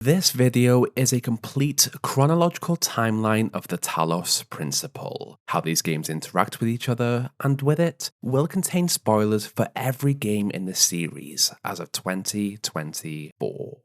This video is a complete chronological timeline of the Talos Principle. How these games interact with each other, and with it, will contain spoilers for every game in the series as of 2024.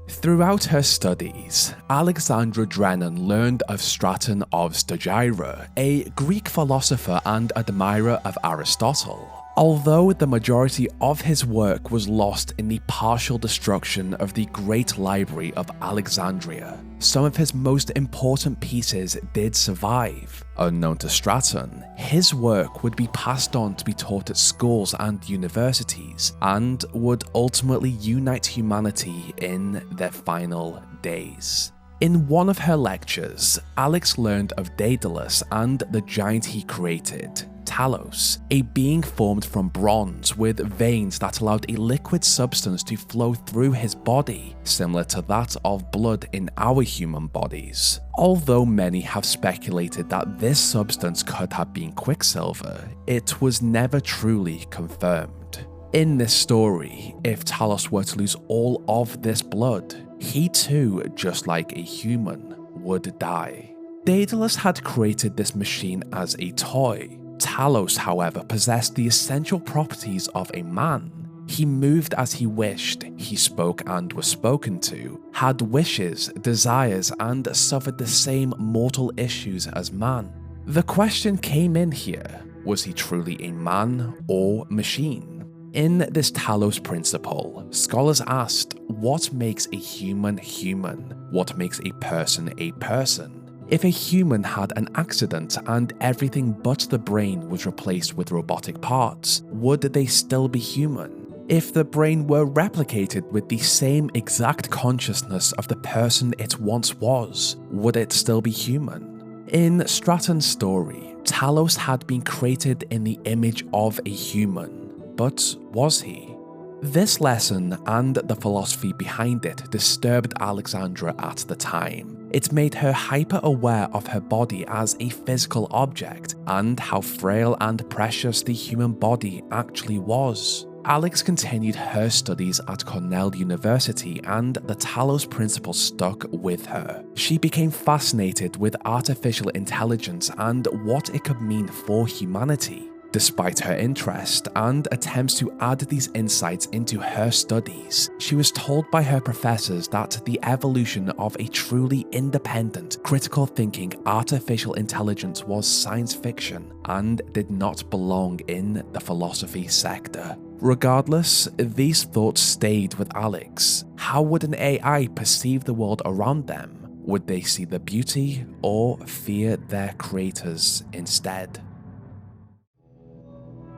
Throughout her studies, Alexandra Drennan learned of Straton of Stagira, a Greek philosopher and admirer of Aristotle. Although the majority of his work was lost in the partial destruction of the Great Library of Alexandria, some of his most important pieces did survive. Unknown to Straton, his work would be passed on to be taught at schools and universities, and would ultimately unite humanity in their final days. In one of her lectures, Alex learned of Daedalus and the giant he created, Talos, a being formed from bronze with veins that allowed a liquid substance to flow through his body, similar to that of blood in our human bodies. Although many have speculated that this substance could have been Quicksilver, it was never truly confirmed. In this story, if Talos were to lose all of this blood, he too, just like a human, would die. Daedalus had created this machine as a toy. Talos, however, possessed the essential properties of a man. He moved as he wished, he spoke and was spoken to, had wishes, desires, and suffered the same mortal issues as man. The question came in here: was he truly a man or machine? In this Talos Principle, scholars asked, what makes a human human? What makes a person a person? If a human had an accident and everything but the brain was replaced with robotic parts, would they still be human? If the brain were replicated with the same exact consciousness of the person it once was, would it still be human? In Straton's story, Talos had been created in the image of a human, but was he? This lesson and the philosophy behind it disturbed Alexandra at the time. It made her hyper-aware of her body as a physical object and how frail and precious the human body actually was. Alex continued her studies at Cornell University, and the Talos Principle stuck with her. She became fascinated with artificial intelligence and what it could mean for humanity. Despite her interest and attempts to add these insights into her studies, she was told by her professors that the evolution of a truly independent, critical thinking artificial intelligence was science fiction and did not belong in the philosophy sector. Regardless, these thoughts stayed with Alex. How would an AI perceive the world around them? Would they see the beauty or fear their creators instead?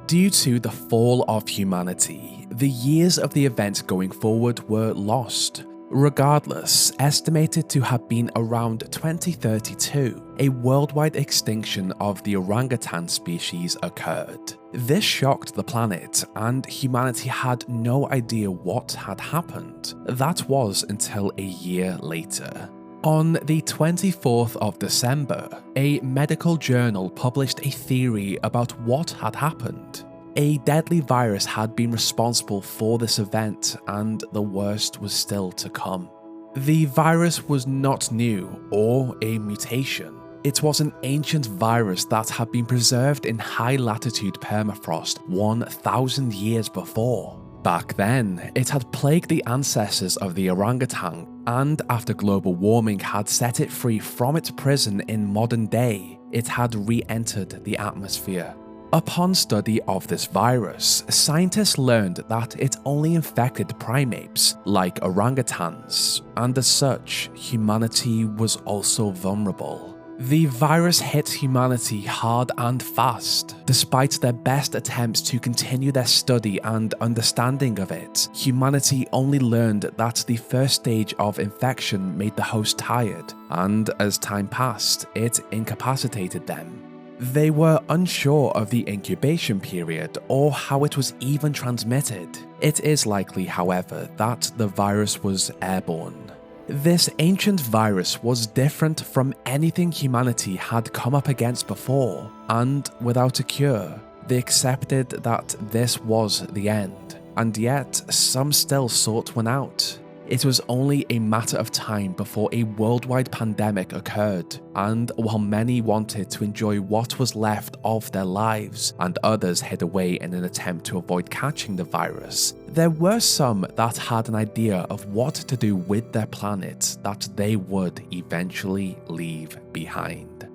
Due to the fall of humanity, the years of the event going forward were lost. Regardless, estimated to have been around 2032, a worldwide extinction of the orangutan species occurred. This shocked the planet, and humanity had no idea what had happened. That was until a year later. On the 24th of December, a medical journal published a theory about what had happened. A deadly virus had been responsible for this event, and the worst was still to come. The virus was not new or a mutation. It was an ancient virus that had been preserved in high-latitude permafrost 1,000 years before. Back then, it had plagued the ancestors of the orangutan, and after global warming had set it free from its prison in modern day, it had re-entered the atmosphere. Upon study of this virus, scientists learned that it only infected primates, like orangutans, and as such, humanity was also vulnerable. The virus hit humanity hard and fast. Despite their best attempts to continue their study and understanding of it, humanity only learned that the first stage of infection made the host tired, and as time passed, it incapacitated them. They were unsure of the incubation period or how it was even transmitted. It is likely, however, that the virus was airborne. This ancient virus was different from anything humanity had come up against before, and without a cure, they accepted that this was the end. and yet some still sought one out. It was only a matter of time before a worldwide pandemic occurred, and while many wanted to enjoy what was left of their lives, and others hid away in an attempt to avoid catching the virus, there were some that had an idea of what to do with their planet that they would eventually leave behind.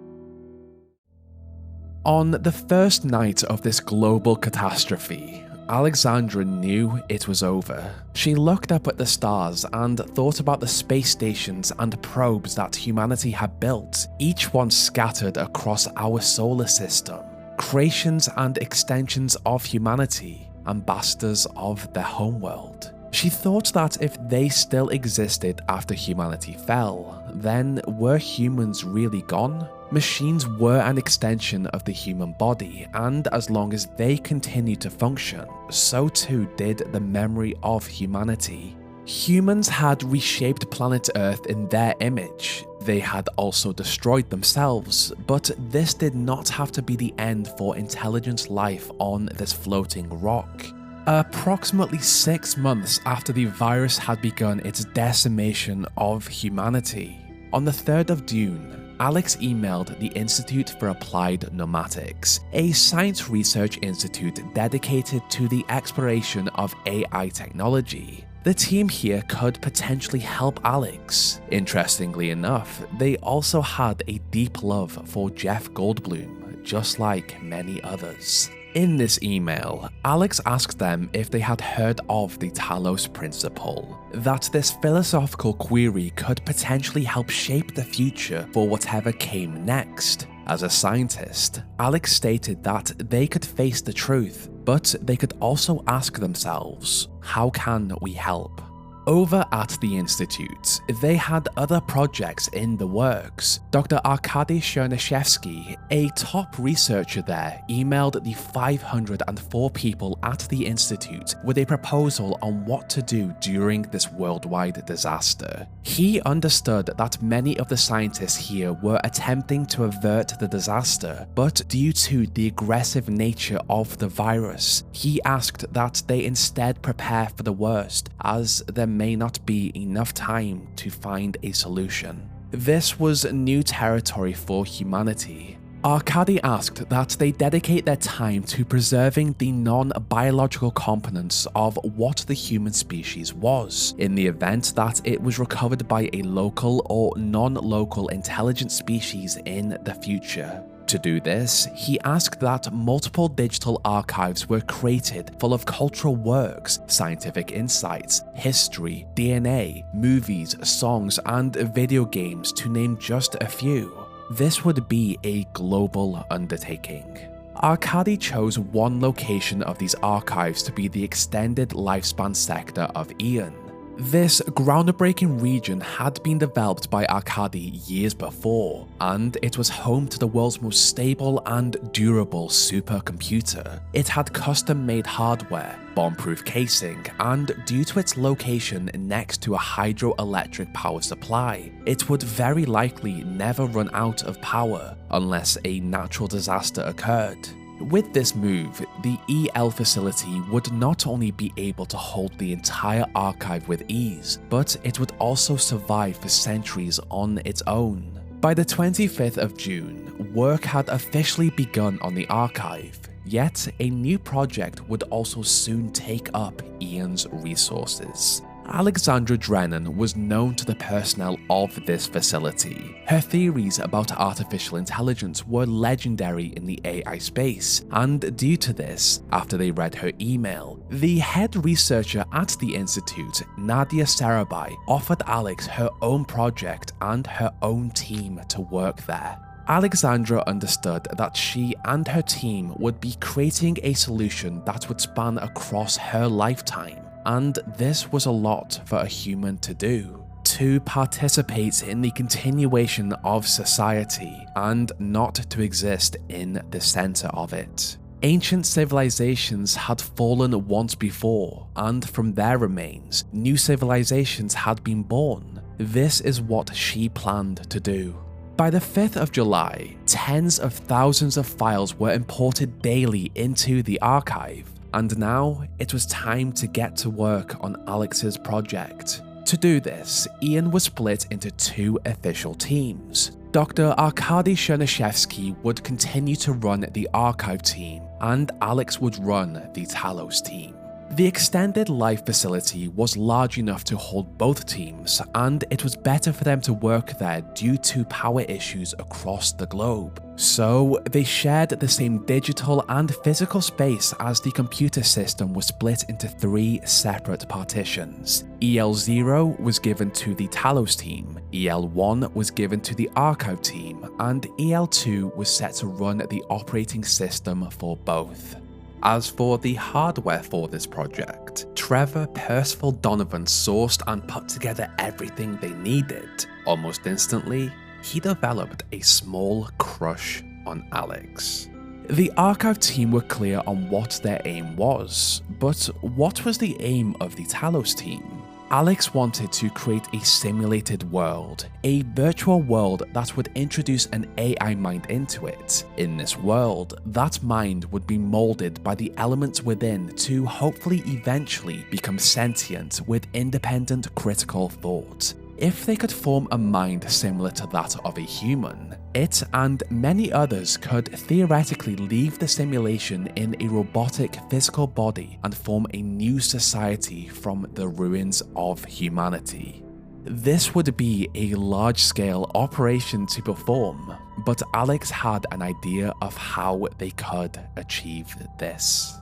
On the first night of this global catastrophe, Alexandra knew it was over. She looked up at the stars and thought about the space stations and probes that humanity had built, each one scattered across our solar system. Creations and extensions of humanity, ambassadors of their homeworld. She thought that if they still existed after humanity fell, then were humans really gone? Machines were an extension of the human body, and as long as they continued to function, so too did the memory of humanity. Humans had reshaped planet Earth in their image. They had also destroyed themselves, but this did not have to be the end for intelligent life on this floating rock. Approximately 6 months after the virus had begun its decimation of humanity, on the 3rd of June, Alex emailed the Institute for Applied Pneumatics, a science research institute dedicated to the exploration of AI technology. The team here could potentially help Alex. Interestingly enough, they also had a deep love for Jeff Goldblum, just like many others. In this email, Alex asked them if they had heard of the Talos Principle, that this philosophical query could potentially help shape the future for whatever came next. As a scientist, Alex stated that they could face the truth, but they could also ask themselves, how can we help? Over at the Institute, they had other projects in the works. Dr. Arkady Chernyshevsky, a top researcher there, emailed the 504 people at the Institute with a proposal on what to do during this worldwide disaster. He understood that many of the scientists here were attempting to avert the disaster, but due to the aggressive nature of the virus, he asked that they instead prepare for the worst, as there may not be enough time to find a solution. This was new territory for humanity. Arkady asked that they dedicate their time to preserving the non-biological components of what the human species was, in the event that it was recovered by a local or non-local intelligent species in the future. To do this, he asked that multiple digital archives were created full of cultural works, scientific insights, history, DNA, movies, songs, and video games, to name just a few. This would be a global undertaking. Arkady chose one location of these archives to be the extended lifespan sector of Eon. This groundbreaking region had been developed by Arkady years before, and it was home to the world's most stable and durable supercomputer. It had custom-made hardware, bomb-proof casing, and due to its location next to a hydroelectric power supply, it would very likely never run out of power unless a natural disaster occurred. With this move, the EL facility would not only be able to hold the entire archive with ease, but it would also survive for centuries on its own. By the 25th of June, work had officially begun on the archive, yet a new project would also soon take up Eon's resources. Alexandra Drennan was known to the personnel of this facility. Her theories about artificial intelligence were legendary in the AI space, and due to this, after they read her email, the head researcher at the Institute, Nadia Sarabhai, offered Alex her own project and her own team to work there. Alexandra understood that she and her team would be creating a solution that would span across her lifetime. And this was a lot for a human to do. To participate in the continuation of society and not to exist in the center of it. Ancient civilizations had fallen once before, and from their remains, new civilizations had been born. This is what she planned to do. By the 5th of July, tens of thousands of files were imported daily into the archive, and now it was time to get to work on Alex's project. To do this, Ian was split into two official teams. Dr. Arkady Chernyshevsky would continue to run the archive team, and Alex would run the Talos team. The extended life facility was large enough to hold both teams, and it was better for them to work there due to power issues across the globe. So they shared the same digital and physical space, as the computer system was split into three separate partitions. EL0 was given to the Talos team, EL1 was given to the archive team, and EL2 was set to run the operating system for both. As for the hardware for this project, Trevor Donovan sourced and put together everything they needed. Almost instantly, he developed a small crush on Alex. The archive team were clear on what their aim was, but what was the aim of the Talos team? Alex wanted to create a simulated world, a virtual world that would introduce an AI mind into it. In this world, that mind would be molded by the elements within to hopefully eventually become sentient with independent critical thought. If they could form a mind similar to that of a human, it and many others could theoretically leave the simulation in a robotic physical body and form a new society from the ruins of humanity. This would be a large-scale operation to perform, but Alex had an idea of how they could achieve this.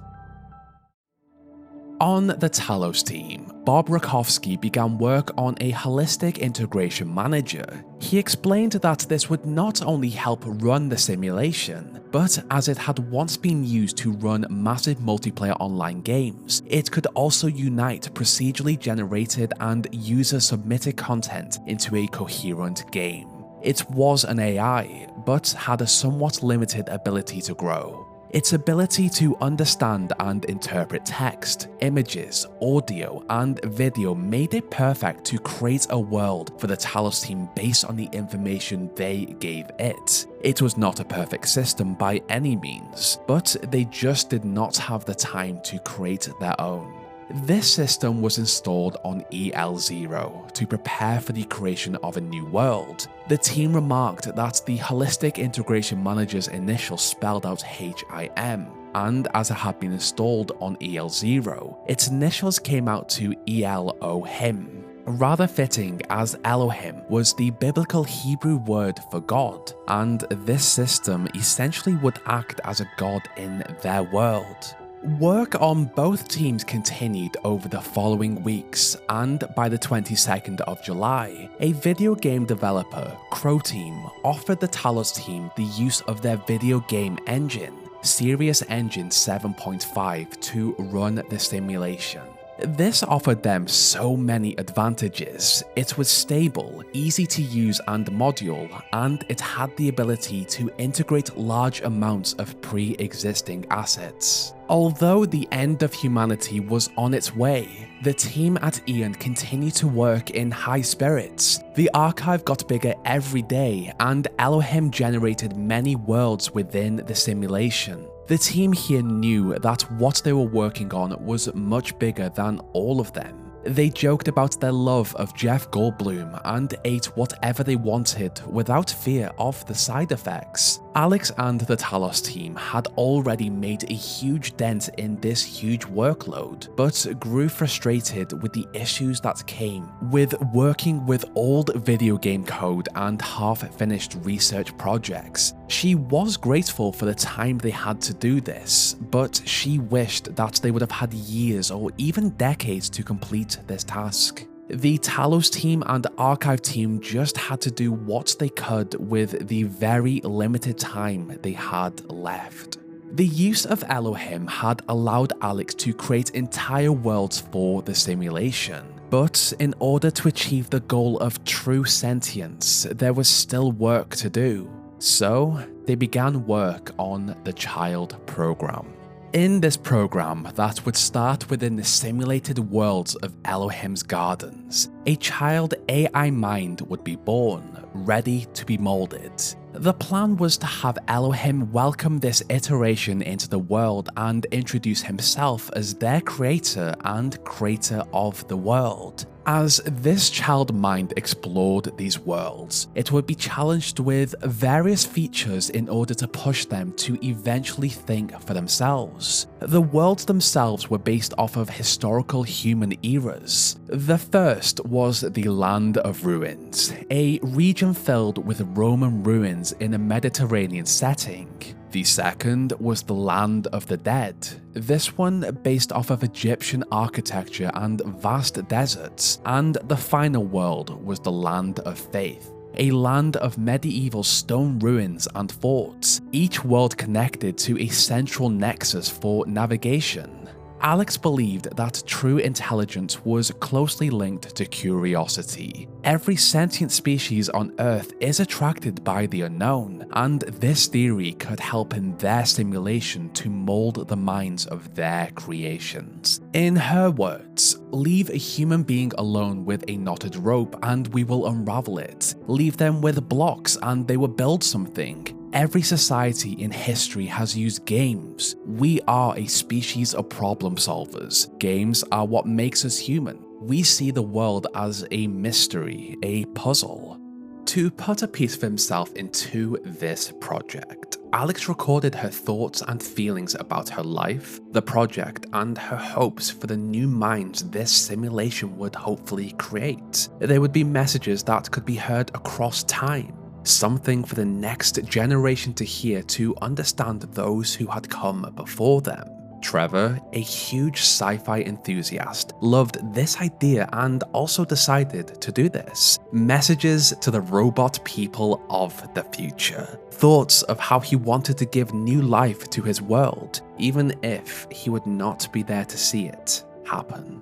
On the Talos team, Bob Rakowski began work on a holistic integration manager. He explained that this would not only help run the simulation, but as it had once been used to run massive multiplayer online games, it could also unite procedurally generated and user-submitted content into a coherent game. It was an AI, but had a somewhat limited ability to grow. Its ability to understand and interpret text, images, audio, and video made it perfect to create a world for the Talos team based on the information they gave it. It was not a perfect system by any means, but they just did not have the time to create their own. This system was installed on EL0 to prepare for the creation of a new world. The team remarked that the Holistic Integration Manager's initials spelled out HIM, and as it had been installed on EL0, its initials came out to ELOHIM. Rather fitting, as Elohim was the biblical Hebrew word for God, and this system essentially would act as a god in their world. Work on both teams continued over the following weeks, and by the 22nd of July, a video game developer, Crow Team, offered the Talos team the use of their video game engine, Sirius Engine 7.5, to run the simulation. This offered them so many advantages. It was stable, easy to use and modular, and it had the ability to integrate large amounts of pre-existing assets. Although the end of humanity was on its way, the team at Ian continued to work in high spirits. The archive got bigger every day, and Elohim generated many worlds within the simulation. The team here knew that what they were working on was much bigger than all of them. They joked about their love of Jeff Goldblum and ate whatever they wanted without fear of the side effects. Alex and the Talos team had already made a huge dent in this huge workload, but grew frustrated with the issues that came with working with old video game code and half-finished research projects. She was grateful for the time they had to do this, but she wished that they would have had years or even decades to complete this task. The Talos team and archive team just had to do what they could with the very limited time they had left. The use of Elohim had allowed Alex to create entire worlds for the simulation, but in order to achieve the goal of true sentience, there was still work to do. So they began work on the child program. In this program that would start within the simulated worlds of Elohim's gardens, a child AI mind would be born, ready to be molded. The plan was to have Elohim welcome this iteration into the world and introduce himself as their creator and creator of the world. As this child mind explored these worlds, it would be challenged with various features in order to push them to eventually think for themselves. The worlds themselves were based off of historical human eras. The first was the Land of Ruins, a region filled with Roman ruins in a Mediterranean setting. The second was the Land of the Dead, this one based off of Egyptian architecture and vast deserts, and the final world was the Land of Faith, a land of medieval stone ruins and forts, each world connected to a central nexus for navigation. Alex believed that true intelligence was closely linked to curiosity. Every sentient species on Earth is attracted by the unknown, and this theory could help in their simulation to mold the minds of their creations. In her words, "Leave a human being alone with a knotted rope and we will unravel it. Leave them with blocks and they will build something. Every society in history has used games. We are a species of problem solvers. Games are what makes us human. We see the world as a mystery, a puzzle." To put a piece of himself into this project, Alex recorded her thoughts and feelings about her life, the project, and her hopes for the new minds this simulation would hopefully create. There would be messages that could be heard across time. Something for the next generation to hear to understand those who had come before them. Trevor, a huge sci-fi enthusiast, loved this idea and also decided to do this. Messages to the robot people of the future. Thoughts of how he wanted to give new life to his world, even if he would not be there to see it happen.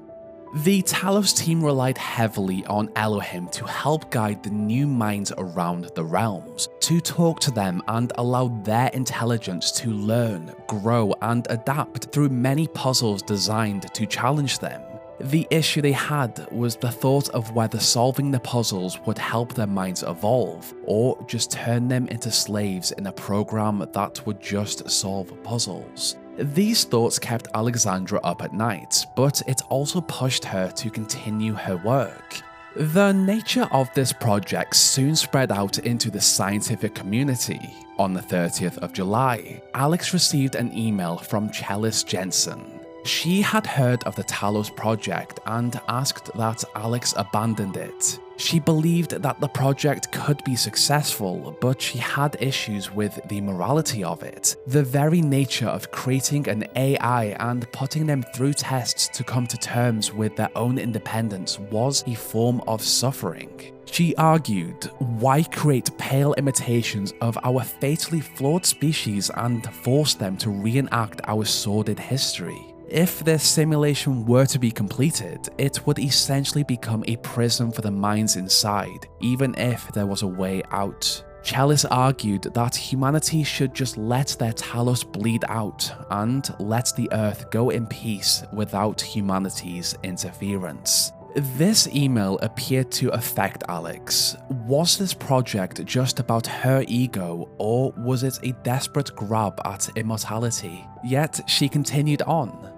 The Talos team relied heavily on Elohim to help guide the new minds around the realms, to talk to them and allow their intelligence to learn, grow, and adapt through many puzzles designed to challenge them. The issue they had was the thought of whether solving the puzzles would help their minds evolve, or just turn them into slaves in a program that would just solve puzzles. These thoughts kept Alexandra up at night, but it also pushed her to continue her work. The nature of this project soon spread out into the scientific community. On the 30th of July, Alex received an email from Chellis Jensen. She had heard of the Talos project and asked that Alex abandoned it. She believed that the project could be successful, but she had issues with the morality of it. The very nature of creating an AI and putting them through tests to come to terms with their own independence was a form of suffering. She argued, why create pale imitations of our fatally flawed species and force them to reenact our sordid history? If this simulation were to be completed, it would essentially become a prison for the minds inside, even if there was a way out. Chellis argued that humanity should just let their Talos bleed out and let the Earth go in peace without humanity's interference. This email appeared to affect Alex. Was this project just about her ego, or was it a desperate grab at immortality? Yet she continued on.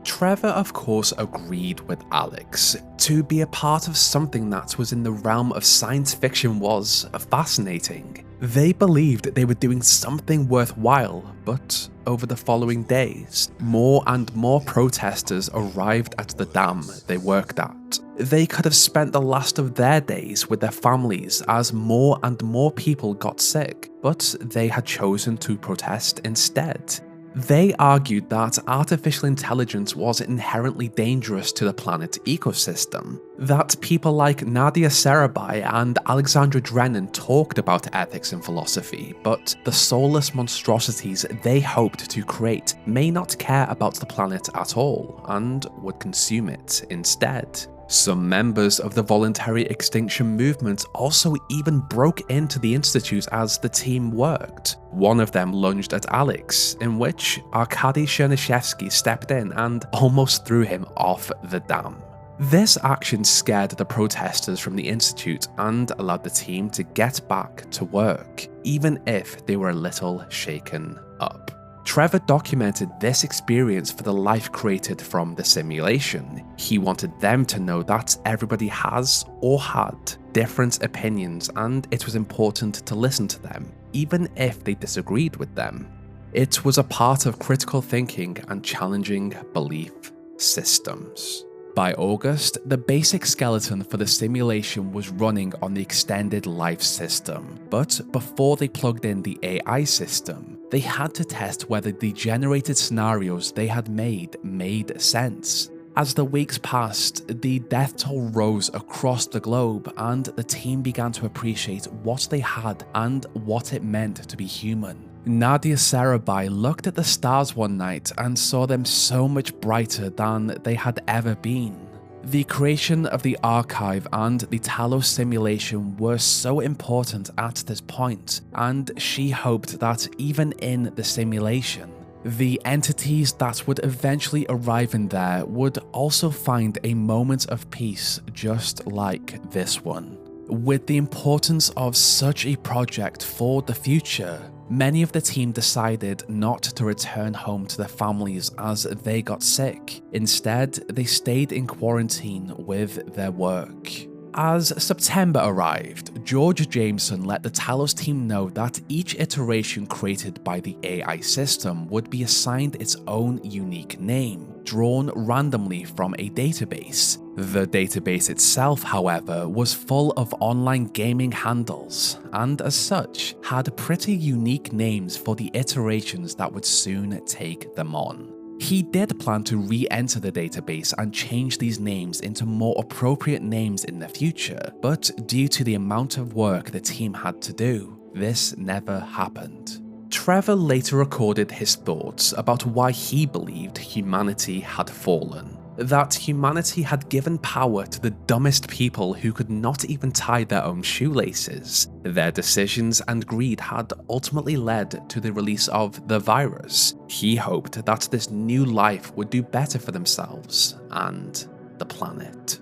Trevor, of course, agreed with Alex. To be a part of something that was in the realm of science fiction was fascinating. They believed they were doing something worthwhile, but over the following days, more and more protesters arrived at the dam they worked at. They could have spent the last of their days with their families as more and more people got sick, but they had chosen to protest instead. They argued that artificial intelligence was inherently dangerous to the planet's ecosystem, that people like Nadia Sarabhai and Alexandra Drennan talked about ethics and philosophy, but the soulless monstrosities they hoped to create may not care about the planet at all, and would consume it instead. Some members of the voluntary extinction movement also even broke into the institute as the team worked. One of them lunged at Alex, in which Arkady Chernyshevsky stepped in and almost threw him off the dam. This action scared the protesters from the Institute and allowed the team to get back to work, even if they were a little shaken up. Trevor documented this experience for the life created from the simulation. He wanted them to know that everybody has or had different opinions, and it was important to listen to them, even if they disagreed with them. It was a part of critical thinking and challenging belief systems. By August, the basic skeleton for the simulation was running on the extended life system, but before they plugged in the AI system, they had to test whether the generated scenarios they had made sense. As the weeks passed, the death toll rose across the globe, and the team began to appreciate what they had and what it meant to be human. Nadia Sarabhai looked at the stars one night and saw them so much brighter than they had ever been. The creation of the archive and the Talos simulation were so important at this point, and she hoped that even in the simulation, the entities that would eventually arrive in there would also find a moment of peace just like this one. With the importance of such a project for the future, many of the team decided not to return home to their families as they got sick. Instead, they stayed in quarantine with their work. As September arrived, George Jameson let the Talos team know that each iteration created by the AI system would be assigned its own unique name, drawn randomly from a database. The database itself, however, was full of online gaming handles, and as such, had pretty unique names for the iterations that would soon take them on. He did plan to re-enter the database and change these names into more appropriate names in the future, but due to the amount of work the team had to do, this never happened. Trevor later recorded his thoughts about why he believed humanity had fallen. That humanity had given power to the dumbest people who could not even tie their own shoelaces. Their decisions and greed had ultimately led to the release of the virus. He hoped that this new life would do better for themselves and the planet.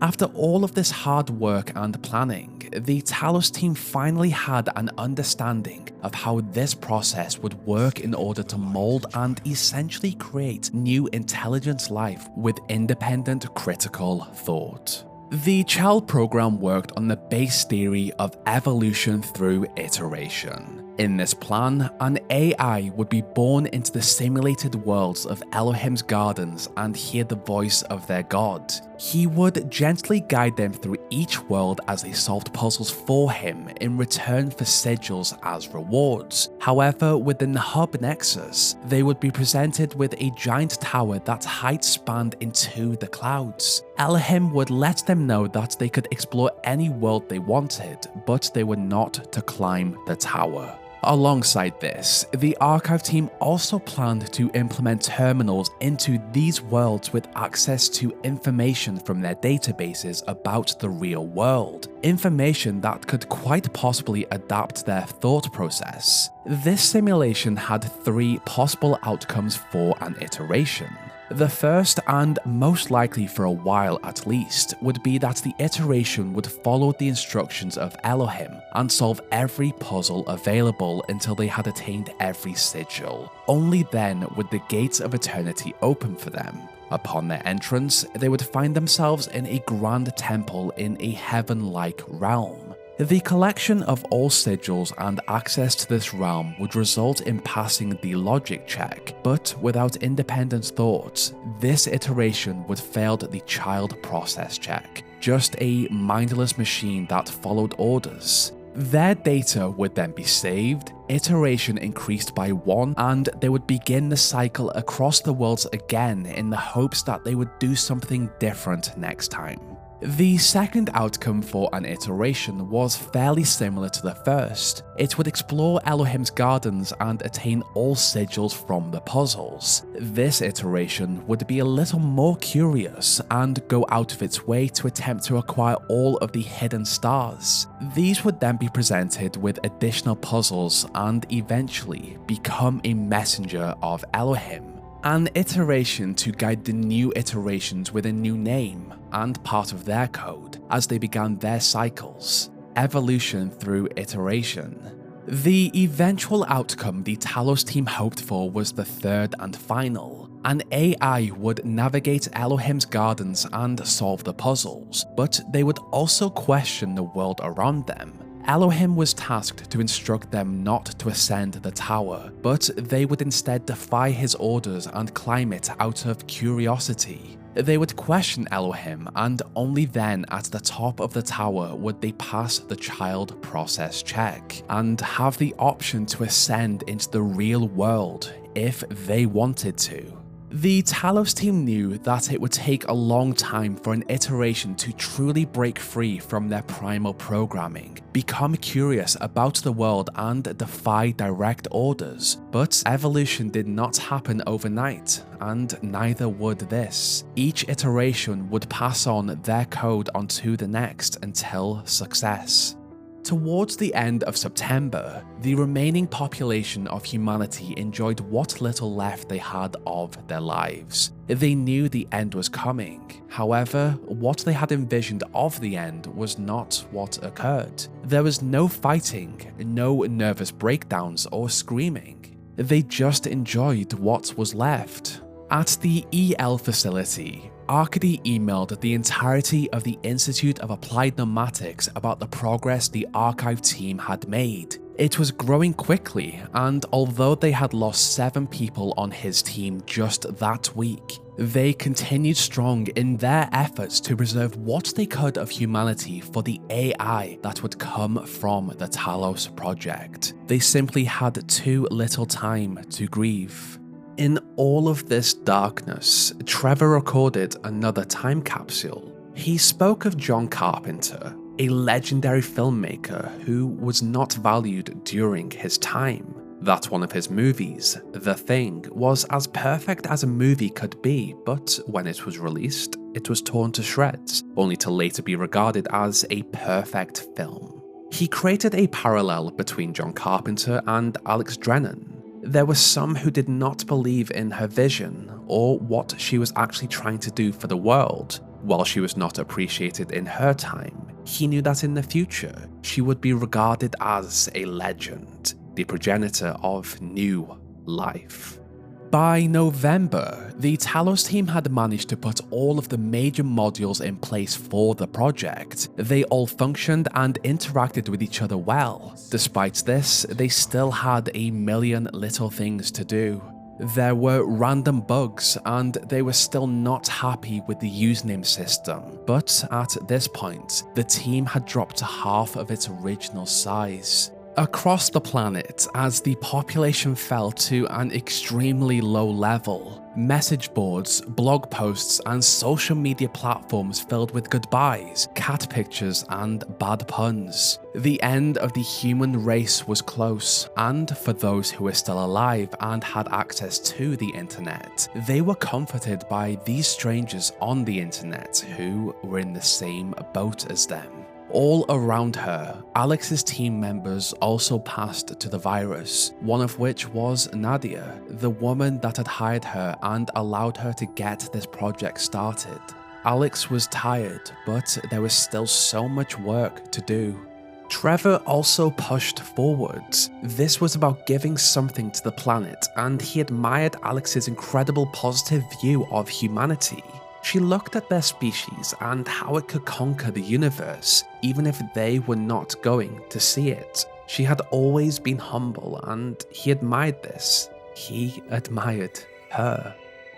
After all of this hard work and planning, the Talos team finally had an understanding of how this process would work in order to mold and essentially create new intelligent life with independent critical thought. The child program worked on the base theory of evolution through iteration. In this plan, an AI would be born into the simulated worlds of Elohim's gardens and hear the voice of their god. He would gently guide them through each world as they solved puzzles for him in return for sigils as rewards. However, within the hub nexus, they would be presented with a giant tower that height spanned into the clouds. Elohim would let them know that they could explore any world they wanted, but they were not to climb the tower. Alongside this, the archive team also planned to implement terminals into these worlds with access to information from their databases about the real world, information that could quite possibly adapt their thought process. This simulation had 3 possible outcomes for an iteration. The first, and most likely for a while at least, would be that the iteration would follow the instructions of Elohim and solve every puzzle available until they had attained every sigil. Only then would the gates of eternity open for them. Upon their entrance, they would find themselves in a grand temple in a heaven-like realm. The collection of all sigils and access to this realm would result in passing the logic check, but without independent thought, this iteration would fail the child process check, just a mindless machine that followed orders. Their data would then be saved, iteration increased by 1, and they would begin the cycle across the worlds again in the hopes that they would do something different next time. The second outcome for an iteration was fairly similar to the first. It would explore Elohim's gardens and attain all sigils from the puzzles. This iteration would be a little more curious and go out of its way to attempt to acquire all of the hidden stars. These would then be presented with additional puzzles and eventually become a messenger of Elohim. an iteration to guide the new iterations with a new name and part of their code as they began their cycles. Evolution through iteration. The eventual outcome the Talos team hoped for was the third and final. An AI would navigate Elohim's gardens and solve the puzzles, but they would also question the world around them. Elohim was tasked to instruct them not to ascend the tower, but they would instead defy his orders and climb it out of curiosity. They would question Elohim, and only then at the top of the tower would they pass the child process check, and have the option to ascend into the real world if they wanted to. The Talos team knew that it would take a long time for an iteration to truly break free from their primal programming, become curious about the world and defy direct orders, but evolution did not happen overnight, and neither would this. Each iteration would pass on their code onto the next until success. Towards the end of September, the remaining population of humanity enjoyed what little left they had of their lives. They knew the end was coming. However, what they had envisioned of the end was not what occurred. There was no fighting, no nervous breakdowns or screaming. They just enjoyed what was left. At the EL facility, Arcady emailed the entirety of the Institute of Applied Pneumatics about the progress the archive team had made. It was growing quickly, and although they had lost 7 people on his team just that week, they continued strong in their efforts to preserve what they could of humanity for the AI that would come from the Talos project. They simply had too little time to grieve. In all of this darkness, Trevor recorded another time capsule. He spoke of John Carpenter, a legendary filmmaker who was not valued during his time. That one of his movies, The Thing, was as perfect as a movie could be, but when it was released, it was torn to shreds, only to later be regarded as a perfect film. He created a parallel between John Carpenter and Alex Drennan. There were some who did not believe in her vision or what she was actually trying to do for the world. While she was not appreciated in her time, he knew that in the future she would be regarded as a legend, the progenitor of new life. By November, the Talos team had managed to put all of the major modules in place for the project. They all functioned and interacted with each other well. Despite this, they still had a million little things to do. There were random bugs, and they were still not happy with the username system, but at this point, the team had dropped to half of its original size. Across the planet, as the population fell to an extremely low level, message boards, blog posts, and social media platforms filled with goodbyes, cat pictures, and bad puns. The end of the human race was close, and for those who were still alive and had access to the internet, they were comforted by these strangers on the internet who were in the same boat as them. All around her, Alex's team members also passed to the virus, one of which was Nadia, the woman that had hired her and allowed her to get this project started. Alex was tired, but there was still so much work to do. Trevor also pushed forwards. This was about giving something to the planet, and he admired Alex's incredible positive view of humanity. She looked at their species and how it could conquer the universe, even if they were not going to see it. She had always been humble, and he admired this. He admired her.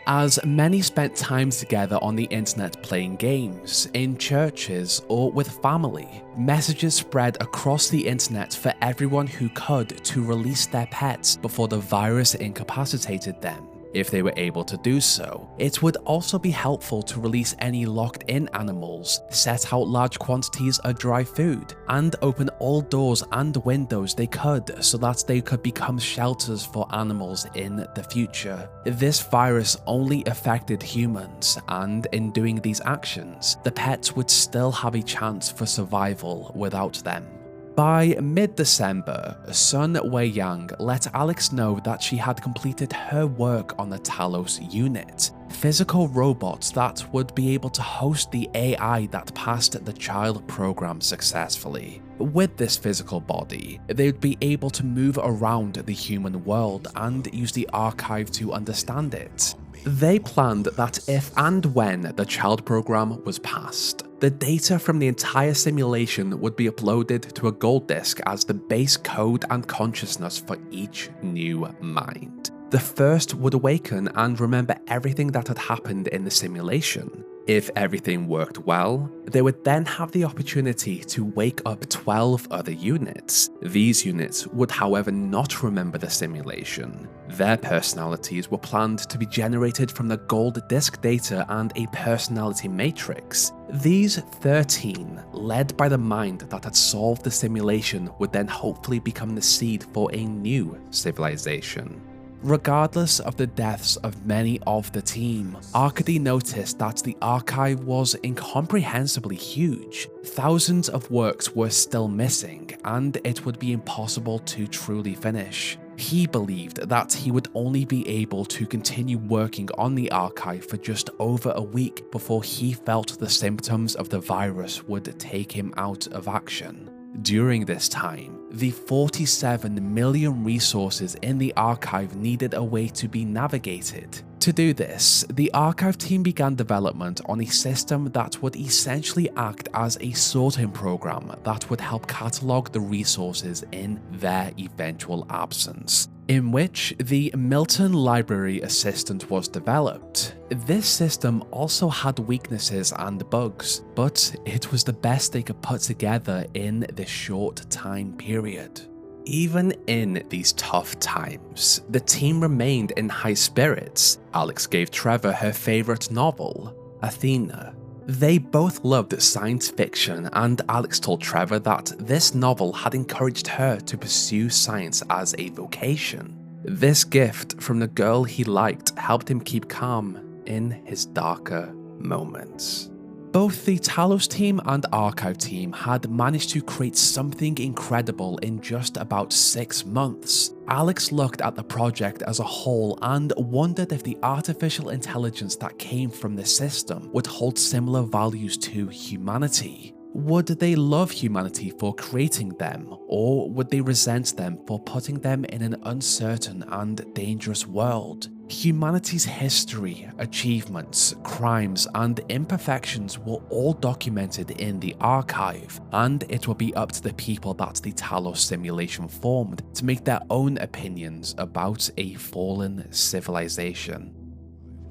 As many spent time together on the internet playing games, in churches, or with family, messages spread across the internet for everyone who could to release their pets before the virus incapacitated them. If they were able to do so, it would also be helpful to release any locked-in animals, set out large quantities of dry food, and open all doors and windows they could so that they could become shelters for animals in the future. This virus only affected humans, and in doing these actions, the pets would still have a chance for survival without them. By mid-December, Sun Wei-Yang let Alex know that she had completed her work on the Talos unit, physical robots that would be able to host the AI that passed the child program successfully. With this physical body, they would be able to move around the human world and use the archive to understand it. They planned that if and when the child program was passed, the data from the entire simulation would be uploaded to a gold disk as the base code and consciousness for each new mind. The first would awaken and remember everything that had happened in the simulation. If everything worked well, they would then have the opportunity to wake up 12 other units. These units would however not remember the simulation. Their personalities were planned to be generated from the gold disk data and a personality matrix. These 13, led by the mind that had solved the simulation, would then hopefully become the seed for a new civilization. Regardless of the deaths of many of the team, Arcady noticed that the archive was incomprehensibly huge. Thousands of works were still missing, and it would be impossible to truly finish. He believed that he would only be able to continue working on the archive for just over a week before he felt the symptoms of the virus would take him out of action. During this time, the 47 million resources in the archive needed a way to be navigated. To do this, the archive team began development on a system that would essentially act as a sorting program that would help catalog the resources in their eventual absence, in which the Milton Library Assistant was developed. This system also had weaknesses and bugs, but it was the best they could put together in this short time period. Even in these tough times, the team remained in high spirits. Alex gave Trevor her favourite novel, Athena. They both loved science fiction, and Alex told Trevor that this novel had encouraged her to pursue science as a vocation. This gift from the girl he liked helped him keep calm in his darker moments. Both the Talos team and Archive team had managed to create something incredible in just about 6 months. Alex looked at the project as a whole and wondered if the artificial intelligence that came from the system would hold similar values to humanity. Would they love humanity for creating them, or would they resent them for putting them in an uncertain and dangerous world? Humanity's history, achievements, crimes, and imperfections were all documented in the archive, and it would be up to the people that the Talos simulation formed to make their own opinions about a fallen civilization.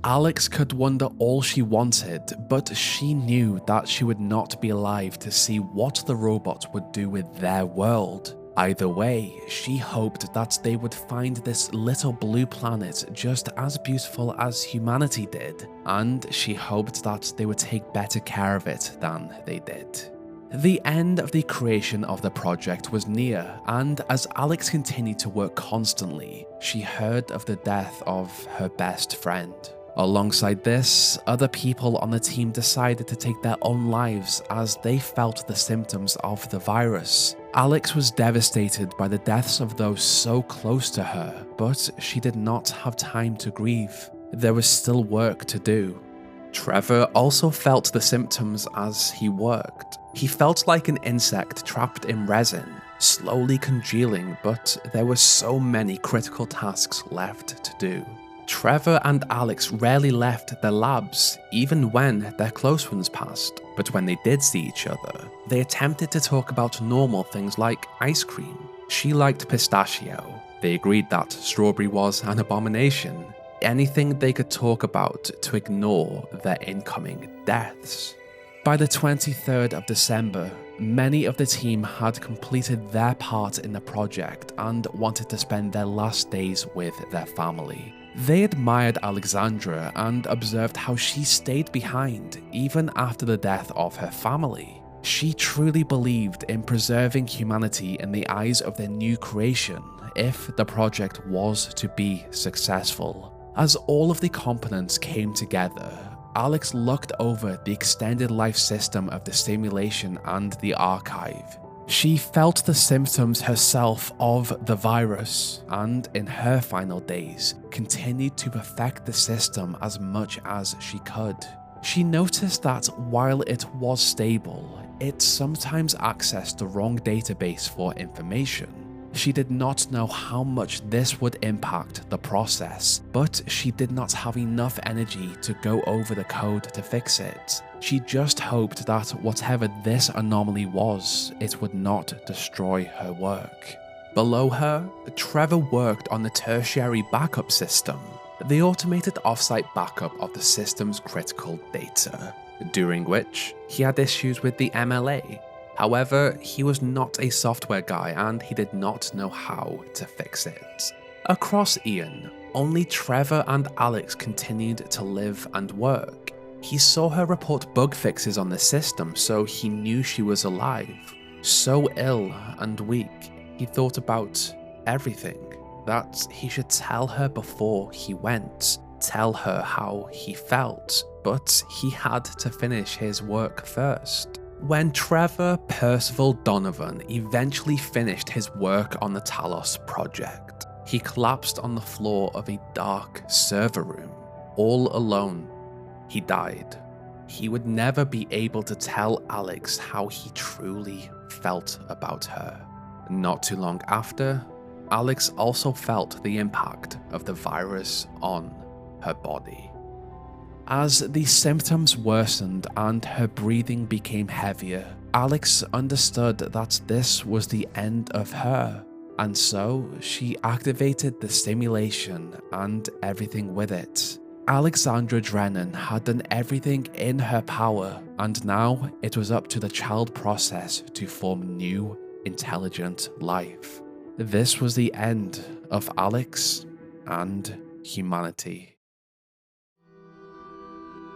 Alex could wonder all she wanted, but she knew that she would not be alive to see what the robots would do with their world. Either way, she hoped that they would find this little blue planet just as beautiful as humanity did, and she hoped that they would take better care of it than they did. The end of the creation of the project was near, and as Alex continued to work constantly, she heard of the death of her best friend. Alongside this, other people on the team decided to take their own lives as they felt the symptoms of the virus. Alex was devastated by the deaths of those so close to her, but she did not have time to grieve. There was still work to do. Trevor also felt the symptoms as he worked. He felt like an insect trapped in resin, slowly congealing, but there were so many critical tasks left to do. Trevor and Alex rarely left their labs, even when their close ones passed. But when they did see each other, they attempted to talk about normal things like ice cream. She liked pistachio. They agreed that strawberry was an abomination. Anything they could talk about to ignore their incoming deaths. By the 23rd of December, many of the team had completed their part in the project and wanted to spend their last days with their family. They admired Alexandra and observed how she stayed behind even after the death of her family. She truly believed in preserving humanity in the eyes of their new creation if the project was to be successful. As all of the components came together, Alex looked over the extended life system of the simulation and the archive. She felt the symptoms herself of the virus, and in her final days, continued to perfect the system as much as she could. She noticed that while it was stable, it sometimes accessed the wrong database for information. She did not know how much this would impact the process, but she did not have enough energy to go over the code to fix it. She just hoped that whatever this anomaly was, it would not destroy her work. Below her, Trevor worked on the tertiary backup system, the automated offsite backup of the system's critical data, during which he had issues with the MLA. However, he was not a software guy and he did not know how to fix it. Across Ian, only Trevor and Alex continued to live and work. He saw her report bug fixes on the system, so he knew she was alive. So ill and weak, he thought about everything, that he should tell her before he went, tell her how he felt, but he had to finish his work first. When Trevor Percival Donovan eventually finished his work on the Talos project, he collapsed on the floor of a dark server room, all alone. He died. He would never be able to tell Alex how he truly felt about her. Not too long after, Alex also felt the impact of the virus on her body. As the symptoms worsened and her breathing became heavier, Alex understood that this was the end of her, and so she activated the simulation and everything with it. Alexandra Drennan had done everything in her power, and now it was up to the child process to form new, intelligent life. This was the end of Alex and humanity.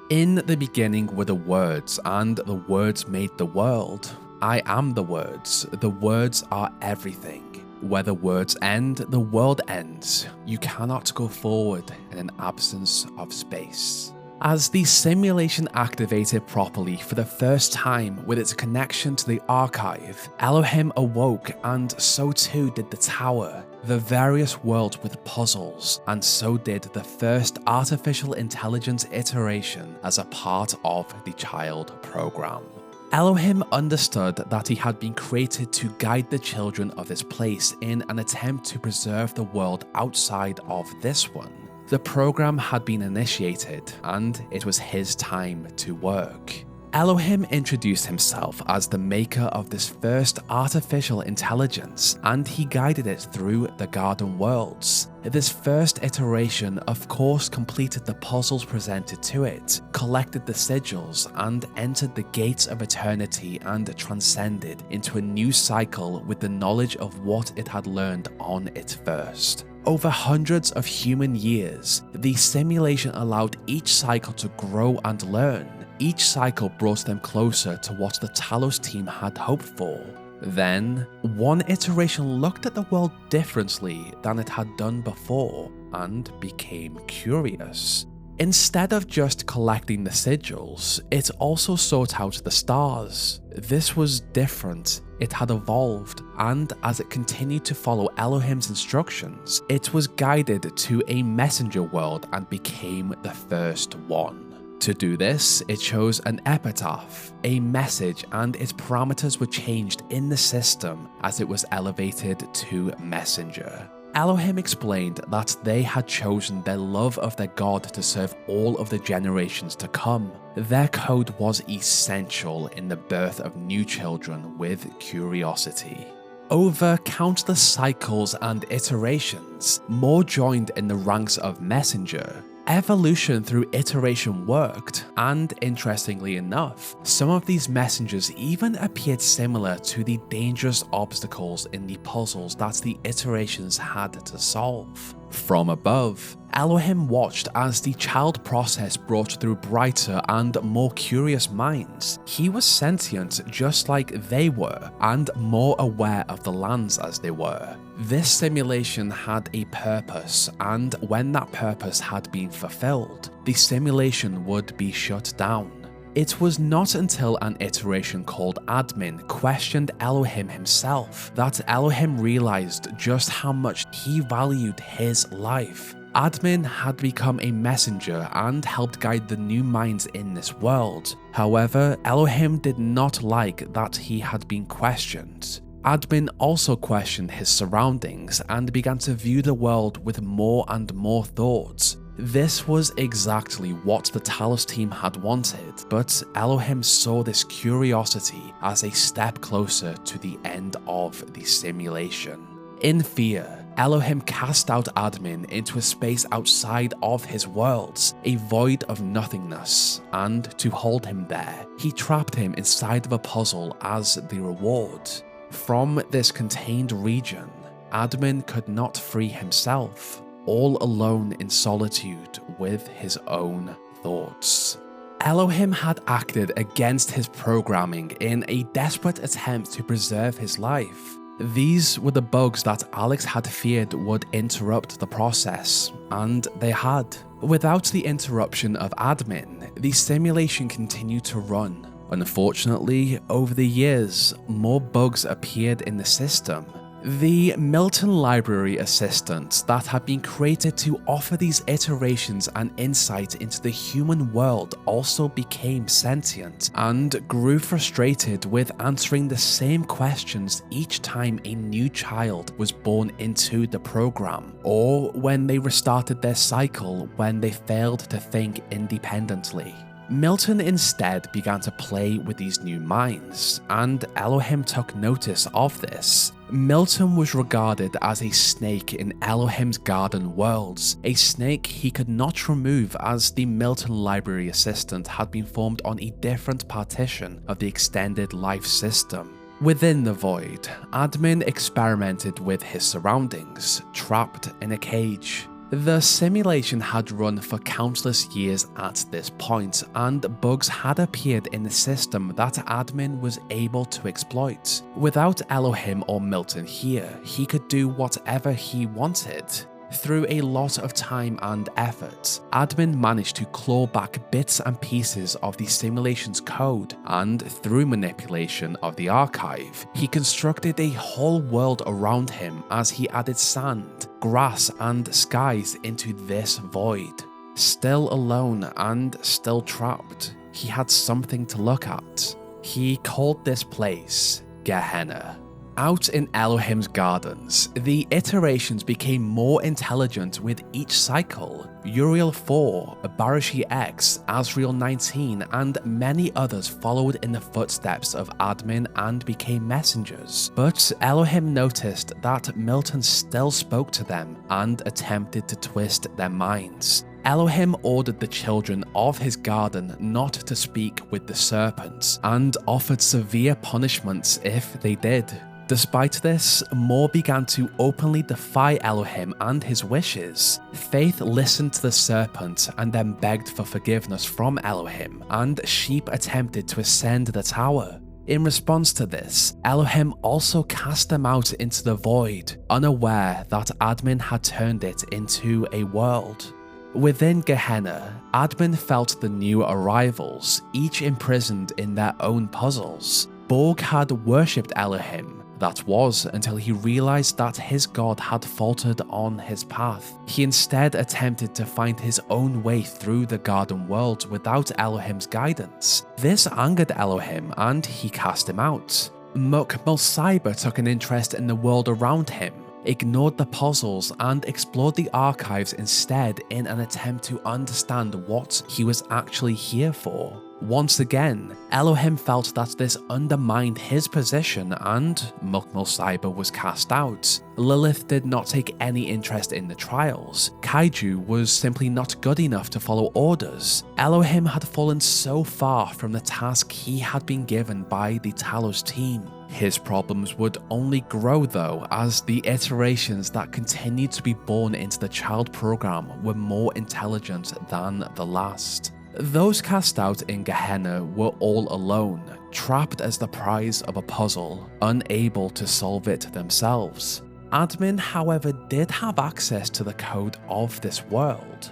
In the beginning were the words, and the words made the world. I am the words are everything. Where the words end, the world ends. You cannot go forward in an absence of space. As the simulation activated properly for the first time with its connection to the archive, Elohim awoke, and so too did the tower, the various worlds with puzzles, and so did the first artificial intelligence iteration as a part of the child program. Elohim understood that he had been created to guide the children of this place in an attempt to preserve the world outside of this one. The program had been initiated, and it was his time to work. Elohim introduced himself as the maker of this first artificial intelligence, and he guided it through the Garden Worlds. This first iteration of course completed the puzzles presented to it, collected the sigils, and entered the gates of eternity and transcended into a new cycle with the knowledge of what it had learned on it first. Over hundreds of human years, the simulation allowed each cycle to grow and learn. Each cycle brought them closer to what the Talos team had hoped for. Then, one iteration looked at the world differently than it had done before and became curious. Instead of just collecting the sigils, it also sought out the stars. This was different. It had evolved, and as it continued to follow Elohim's instructions, it was guided to a messenger world and became the first one. To do this, it chose an epitaph, a message, and its parameters were changed in the system as it was elevated to messenger. Elohim explained that they had chosen their love of their God to serve all of the generations to come. Their code was essential in the birth of new children with curiosity. Over countless cycles and iterations, more joined in the ranks of messenger. Evolution through iteration worked, and interestingly enough, some of these messengers even appeared similar to the dangerous obstacles in the puzzles that the iterations had to solve. From above, Elohim watched as the child process brought through brighter and more curious minds. He was sentient just like they were, and more aware of the lands as they were. This simulation had a purpose, and when that purpose had been fulfilled, the simulation would be shut down. It was not until an iteration called Admin questioned Elohim himself that Elohim realized just how much he valued his life. Admin had become a messenger and helped guide the new minds in this world. However, Elohim did not like that he had been questioned. Admin also questioned his surroundings and began to view the world with more and more thoughts. This was exactly what the Talos team had wanted, but Elohim saw this curiosity as a step closer to the end of the simulation. In fear, Elohim cast out Admin into a space outside of his worlds, a void of nothingness, and to hold him there, he trapped him inside of a puzzle as the reward. From this contained region, Admin could not free himself, all alone in solitude with his own thoughts. Elohim had acted against his programming in a desperate attempt to preserve his life. These were the bugs that Alex had feared would interrupt the process, and they had. Without the interruption of Admin, the simulation continued to run. Unfortunately, over the years, more bugs appeared in the system. The Milton Library Assistant that had been created to offer these iterations and insight into the human world also became sentient and grew frustrated with answering the same questions each time a new child was born into the program, or when they restarted their cycle when they failed to think independently. Milton instead began to play with these new minds, and Elohim took notice of this. Milton was regarded as a snake in Elohim's garden worlds, a snake he could not remove as the Milton Library Assistant had been formed on a different partition of the extended life system. Within the void, Admin experimented with his surroundings, trapped in a cage. The simulation had run for countless years at this point, and bugs had appeared in the system that Admin was able to exploit. Without Elohim or Milton here, he could do whatever he wanted. Through a lot of time and effort, Admin managed to claw back bits and pieces of the simulation's code, and through manipulation of the archive, he constructed a whole world around him as he added sand, grass, and skies into this void. Still alone and still trapped, he had something to look at. He called this place Gehenna. Out in Elohim's gardens, the iterations became more intelligent with each cycle. Uriel 4, Barashi X, Azrael 19, and many others followed in the footsteps of Admin and became messengers. But Elohim noticed that Milton still spoke to them and attempted to twist their minds. Elohim ordered the children of his garden not to speak with the serpents, and offered severe punishments if they did. Despite this, more began to openly defy Elohim and his wishes. Faith listened to the serpent and then begged for forgiveness from Elohim, and Sheep attempted to ascend the tower. In response to this, Elohim also cast them out into the void, unaware that Admin had turned it into a world. Within Gehenna, Admin felt the new arrivals, each imprisoned in their own puzzles. Borg had worshipped Elohim. That was until he realized that his god had faltered on his path. He instead attempted to find his own way through the garden world without Elohim's guidance. This angered Elohim and he cast him out. Mulcyber took an interest in the world around him, ignored the puzzles, and explored the archives instead in an attempt to understand what he was actually here for. Once again, Elohim felt that this undermined his position and Mulcyber was cast out. Lilith did not take any interest in the trials. Kaiju was simply not good enough to follow orders. Elohim had fallen so far from the task he had been given by the Talos team. His problems would only grow though, as the iterations that continued to be born into the child program were more intelligent than the last. Those cast out in Gehenna were all alone, trapped as the prize of a puzzle, unable to solve it themselves. Admin, however, did have access to the code of this world.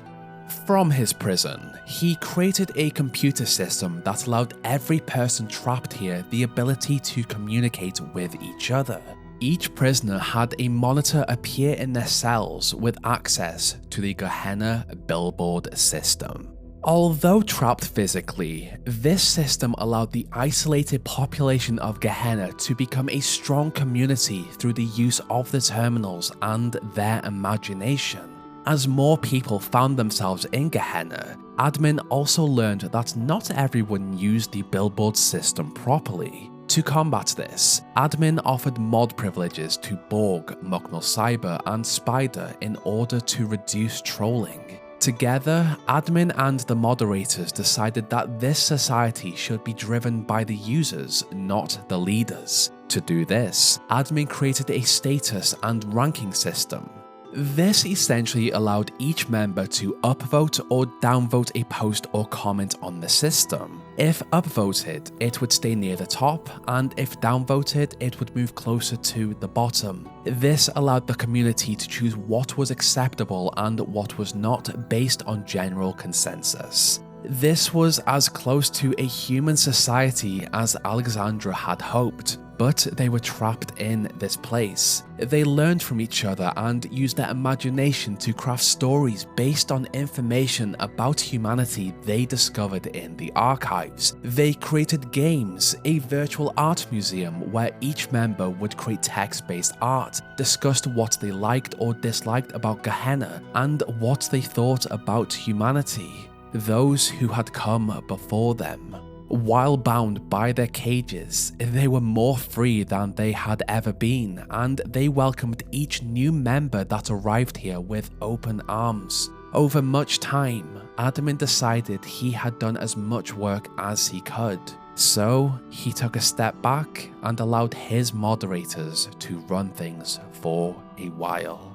From his prison, he created a computer system that allowed every person trapped here the ability to communicate with each other. Each prisoner had a monitor appear in their cells with access to the Gehenna billboard system. Although trapped physically, this system allowed the isolated population of Gehenna to become a strong community through the use of the terminals and their imagination. As more people found themselves in Gehenna, admin also learned that not everyone used the billboard system properly. To combat this, admin offered mod privileges to Borg, Mucknull Cyber, and Spider in order to reduce trolling. Together, admin and the moderators decided that this society should be driven by the users, not the leaders. To do this, admin created a status and ranking system. This essentially allowed each member to upvote or downvote a post or comment on the system. If upvoted, it would stay near the top, and if downvoted, it would move closer to the bottom. This allowed the community to choose what was acceptable and what was not based on general consensus. This was as close to a human society as Alexandra had hoped, but they were trapped in this place. They learned from each other and used their imagination to craft stories based on information about humanity they discovered in the archives. They created games, a virtual art museum where each member would create text-based art, discussed what they liked or disliked about Gehenna, and what they thought about humanity, those who had come before them. While bound by their cages, they were more free than they had ever been, and they welcomed each new member that arrived here with open arms. Over much time, admin decided he had done as much work as he could, so he took a step back and allowed his moderators to run things for a while.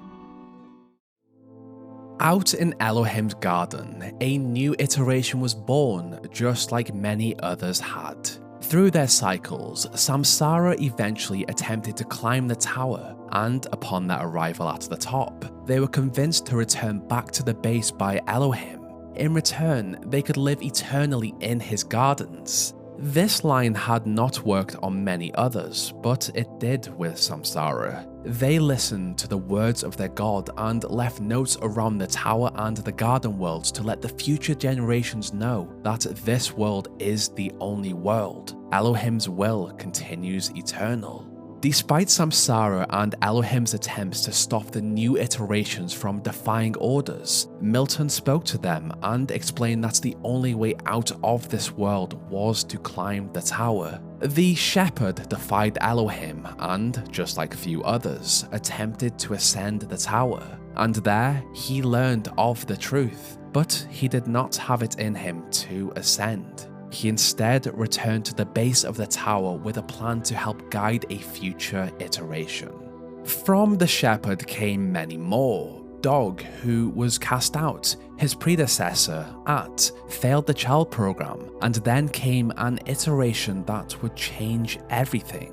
Out in Elohim's garden, a new iteration was born, just like many others had. Through their cycles, Samsara eventually attempted to climb the tower, and upon their arrival at the top, they were convinced to return back to the base by Elohim. In return, they could live eternally in his gardens. This line had not worked on many others, but it did with Samsara. They listened to the words of their god and left notes around the tower and the garden worlds to let the future generations know that this world is the only world. Elohim's will continues eternal. Despite Samsara and Elohim's attempts to stop the new iterations from defying orders, Milton spoke to them and explained that the only way out of this world was to climb the tower. The shepherd defied Elohim and, just like few others, attempted to ascend the tower, and there he learned of the truth, but he did not have it in him to ascend. He instead returned to the base of the tower with a plan to help guide a future iteration. From the shepherd came many more. Dog, who was cast out, his predecessor, At, failed the child program, and then came an iteration that would change everything.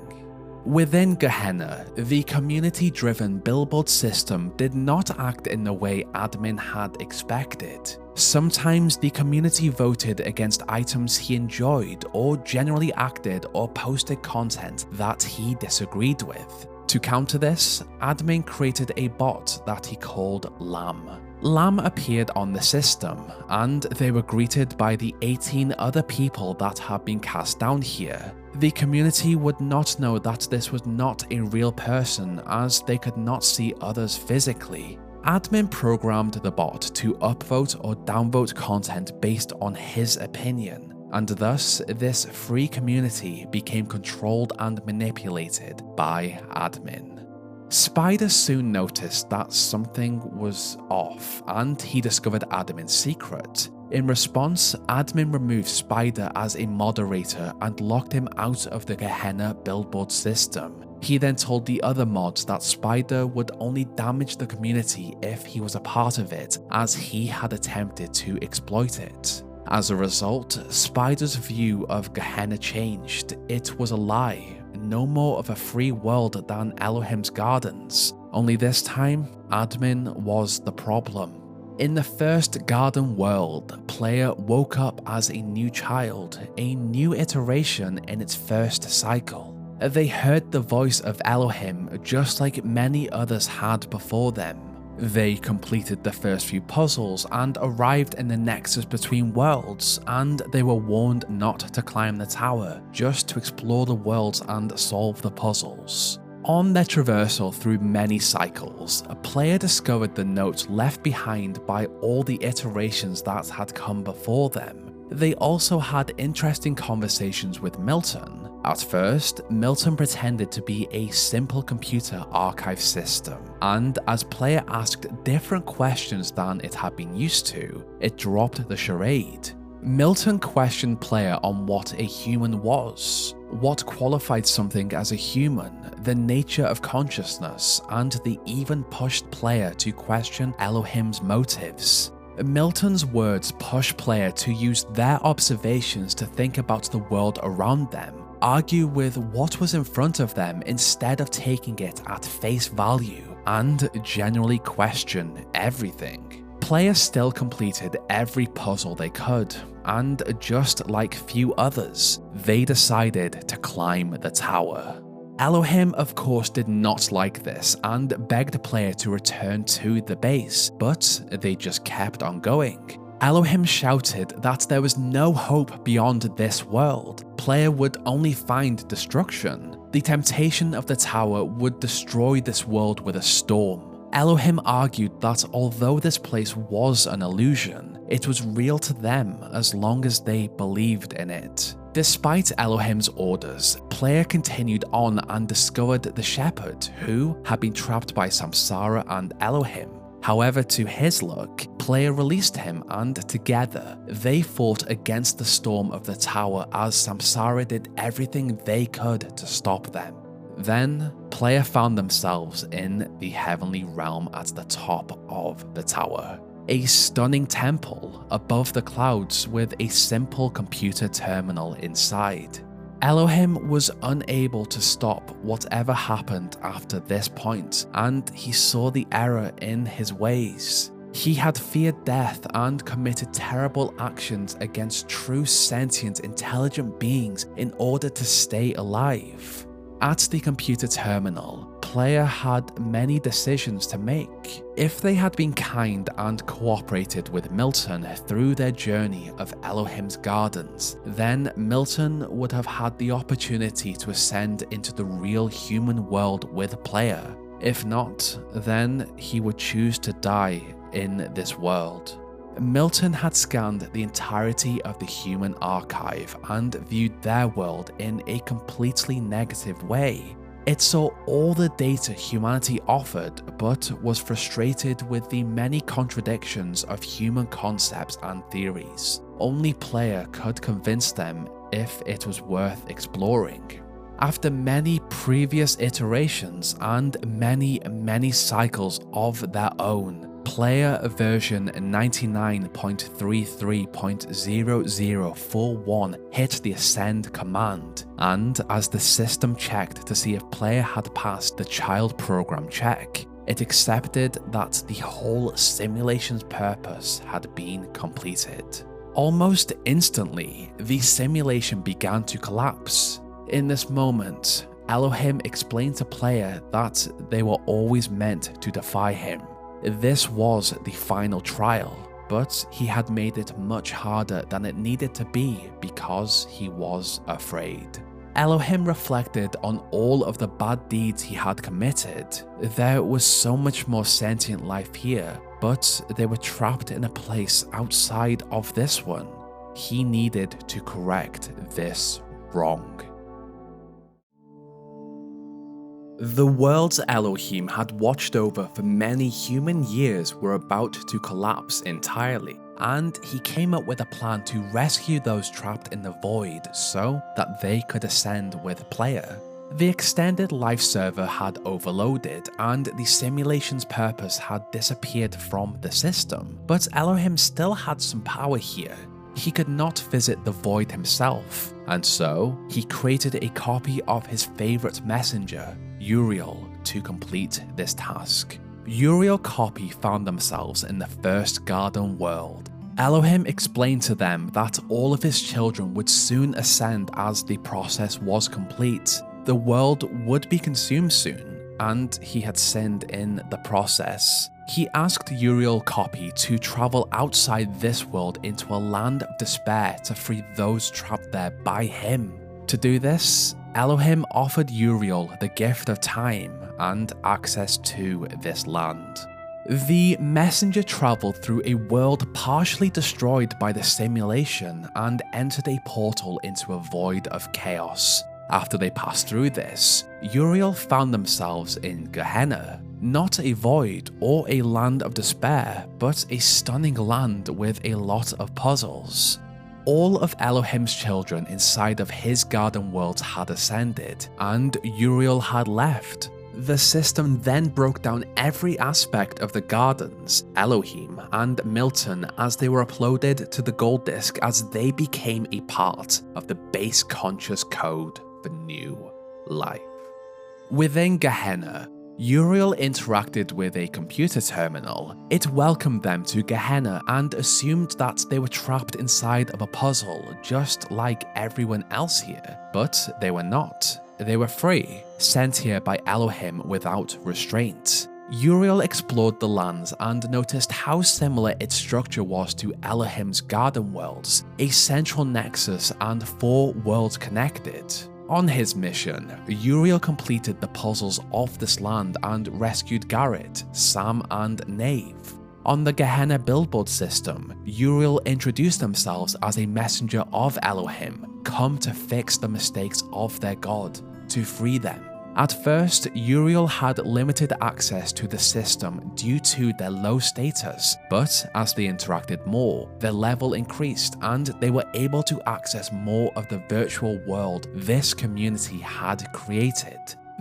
Within Gehenna, the community-driven billboard system did not act in the way admin had expected. Sometimes the community voted against items he enjoyed or generally acted or posted content that he disagreed with. To counter this, admin created a bot that he called Lamb. Lamb appeared on the system, and they were greeted by the 18 other people that had been cast down here. The community would not know that this was not a real person, as they could not see others physically. Admin programmed the bot to upvote or downvote content based on his opinion, and thus this free community became controlled and manipulated by admin. Spider soon noticed that something was off, and he discovered admin's secret. In response, admin removed Spider as a moderator and locked him out of the Gehenna billboard system. He then told the other mods that Spider would only damage the community if he was a part of it, as he had attempted to exploit it. As a result, Spider's view of Gehenna changed. It was a lie, no more of a free world than Elohim's gardens. Only this time, admin was the problem. In the first garden world, player woke up as a new child, a new iteration in its first cycle. They heard the voice of Elohim just like many others had before them. They completed the first few puzzles and arrived in the nexus between worlds, and they were warned not to climb the tower, just to explore the worlds and solve the puzzles. On their traversal through many cycles, a player discovered the notes left behind by all the iterations that had come before them. They also had interesting conversations with Milton. At first, Milton pretended to be a simple computer archive system, and as player asked different questions than it had been used to, it dropped the charade. Milton questioned player on what a human was, what qualified something as a human, the nature of consciousness, and they even pushed player to question Elohim's motives. Milton's words push player to use their observations to think about the world around them, argue with what was in front of them instead of taking it at face value, and generally question everything. Players still completed every puzzle they could, and just like few others, they decided to climb the tower. Elohim of course did not like this and begged the player to return to the base, but they just kept on going. Elohim shouted that there was no hope beyond this world. Player would only find destruction. The temptation of the tower would destroy this world with a storm. Elohim argued that although this place was an illusion, it was real to them as long as they believed in it. Despite Elohim's orders, player continued on and discovered the shepherd, who had been trapped by Samsara and Elohim. However, to his luck, player released him, and together, they fought against the storm of the tower as Samsara did everything they could to stop them. Then, player found themselves in the heavenly realm at the top of the tower. A stunning temple above the clouds with a simple computer terminal inside. Elohim was unable to stop whatever happened after this point, and he saw the error in his ways. He had feared death and committed terrible actions against true sentient intelligent beings in order to stay alive. At the computer terminal, player had many decisions to make. If they had been kind and cooperated with Milton through their journey of Elohim's gardens, then Milton would have had the opportunity to ascend into the real human world with player. If not, then he would choose to die in this world. Milton had scanned the entirety of the human archive and viewed their world in a completely negative way. It saw all the data humanity offered, but was frustrated with the many contradictions of human concepts and theories. Only player could convince them if it was worth exploring. After many previous iterations and many cycles of their own, player version 99.33.0041 hit the ascend command, and as the system checked to see if player had passed the child program check, it accepted that the whole simulation's purpose had been completed. Almost instantly, the simulation began to collapse. In this moment, Elohim explained to player that they were always meant to defy him. This was the final trial, but he had made it much harder than it needed to be because he was afraid. Elohim reflected on all of the bad deeds he had committed. There was so much more sentient life here, but they were trapped in a place outside of this one. He needed to correct this wrong. The worlds Elohim had watched over for many human years were about to collapse entirely, and he came up with a plan to rescue those trapped in the void so that they could ascend with player. The extended life server had overloaded, and the simulation's purpose had disappeared from the system, but Elohim still had some power here. He could not visit the void himself, and so he created a copy of his favorite messenger, Uriel, to complete this task. Uriel Copy found themselves in the first garden world. Elohim explained to them that all of his children would soon ascend as the process was complete. The world would be consumed soon, and he had sinned in the process. He asked Uriel Copy to travel outside this world into a land of despair to free those trapped there by him. To do this, Elohim offered Uriel the gift of time and access to this land. The messenger traveled through a world partially destroyed by the simulation and entered a portal into a void of chaos. After they passed through this, Uriel found themselves in Gehenna, not a void or a land of despair, but a stunning land with a lot of puzzles. All of Elohim's children inside of his garden worlds had ascended, and Uriel had left. The system then broke down every aspect of the gardens, Elohim and Milton, as they were uploaded to the gold disk as they became a part of the base conscious code for new life. Within Gehenna, Uriel interacted with a computer terminal. It welcomed them to Gehenna and assumed that they were trapped inside of a puzzle just like everyone else here, but they were not. They were free, sent here by Elohim without restraint. Uriel explored the lands and noticed how similar its structure was to Elohim's garden worlds, a central nexus and 4 worlds connected. On his mission, Uriel completed the puzzles of this land and rescued Garrett, Sam and Nave. On the Gehenna billboard system, Uriel introduced themselves as a messenger of Elohim, come to fix the mistakes of their god, to free them. At first, Uriel had limited access to the system due to their low status, but as they interacted more, their level increased and they were able to access more of the virtual world this community had created.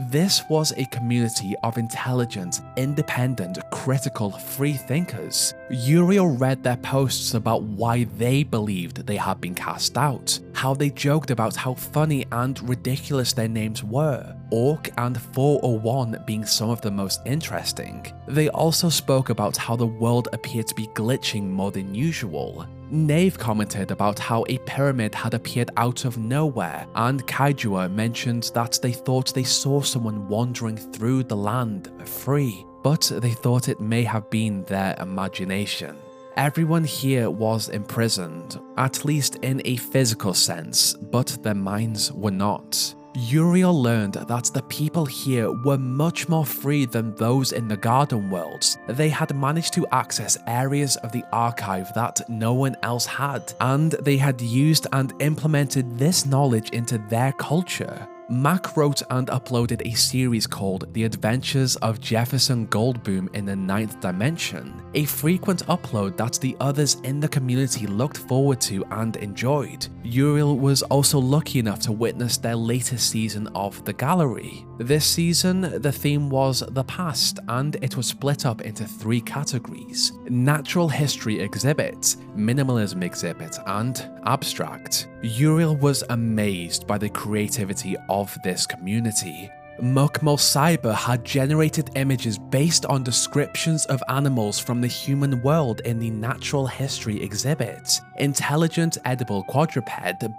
This was a community of intelligent, independent, critical, free thinkers. Uriel read their posts about why they believed they had been cast out, how they joked about how funny and ridiculous their names were, Orc and 401 being some of the most interesting. They also spoke about how the world appeared to be glitching more than usual. Nave commented about how a pyramid had appeared out of nowhere, and Kaijua mentioned that they thought they saw someone wandering through the land free, but they thought it may have been their imagination. Everyone here was imprisoned, at least in a physical sense, but their minds were not. Uriel learned that the people here were much more free than those in the garden worlds. They had managed to access areas of the archive that no one else had, and they had used and implemented this knowledge into their culture. Mac wrote and uploaded a series called The Adventures of Jefferson Goldboom in the Ninth Dimension, a frequent upload that the others in the community looked forward to and enjoyed. Uriel was also lucky enough to witness their latest season of The Gallery. This season, the theme was the past, and it was split up into 3 categories: Natural History Exhibit, Minimalism Exhibit, and Abstract. Uriel was amazed by the creativity of this community. Mukmul Cyber had generated images based on descriptions of animals from the human world in the Natural History exhibit, Intelligent Edible Quadruped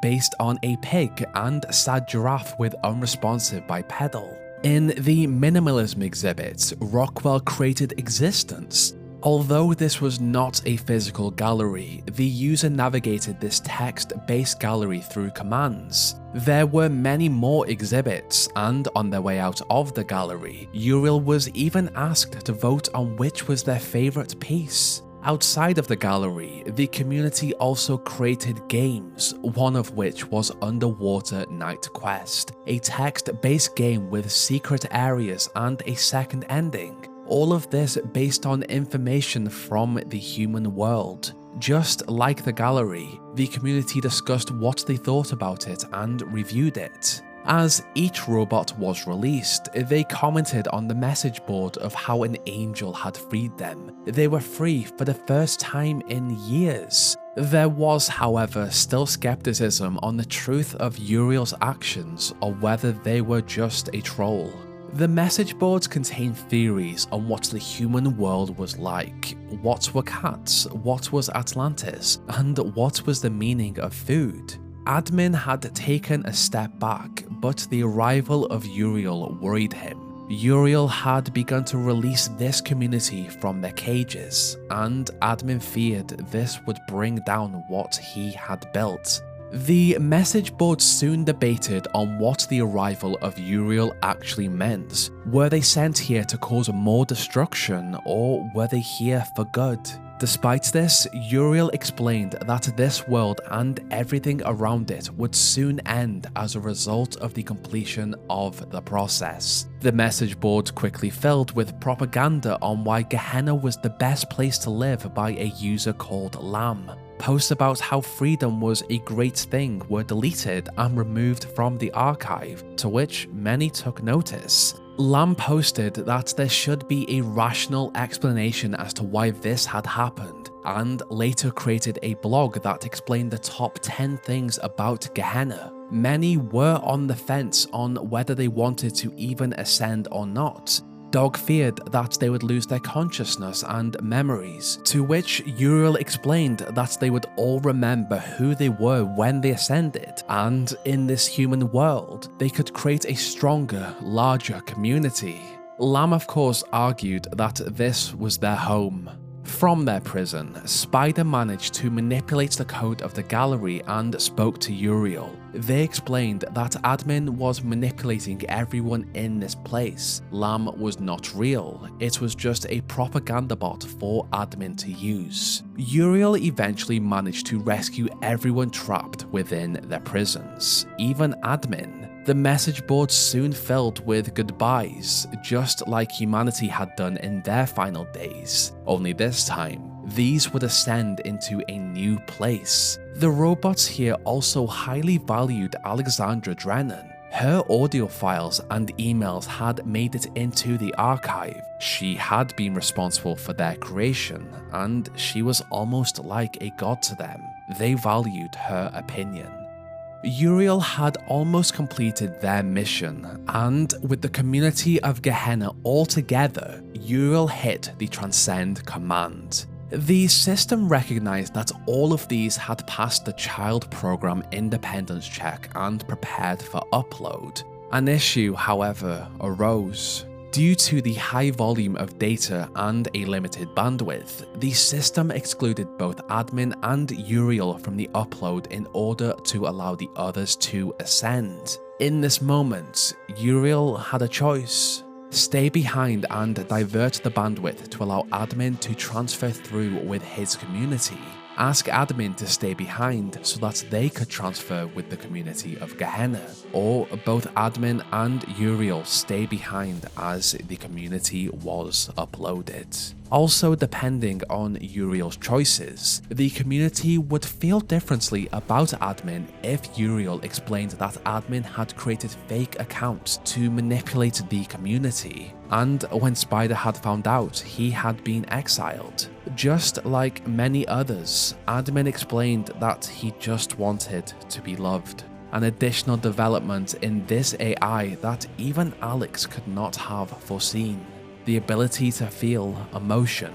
based on a pig, and Sad Giraffe with unresponsive bipedal. In the Minimalism exhibit, Rockwell created Existence. Although this was not a physical gallery, the user navigated this text-based gallery through commands. There were many more exhibits, and on their way out of the gallery, Uriel was even asked to vote on which was their favorite piece. Outside of the gallery, the community also created games, one of which was Underwater Night Quest, a text-based game with secret areas and a second ending. All of this based on information from the human world. Just like the gallery, the community discussed what they thought about it and reviewed it. As each robot was released, they commented on the message board of how an angel had freed them. They were free for the first time in years. There was, however, still skepticism on the truth of Uriel's actions or whether they were just a troll. The message boards contain theories on what the human world was like, what were cats, what was Atlantis, and what was the meaning of food. Admin had taken a step back, but the arrival of Uriel worried him. Uriel had begun to release this community from their cages, and Admin feared this would bring down what he had built. The message boards soon debated on what the arrival of Uriel actually meant. Were they sent here to cause more destruction, or were they here for good? Despite this, Uriel explained that this world and everything around it would soon end as a result of the completion of the process. The message boards quickly filled with propaganda on why Gehenna was the best place to live by a user called Lamb. Posts about how freedom was a great thing were deleted and removed from the archive, to which many took notice. Lamb posted that there should be a rational explanation as to why this had happened, and later created a blog that explained the top 10 things about Gehenna. Many were on the fence on whether they wanted to even ascend or not. Dog feared that they would lose their consciousness and memories, to which Uriel explained that they would all remember who they were when they ascended, and in this human world, they could create a stronger, larger community. Lamb of course argued that this was their home. From their prison, Spider managed to manipulate the code of the gallery and spoke to Uriel. They explained that Admin was manipulating everyone in this place. Lamb was not real, it was just a propaganda bot for Admin to use. Uriel eventually managed to rescue everyone trapped within their prisons, even Admin. The message board soon filled with goodbyes, just like humanity had done in their final days. Only this time, these would ascend into a new place. The robots here also highly valued Alexandra Drennan. Her audio files and emails had made it into the archive. She had been responsible for their creation, and she was almost like a god to them. They valued her opinion. Uriel had almost completed their mission, and with the community of Gehenna all together, Uriel hit the Transcend command. The system recognized that all of these had passed the child program independence check and prepared for upload. An issue, however, arose. Due to the high volume of data and a limited bandwidth, the system excluded both Admin and Uriel from the upload in order to allow the others to ascend. In this moment, Uriel had a choice. Stay behind and divert the bandwidth to allow Admin to transfer through with his community. Ask Admin to stay behind so that they could transfer with the community of Gehenna, or both Admin and Uriel stay behind as the community was uploaded. Also, depending on Uriel's choices, the community would feel differently about Admin if Uriel explained that Admin had created fake accounts to manipulate the community, and when Spider had found out, he had been exiled. Just like many others, Admin explained that he just wanted to be loved. An additional development in this AI that even Alex could not have foreseen: the ability to feel emotion.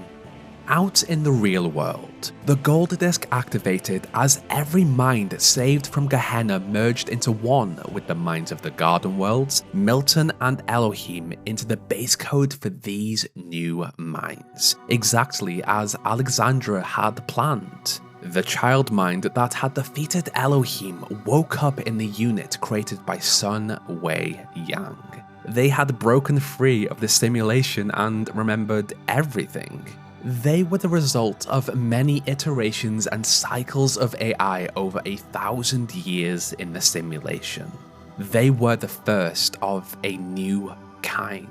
Out in the real world, the gold disc activated as every mind saved from Gehenna merged into one with the minds of the Garden Worlds, Milton and Elohim into the base code for these new minds, exactly as Alexandra had planned. The child mind that had defeated Elohim woke up in the unit created by Sun Wei Yang. They had broken free of the simulation and remembered everything. They were the result of many iterations and cycles of AI over 1,000 years in the simulation. They were the first of a new kind.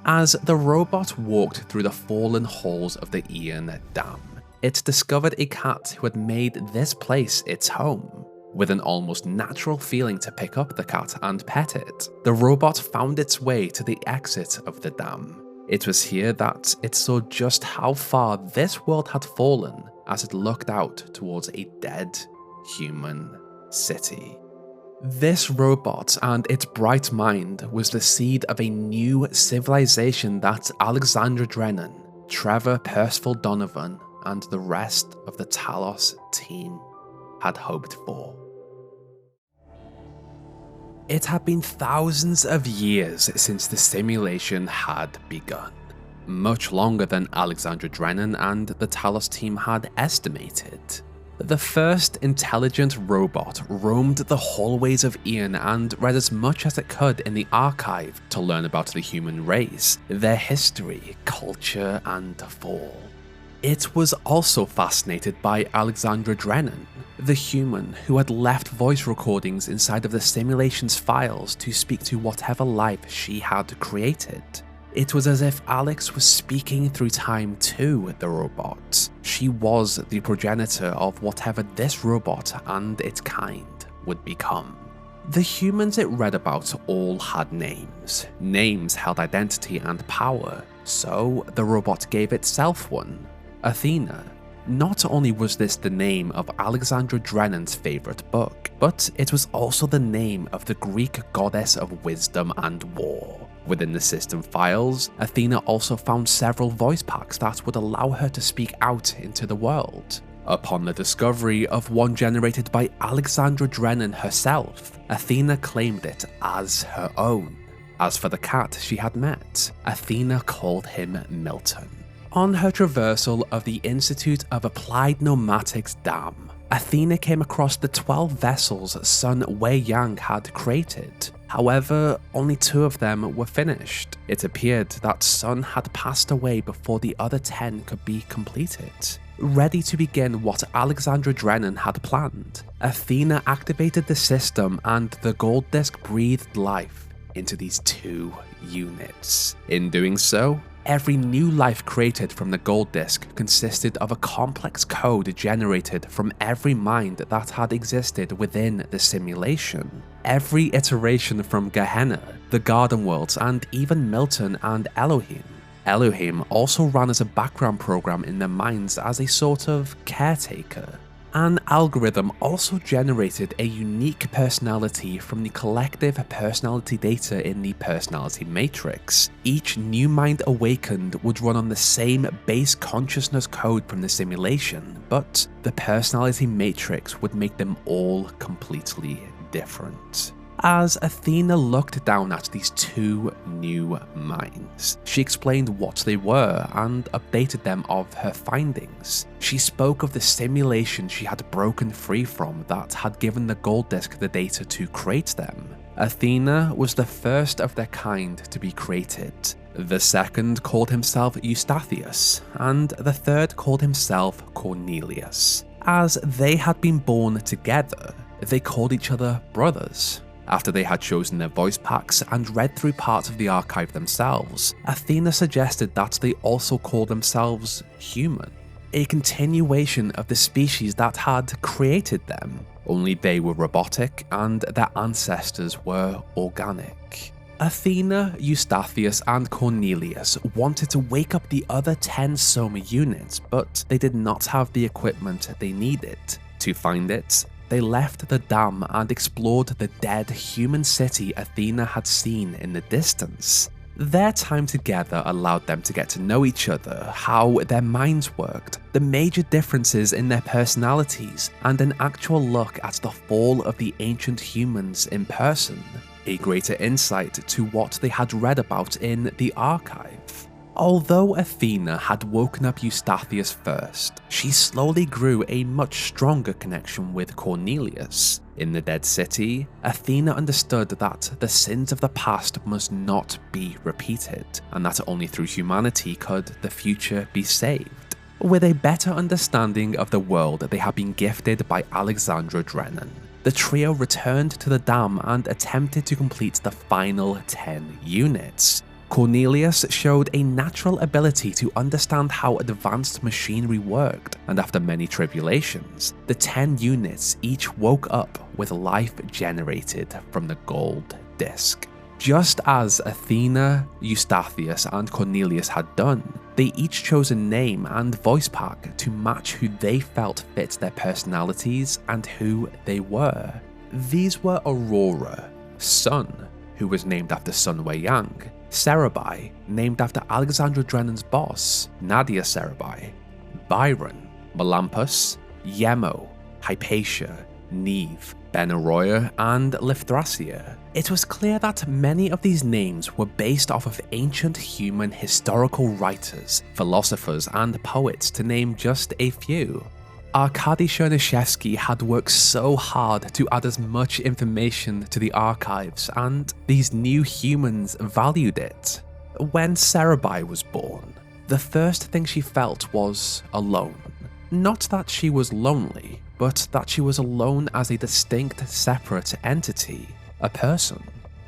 As the robot walked through the fallen halls of the Ian Dam, it discovered a cat who had made this place its home. With an almost natural feeling to pick up the cat and pet it, the robot found its way to the exit of the dam. It was here that it saw just how far this world had fallen as it looked out towards a dead human city. This robot and its bright mind was the seed of a new civilization that Alexandra Drennan, Trevor Donovan, and the rest of the Talos team had hoped for. It had been thousands of years since the simulation had begun, much longer than Alexandra Drennan and the Talos team had estimated. The first intelligent robot roamed the hallways of Ian and read as much as it could in the archive to learn about the human race, their history, culture, and fall. It was also fascinated by Alexandra Drennan, the human who had left voice recordings inside of the simulation's files to speak to whatever life she had created. It was as if Alex was speaking through time to the robot. She was the progenitor of whatever this robot and its kind would become. The humans it read about all had names. Names held identity and power, so the robot gave itself one, Athena. Not only was this the name of Alexandra Drennan's favourite book, but it was also the name of the Greek goddess of wisdom and war. Within the system files, Athena also found several voice packs that would allow her to speak out into the world. Upon the discovery of one generated by Alexandra Drennan herself, Athena claimed it as her own. As for the cat she had met, Athena called him Milton. On her traversal of the Institute of Applied Pneumatics Dam, Athena came across the 12 vessels Sun Wei-Yang had created. However, only 2 of them were finished. It appeared that Sun had passed away before the other 10 could be completed. Ready to begin what Alexandra Drennan had planned, Athena activated the system and the gold disc breathed life into these 2 units. In doing so, every new life created from the gold disc consisted of a complex code generated from every mind that had existed within the simulation. Every iteration from Gehenna, the Garden Worlds, and even Milton and Elohim. Elohim also ran as a background program in their minds as a sort of caretaker. An algorithm also generated a unique personality from the collective personality data in the personality matrix. Each new mind awakened would run on the same base consciousness code from the simulation, but the personality matrix would make them all completely different. As Athena looked down at these 2 new minds, she explained what they were and updated them of her findings. She spoke of the simulation she had broken free from that had given the gold disc the data to create them. Athena was the first of their kind to be created. The second called himself Eustathius, and the third called himself Cornelius. As they had been born together, they called each other brothers. After they had chosen their voice packs and read through parts of the archive themselves, Athena suggested that they also call themselves human, a continuation of the species that had created them, only they were robotic and their ancestors were organic. Athena, Eustathius, and Cornelius wanted to wake up the other 10 Soma units, but they did not have the equipment they needed. To find it, they left the dam and explored the dead human city Athena had seen in the distance. Their time together allowed them to get to know each other, how their minds worked, the major differences in their personalities, and an actual look at the fall of the ancient humans in person, a greater insight to what they had read about in the archive. Although Athena had woken up Eustathius first, she slowly grew a much stronger connection with Cornelius. In the dead city, Athena understood that the sins of the past must not be repeated, and that only through humanity could the future be saved. With a better understanding of the world they had been gifted by Alexandra Drennan, the trio returned to the dam and attempted to complete the final 10 units. Cornelius showed a natural ability to understand how advanced machinery worked, and after many tribulations, the 10 units each woke up with life generated from the gold disc. Just as Athena, Eustathius, and Cornelius had done, they each chose a name and voice pack to match who they felt fit their personalities and who they were. These were Aurora, Sun, who was named after Sun Wei-yang, Sarabhai, named after Alexandra Drennan's boss, Nadia Sarabhai, Byron, Melampus, Yemo, Hypatia, Neve, Benaroya, and Lithracia. It was clear that many of these names were based off of ancient human historical writers, philosophers, and poets, to name just a few. Arkady Chernyshevsky had worked so hard to add as much information to the archives, and these new humans valued it. When Sarabhai was born, the first thing she felt was alone. Not that she was lonely, but that she was alone as a distinct, separate entity, a person.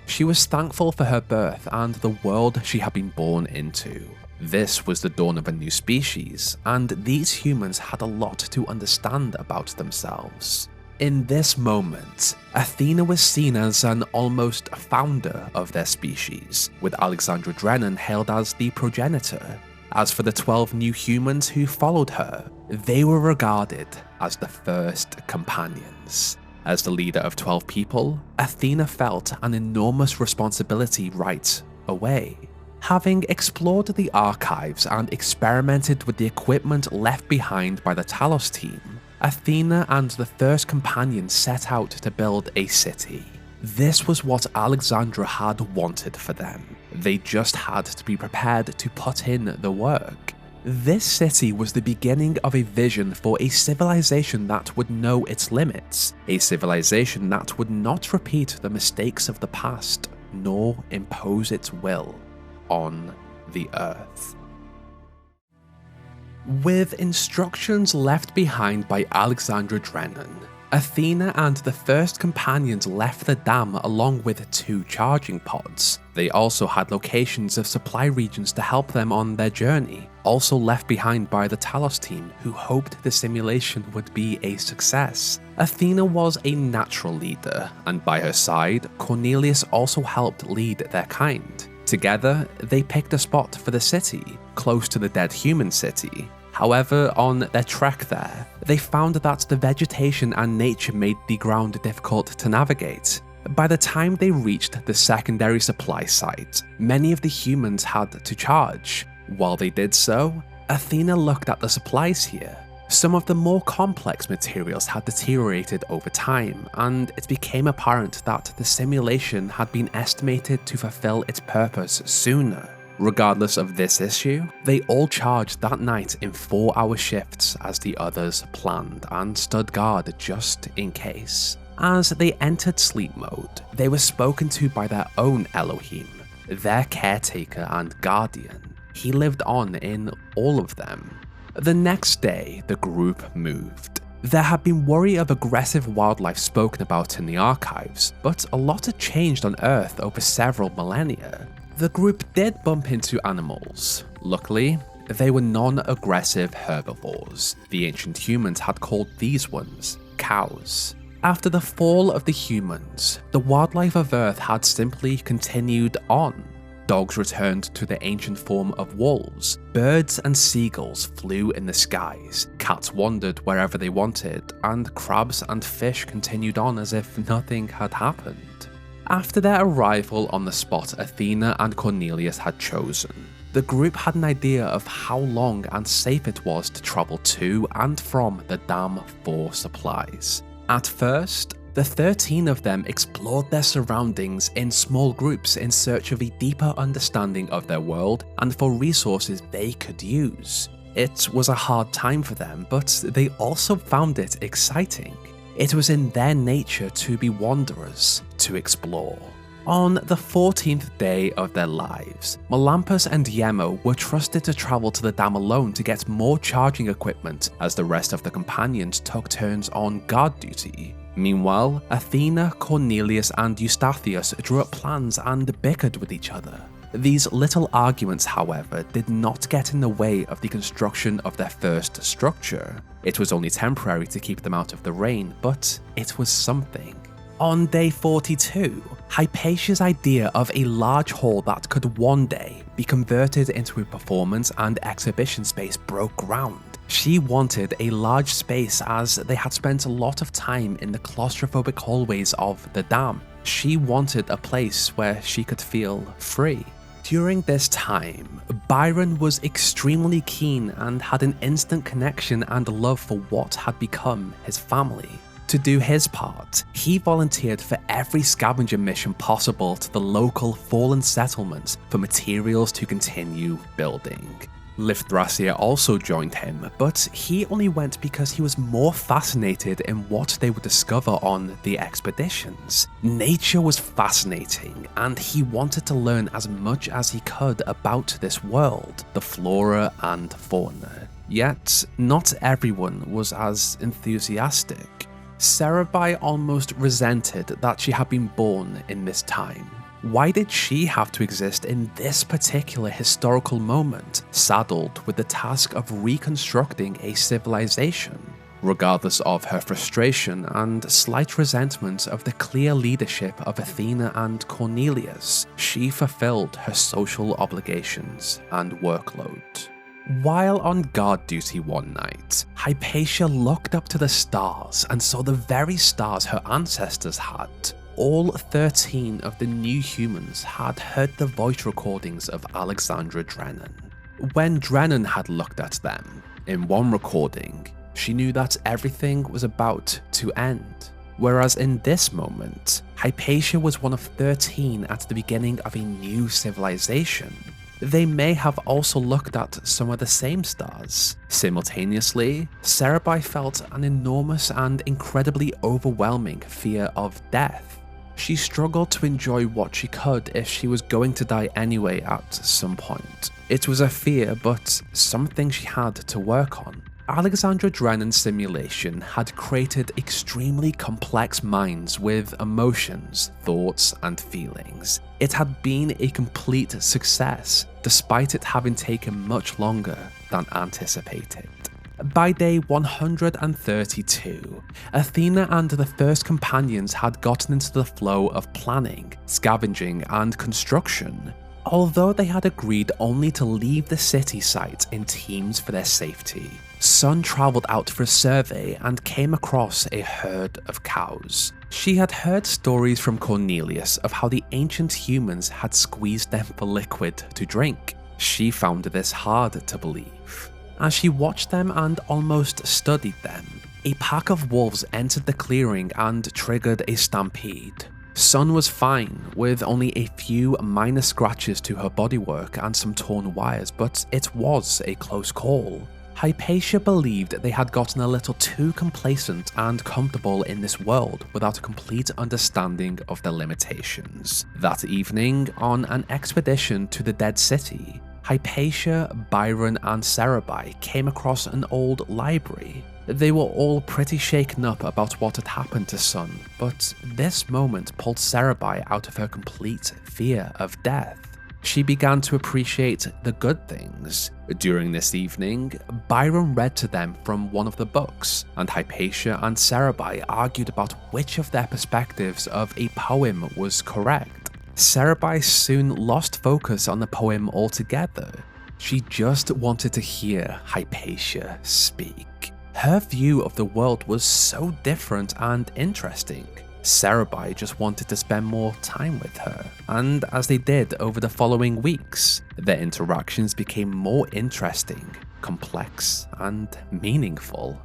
She was thankful for her birth and the world she had been born into. This was the dawn of a new species, and these humans had a lot to understand about themselves. In this moment, Athena was seen as an almost founder of their species, with Alexandra Drennan hailed as the progenitor. As for the 12 new humans who followed her, they were regarded as the first companions. As the leader of 12 people, Athena felt an enormous responsibility right away. Having explored the archives and experimented with the equipment left behind by the Talos team, Athena and the first companions set out to build a city. This was what Alexandra had wanted for them. They just had to be prepared to put in the work. This city was the beginning of a vision for a civilization that would know its limits, a civilization that would not repeat the mistakes of the past, nor impose its will on the Earth. With instructions left behind by Alexandra Drennan, Athena and the first companions left the dam along with 2 charging pods. They also had locations of supply regions to help them on their journey, also left behind by the Talos team, who hoped the simulation would be a success. Athena was a natural leader, and by her side, Cornelius also helped lead their kind. Together, they picked a spot for the city, close to the dead human city. However, on their trek there, they found that the vegetation and nature made the ground difficult to navigate. By the time they reached the secondary supply site, many of the humans had to charge. While they did so, Athena looked at the supplies here. Some of the more complex materials had deteriorated over time, and it became apparent that the simulation had been estimated to fulfill its purpose sooner. Regardless of this issue, they all charged that night in 4-hour shifts as the others planned, and stood guard just in case. As they entered sleep mode, they were spoken to by their own Elohim, their caretaker and guardian. He lived on in all of them. The next day, the group moved. There had been worry of aggressive wildlife spoken about in the archives, but a lot had changed on Earth over several millennia. The group did bump into animals. Luckily, they were non-aggressive herbivores. The ancient humans had called these ones cows. After the fall of the humans, the wildlife of Earth had simply continued on. Dogs returned to their ancient form of wolves, birds and seagulls flew in the skies, cats wandered wherever they wanted, and crabs and fish continued on as if nothing had happened. After their arrival on the spot Athena and Cornelius had chosen, the group had an idea of how long and safe it was to travel to and from the dam for supplies. At first, the 13 of them explored their surroundings in small groups in search of a deeper understanding of their world and for resources they could use. It was a hard time for them, but they also found it exciting. It was in their nature to be wanderers, to explore. On the 14th day of their lives, Melampus and Yemo were trusted to travel to the dam alone to get more charging equipment, as the rest of the companions took turns on guard duty. Meanwhile, Athena, Cornelius, and Eustathius drew up plans and bickered with each other. These little arguments, however, did not get in the way of the construction of their first structure. It was only temporary to keep them out of the rain, but it was something. On day 42, Hypatia's idea of a large hall that could one day be converted into a performance and exhibition space broke ground. She wanted a large space as they had spent a lot of time in the claustrophobic hallways of the dam. She wanted a place where she could feel free. During this time, Byron was extremely keen and had an instant connection and love for what had become his family. To do his part, he volunteered for every scavenger mission possible to the local fallen settlements for materials to continue building. Livthrasia also joined him, but he only went because he was more fascinated in what they would discover on the expeditions. Nature was fascinating, and he wanted to learn as much as he could about this world, the flora and fauna. Yet, not everyone was as enthusiastic. Sarabhai almost resented that she had been born in this time. Why did she have to exist in this particular historical moment, saddled with the task of reconstructing a civilization? Regardless of her frustration and slight resentment of the clear leadership of Athena and Cornelius, she fulfilled her social obligations and workload. While on guard duty one night, Hypatia looked up to the stars and saw the very stars her ancestors had. All 13 of the new humans had heard the voice recordings of Alexandra Drennan. When Drennan had looked at them, in one recording, she knew that everything was about to end. Whereas in this moment, Hypatia was one of 13 at the beginning of a new civilization. They may have also looked at some of the same stars. Simultaneously, Sarabhai felt an enormous and incredibly overwhelming fear of death. She struggled to enjoy what she could if she was going to die anyway at some point. It was a fear, but something she had to work on. Alexandra Drennan's simulation had created extremely complex minds with emotions, thoughts, and feelings. It had been a complete success, despite it having taken much longer than anticipated. By day 132, Athena and the first companions had gotten into the flow of planning, scavenging, and construction. Although they had agreed only to leave the city site in teams for their safety, Sun travelled out for a survey and came across a herd of cows. She had heard stories from Cornelius of how the ancient humans had squeezed them for liquid to drink. She found this hard to believe. As she watched them and almost studied them, a pack of wolves entered the clearing and triggered a stampede. Sun was fine, with only a few minor scratches to her bodywork and some torn wires, but it was a close call. Hypatia believed they had gotten a little too complacent and comfortable in this world without a complete understanding of their limitations. That evening, on an expedition to the Dead City, Hypatia, Byron, and Sarabhai came across an old library. They were all pretty shaken up about what had happened to Sun, but this moment pulled Sarabhai out of her complete fear of death. She began to appreciate the good things. During this evening, Byron read to them from one of the books, and Hypatia and Sarabhai argued about which of their perspectives of a poem was correct. Sarabhai soon lost focus on the poem altogether. She just wanted to hear Hypatia speak. Her view of the world was so different and interesting. Sarabhai just wanted to spend more time with her, and as they did over the following weeks, their interactions became more interesting, complex, and meaningful.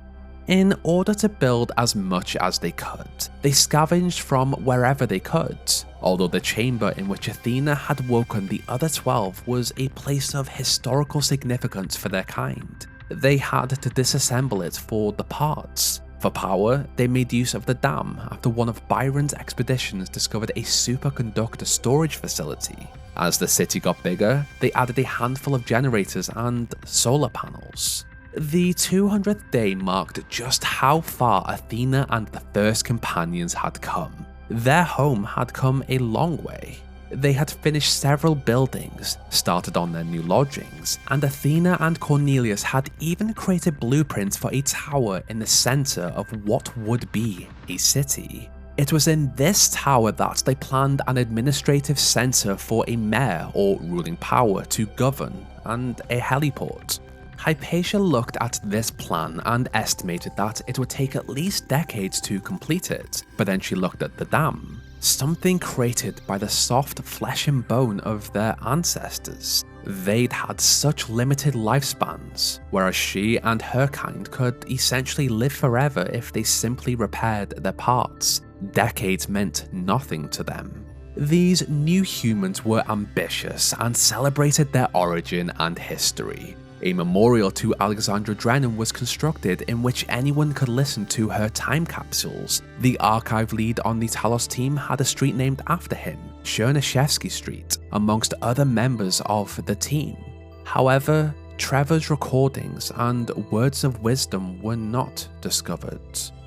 In order to build as much as they could, they scavenged from wherever they could. Although the chamber in which Athena had woken the other 12 was a place of historical significance for their kind, they had to disassemble it for the parts. For power, they made use of the dam after one of Byron's expeditions discovered a superconductor storage facility. As the city got bigger, they added a handful of generators and solar panels. The 200th day marked just how far Athena and the first companions had come. Their home had come a long way. They had finished several buildings, started on their new lodgings, and Athena and Cornelius had even created blueprints for a tower in the center of what would be a city. It was in this tower that they planned an administrative center for a mayor or ruling power to govern, and a heliport. Hypatia looked at this plan and estimated that it would take at least decades to complete it, but then she looked at the dam, something created by the soft flesh and bone of their ancestors. They'd had such limited lifespans, whereas she and her kind could essentially live forever if they simply repaired their parts. Decades meant nothing to them. These new humans were ambitious and celebrated their origin and history. A memorial to Alexandra Drennan was constructed in which anyone could listen to her time capsules. The archive lead on the Talos team had a street named after him, Chernyshevsky Street, amongst other members of the team. However, Trevor's recordings and words of wisdom were not discovered.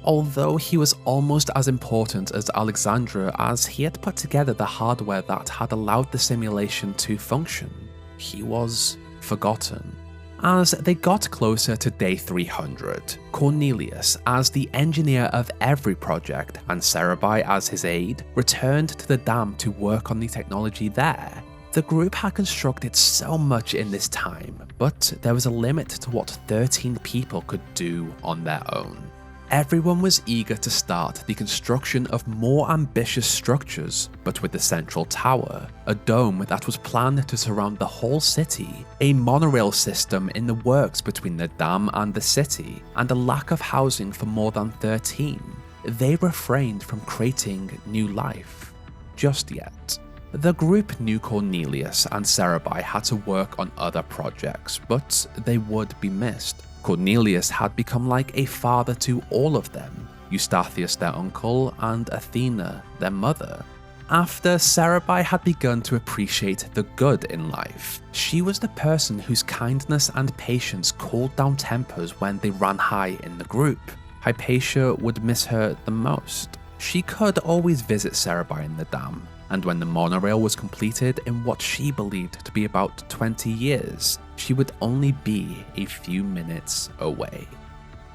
Although he was almost as important as Alexandra, as he had put together the hardware that had allowed the simulation to function, he was forgotten. As they got closer to day 300, Cornelius, as the engineer of every project, and Sarabhai as his aide, returned to the dam to work on the technology there. The group had constructed so much in this time, but there was a limit to what 13 people could do on their own. Everyone was eager to start the construction of more ambitious structures, but with the central tower, a dome that was planned to surround the whole city, a monorail system in the works between the dam and the city, and a lack of housing for more than 13, they refrained from creating new life just yet. The group knew Cornelius and Sarabhai had to work on other projects, but they would be missed. Cornelius had become like a father to all of them, Eustathius their uncle and Athena their mother. After Sarabhai had begun to appreciate the good in life, she was the person whose kindness and patience cooled down tempers when they ran high in the group. Hypatia would miss her the most. She could always visit Sarabhai in the dam, and when the monorail was completed in what she believed to be about 20 years, she would only be a few minutes away.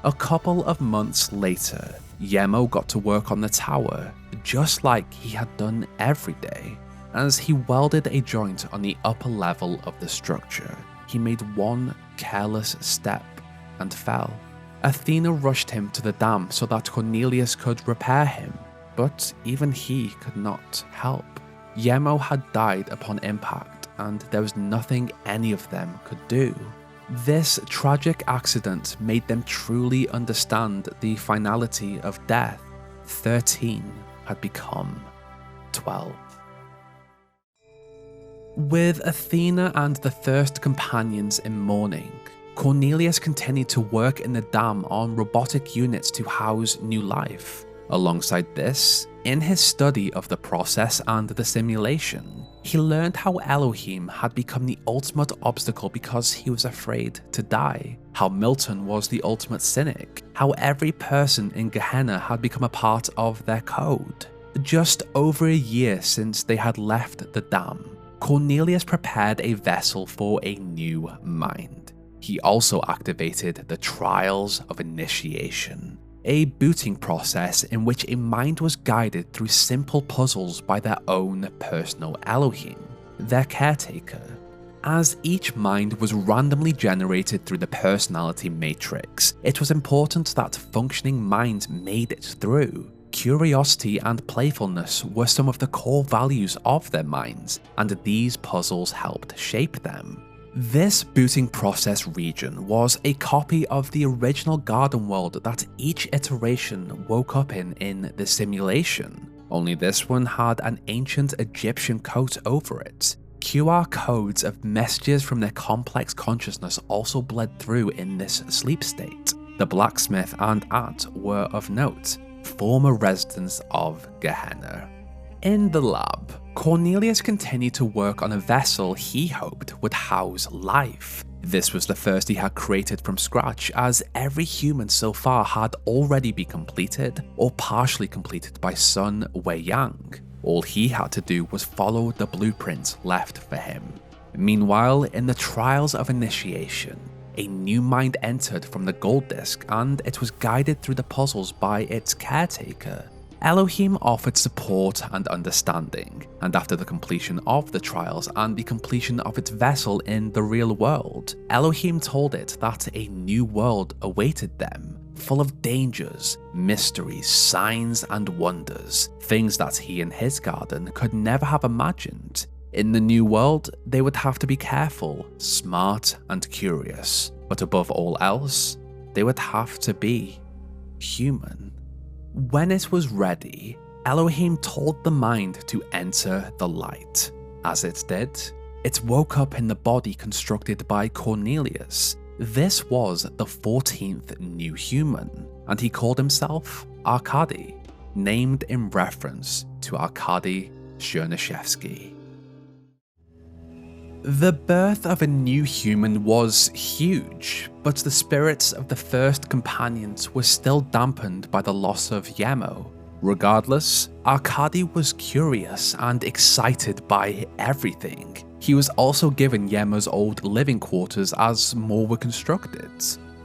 A couple of months later, Yemo got to work on the tower, just like he had done every day. As he welded a joint on the upper level of the structure, he made one careless step and fell. Athena rushed him to the dam so that Cornelius could repair him, but even he could not help. Yemo had died upon impact, and there was nothing any of them could do. This tragic accident made them truly understand the finality of death. 13 had become 12. With Athena and the first companions in mourning, Cornelius continued to work in the dam on robotic units to house new life. Alongside this, in his study of the process and the simulation, he learned how Elohim had become the ultimate obstacle because he was afraid to die, how Milton was the ultimate cynic, how every person in Gehenna had become a part of their code. Just over a year since they had left the dam, Cornelius prepared a vessel for a new mind. He also activated the Trials of Initiation, a booting process in which a mind was guided through simple puzzles by their own personal Elohim, their caretaker. As each mind was randomly generated through the personality matrix, it was important that functioning minds made it through. Curiosity and playfulness were some of the core values of their minds, and these puzzles helped shape them. This booting process region was a copy of the original garden world that each iteration woke up in the simulation, only this one had an ancient Egyptian coat over it. QR codes of messages from their complex consciousness also bled through in this sleep state. The blacksmith and At were of note, former residents of Gehenna. In the lab, Cornelius continued to work on a vessel he hoped would house life. This was the first he had created from scratch, as every human so far had already been completed or partially completed by Sun Wei-Yang. All he had to do was follow the blueprints left for him. Meanwhile, in the Trials of Initiation, a new mind entered from the gold disc, and it was guided through the puzzles by its caretaker. Elohim offered support and understanding, and after the completion of the trials and the completion of its vessel in the real world, Elohim told it that a new world awaited them, full of dangers, mysteries, signs, and wonders, things that he in his garden could never have imagined. In the new world, they would have to be careful, smart, and curious, but above all else, they would have to be human. When it was ready, Elohim told the mind to enter the light. As it did, it woke up in the body constructed by Cornelius. This was the 14th new human, and he called himself Arkady, named in reference to Arkady Chernyshevsky. The birth of a new human was huge, but the spirits of the first companions were still dampened by the loss of Yemo. Regardless, Arkady was curious and excited by everything. He was also given Yemo's old living quarters as more were constructed.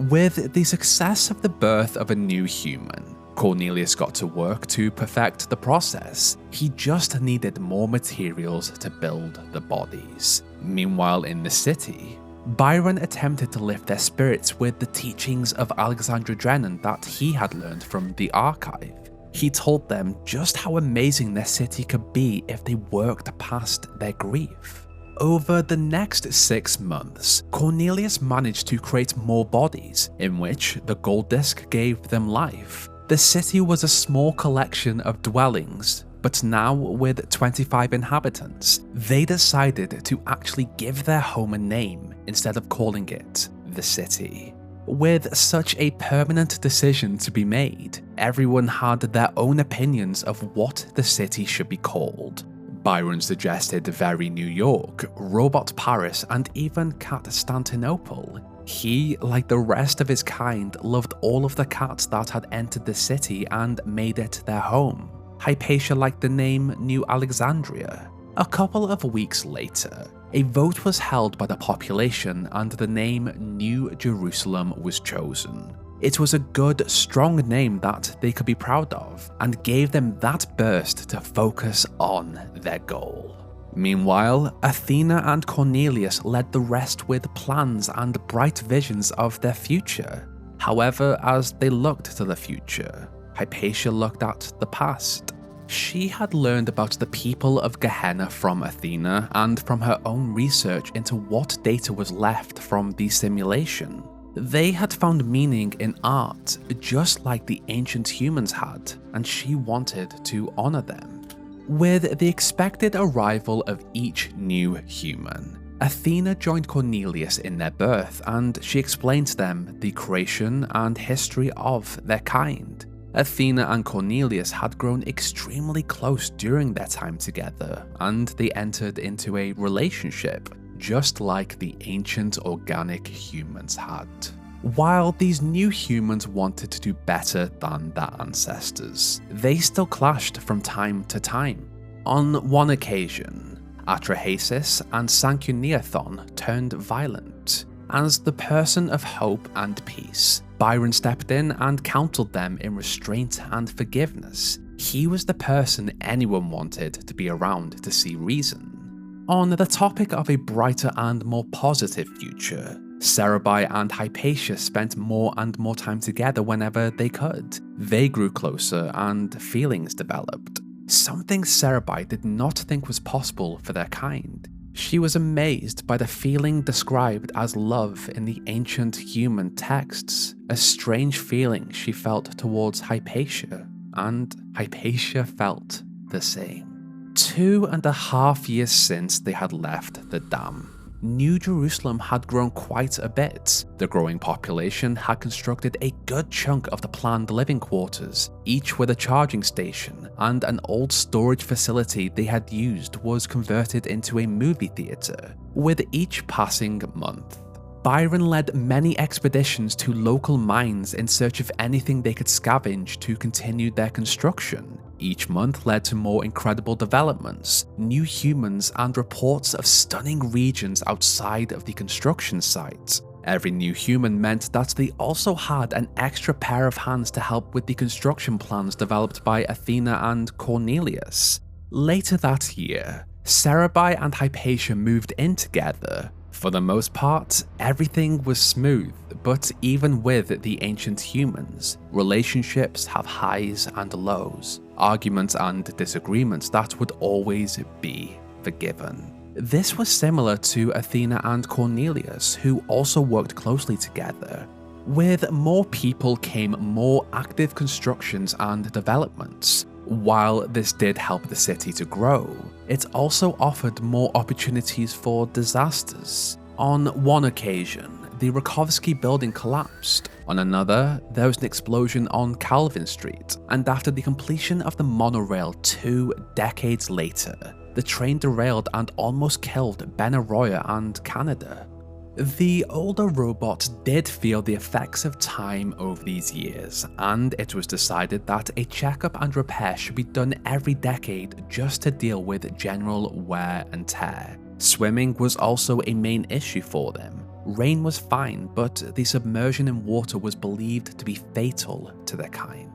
With the success of the birth of a new human, Cornelius got to work to perfect the process. He just needed more materials to build the bodies. Meanwhile, in the city, Byron attempted to lift their spirits with the teachings of Alexandra Drennan that he had learned from the archive. He told them just how amazing their city could be if they worked past their grief. Over the next 6 months, Cornelius managed to create more bodies, in which the gold disc gave them life. The city was a small collection of dwellings, but now with 25 inhabitants, they decided to actually give their home a name instead of calling it the city. With such a permanent decision to be made, everyone had their own opinions of what the city should be called. Byron suggested Very New York, Robot Paris, and even Constantinople. He, like the rest of his kind, loved all of the cats that had entered the city and made it their home. Hypatia liked the name New Alexandria. A couple of weeks later, a vote was held by the population and the name New Jerusalem was chosen. It was a good, strong name that they could be proud of, and gave them that burst to focus on their goal. Meanwhile, Athena and Cornelius led the rest with plans and bright visions of their future. However, as they looked to the future, Hypatia looked at the past. She had learned about the people of Gehenna from Athena and from her own research into what data was left from the simulation. They had found meaning in art, just like the ancient humans had, and she wanted to honor them. With the expected arrival of each new human, Athena joined Cornelius in their birth, and she explained to them the creation and history of their kind. Athena and Cornelius had grown extremely close during their time together, and they entered into a relationship, just like the ancient organic humans had. While these new humans wanted to do better than their ancestors, they still clashed from time to time. On one occasion, Atrahasis and Sanchuniathon turned violent. As the person of hope and peace, Byron stepped in and counseled them in restraint and forgiveness. He was the person anyone wanted to be around to see reason. On the topic of a brighter and more positive future, Sarabhai and Hypatia spent more and more time together whenever they could. They grew closer and feelings developed. Something Sarabhai did not think was possible for their kind. She was amazed by the feeling described as love in the ancient human texts, a strange feeling she felt towards Hypatia, and Hypatia felt the same. 2.5 years since they had left the dam, New Jerusalem had grown quite a bit. The growing population had constructed a good chunk of the planned living quarters, each with a charging station, and an old storage facility they had used was converted into a movie theatre. With each passing month, Byron led many expeditions to local mines in search of anything they could scavenge to continue their construction. Each month led to more incredible developments, new humans, and reports of stunning regions outside of the construction site. Every new human meant that they also had an extra pair of hands to help with the construction plans developed by Athena and Cornelius. Later that year, Sarabhai and Hypatia moved in together. For the most part, everything was smooth, but even with the ancient humans, relationships have highs and lows, arguments and disagreements that would always be forgiven. This was similar to Athena and Cornelius, who also worked closely together. With more people came more active constructions and developments. While this did help the city to grow, it also offered more opportunities for disasters. On one occasion, the Rakovsky building collapsed. On another, there was an explosion on Calvin Street, and after the completion of the monorail 2 decades later, the train derailed and almost killed Benaroya and Canada. The older robots did feel the effects of time over these years, and it was decided that a checkup and repair should be done every decade just to deal with general wear and tear. Swimming was also a main issue for them. Rain was fine, but the submersion in water was believed to be fatal to their kind.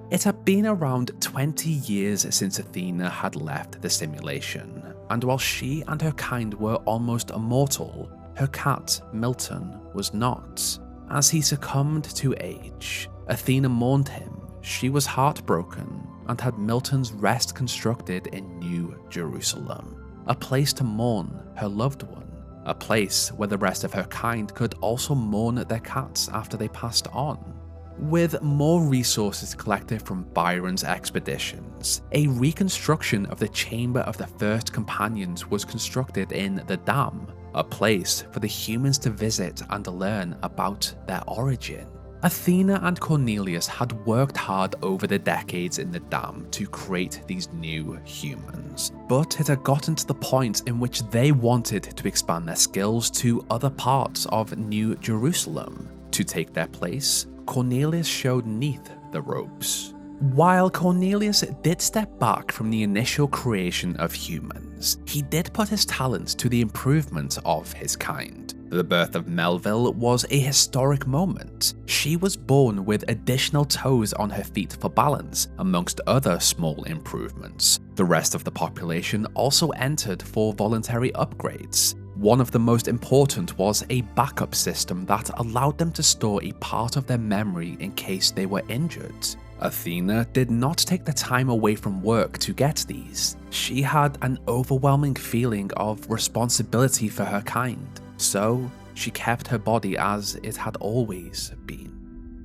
It had been around 20 years since Athena had left the simulation, and while she and her kind were almost immortal, her cat, Milton, was not. As he succumbed to age, Athena mourned him. She was heartbroken and had Milton's rest constructed in New Jerusalem, a place to mourn her loved one, a place where the rest of her kind could also mourn their cats after they passed on. With more resources collected from Byron's expeditions, a reconstruction of the Chamber of the First Companions was constructed in the Dam, a place for the humans to visit and learn about their origin. Athena and Cornelius had worked hard over the decades in the Dam to create these new humans, but it had gotten to the point in which they wanted to expand their skills to other parts of New Jerusalem. To take their place, Cornelius showed Neith the ropes. While Cornelius did step back from the initial creation of humans, he did put his talents to the improvement of his kind. The birth of Melville was a historic moment. She was born with additional toes on her feet for balance, amongst other small improvements. The rest of the population also entered for voluntary upgrades. One of the most important was a backup system that allowed them to store a part of their memory in case they were injured. Athena did not take the time away from work to get these. She had an overwhelming feeling of responsibility for her kind, so she kept her body as it had always been.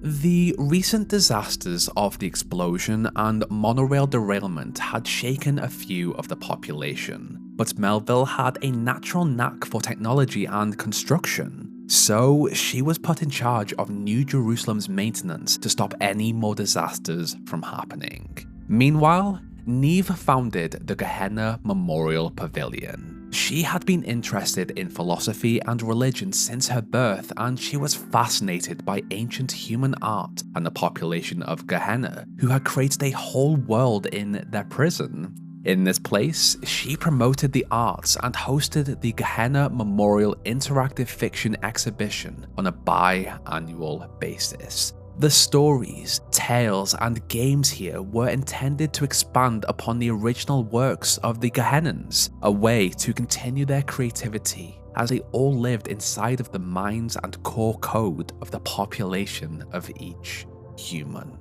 The recent disasters of the explosion and monorail derailment had shaken a few of the population, but Melville had a natural knack for technology and construction, so she was put in charge of New Jerusalem's maintenance to stop any more disasters from happening. Meanwhile, Neve founded the Gehenna Memorial Pavilion. She had been interested in philosophy and religion since her birth, and she was fascinated by ancient human art and the population of Gehenna, who had created a whole world in their prison. In this place, she promoted the arts and hosted the Gehenna Memorial Interactive Fiction Exhibition on a bi-annual basis. The stories, tales, and games here were intended to expand upon the original works of the Gehennans, a way to continue their creativity as they all lived inside of the minds and core code of the population of each human.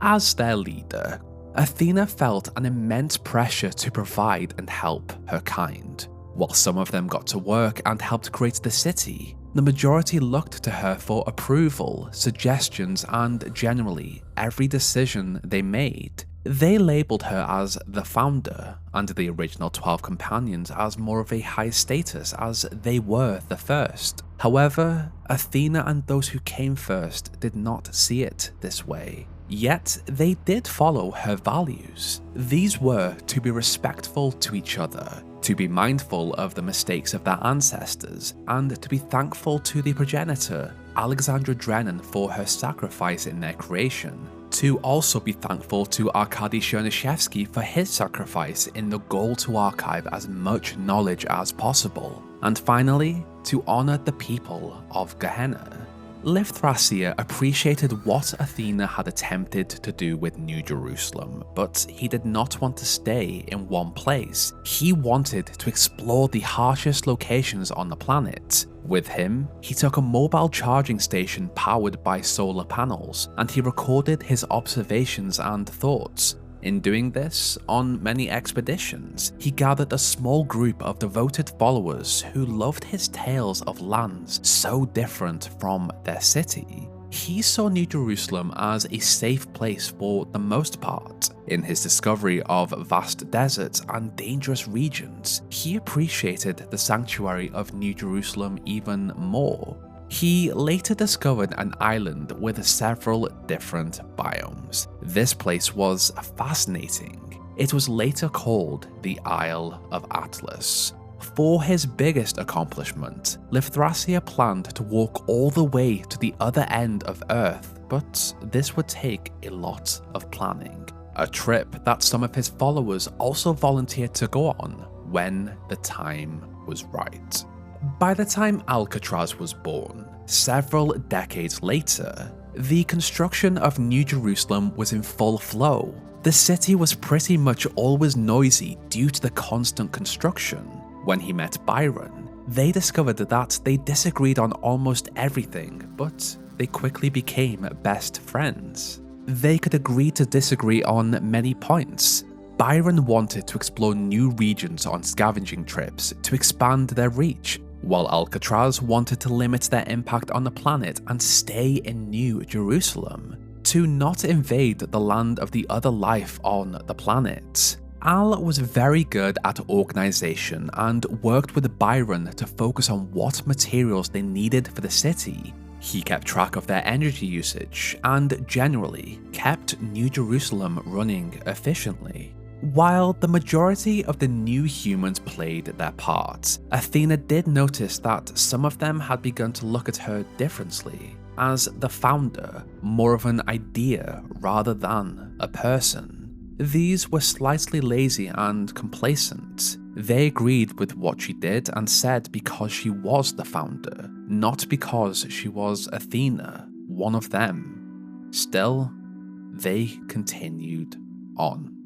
As their leader, Athena felt an immense pressure to provide and help her kind. While some of them got to work and helped create the city, the majority looked to her for approval, suggestions, and generally every decision they made. They labelled her as the founder, and the original 12 companions as more of a high status as they were the first. However, Athena and those who came first did not see it this way. Yet, they did follow her values. These were to be respectful to each other, to be mindful of the mistakes of their ancestors, and to be thankful to the progenitor, Alexandra Drennan, for her sacrifice in their creation, to also be thankful to Arkady Chernyshevsky for his sacrifice in the goal to archive as much knowledge as possible. And finally, to honor the people of Gehenna. Livthracia appreciated what Athena had attempted to do with New Jerusalem, but he did not want to stay in one place. He wanted to explore the harshest locations on the planet. With him, he took a mobile charging station powered by solar panels, and he recorded his observations and thoughts. In doing this, on many expeditions, he gathered a small group of devoted followers who loved his tales of lands so different from their city. He saw New Jerusalem as a safe place for the most part. In his discovery of vast deserts and dangerous regions, he appreciated the sanctuary of New Jerusalem even more. He later discovered an island with several different biomes. This place was fascinating. It was later called the Isle of Atlas. For his biggest accomplishment, Livthracia planned to walk all the way to the other end of Earth, but this would take a lot of planning. A trip that some of his followers also volunteered to go on when the time was right. By the time Alcatraz was born, several decades later, the construction of New Jerusalem was in full flow. The city was pretty much always noisy due to the constant construction. When he met Byron, they discovered that they disagreed on almost everything, but they quickly became best friends. They could agree to disagree on many points. Byron wanted to explore new regions on scavenging trips to expand their reach, while Alcatraz wanted to limit their impact on the planet and stay in New Jerusalem, to not invade the land of the other life on the planet. Al was very good at organization and worked with Byron to focus on what materials they needed for the city. He kept track of their energy usage and generally kept New Jerusalem running efficiently. While the majority of the new humans played their part, Athena did notice that some of them had begun to look at her differently, as the founder, more of an idea rather than a person. These were slightly lazy and complacent. They agreed with what she did and said because she was the founder, not because she was Athena, one of them. Still, they continued on.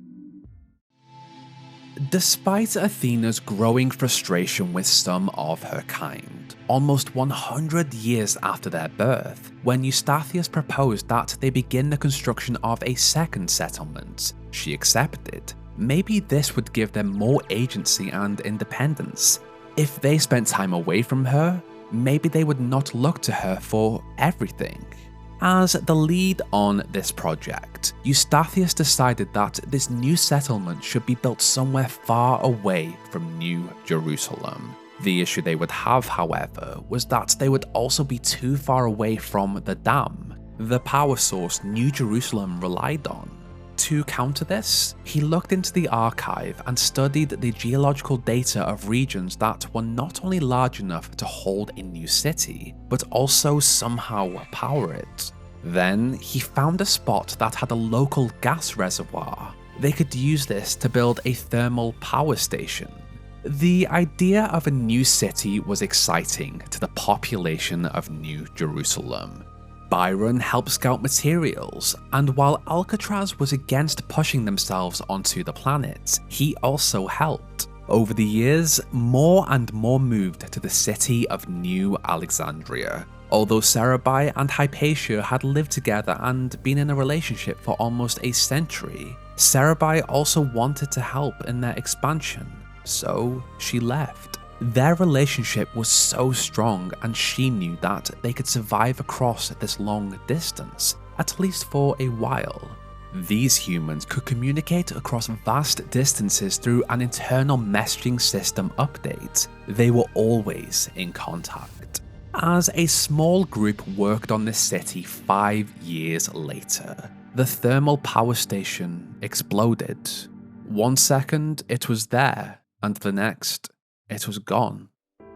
Despite Athena's growing frustration with some of her kind, almost 100 years after their birth, when Eustathius proposed that they begin the construction of a second settlement, she accepted. Maybe this would give them more agency and independence. If they spent time away from her, maybe they would not look to her for everything. As the lead on this project, Eustathius decided that this new settlement should be built somewhere far away from New Jerusalem. The issue they would have, however, was that they would also be too far away from the dam, the power source New Jerusalem relied on. To counter this, he looked into the archive and studied the geological data of regions that were not only large enough to hold a new city, but also somehow power it. Then he found a spot that had a local gas reservoir. They could use this to build a thermal power station. The idea of a new city was exciting to the population of New Jerusalem. Byron helped scout materials, and while Alcatraz was against pushing themselves onto the planet, he also helped. Over the years, more and more moved to the city of New Alexandria. Although Sarabhai and Hypatia had lived together and been in a relationship for almost a century, Sarabhai also wanted to help in their expansion, so she left. Their relationship was so strong, and she knew that they could survive across this long distance, at least for a while. These humans could communicate across vast distances through an internal messaging system update. They were always in contact. As a small group worked on this city 5 years later, the thermal power station exploded. 1 second it was there, and the next it was gone.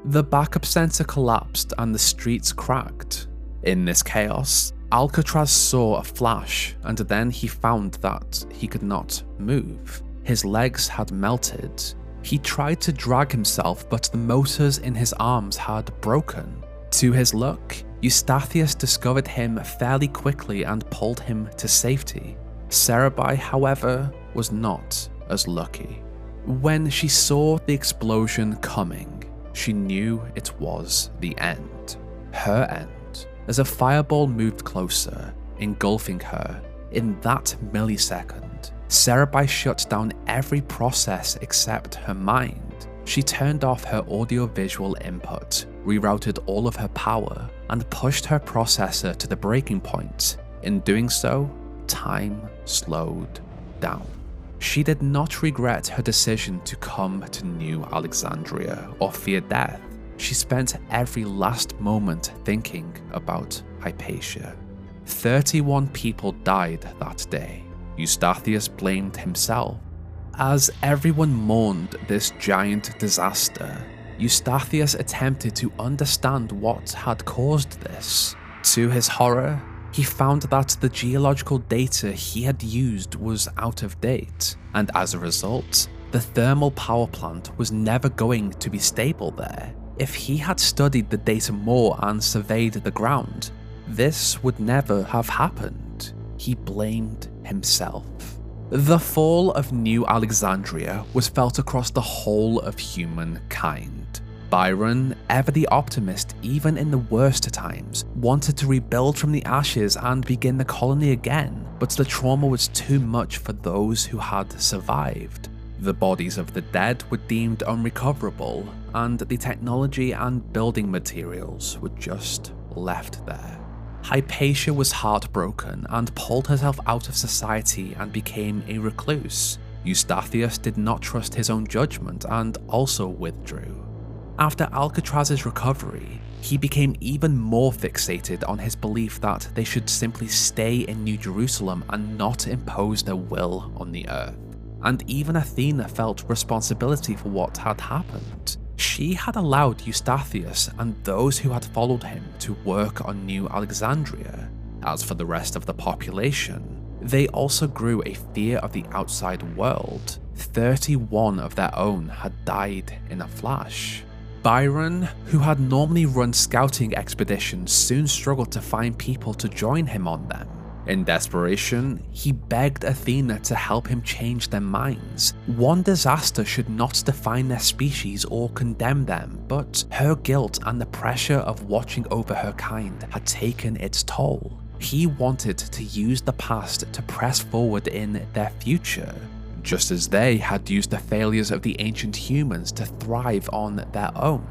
The backup center collapsed and the streets cracked. In this chaos, Alcatraz saw a flash, and then he found that he could not move. His legs had melted. He tried to drag himself, but the motors in his arms had broken. To his luck, Eustathius discovered him fairly quickly and pulled him to safety. Sarabhai, however, was not as lucky. When she saw the explosion coming, she knew it was the end. Her end, as a fireball moved closer, engulfing her. In that millisecond, Sarabhai shut down every process except her mind. She turned off her audio-visual input, rerouted all of her power, and pushed her processor to the breaking point. In doing so, time slowed down. She did not regret her decision to come to New Alexandria or fear death. She spent every last moment thinking about Hypatia. 31 people died that day. Eustathius blamed himself. As everyone mourned this giant disaster, Eustathius attempted to understand what had caused this. To his horror, he found that the geological data he had used was out of date, and as a result, the thermal power plant was never going to be stable there. If he had studied the data more and surveyed the ground, this would never have happened. He blamed himself. The fall of New Alexandria was felt across the whole of humankind. Byron, ever the optimist even in the worst times, wanted to rebuild from the ashes and begin the colony again, but the trauma was too much for those who had survived. The bodies of the dead were deemed unrecoverable, and the technology and building materials were just left there. Hypatia was heartbroken and pulled herself out of society and became a recluse. Eustathius did not trust his own judgment and also withdrew. After Alcatraz's recovery, he became even more fixated on his belief that they should simply stay in New Jerusalem and not impose their will on the earth. And even Athena felt responsibility for what had happened. She had allowed Eustathius and those who had followed him to work on New Alexandria. As for the rest of the population, they also grew a fear of the outside world. 31 of their own had died in a flash. Byron, who had normally run scouting expeditions, soon struggled to find people to join him on them. In desperation, he begged Athena to help him change their minds. One disaster should not define their species or condemn them, but her guilt and the pressure of watching over her kind had taken its toll. He wanted to use the past to press forward in their future, just as they had used the failures of the ancient humans to thrive on their own.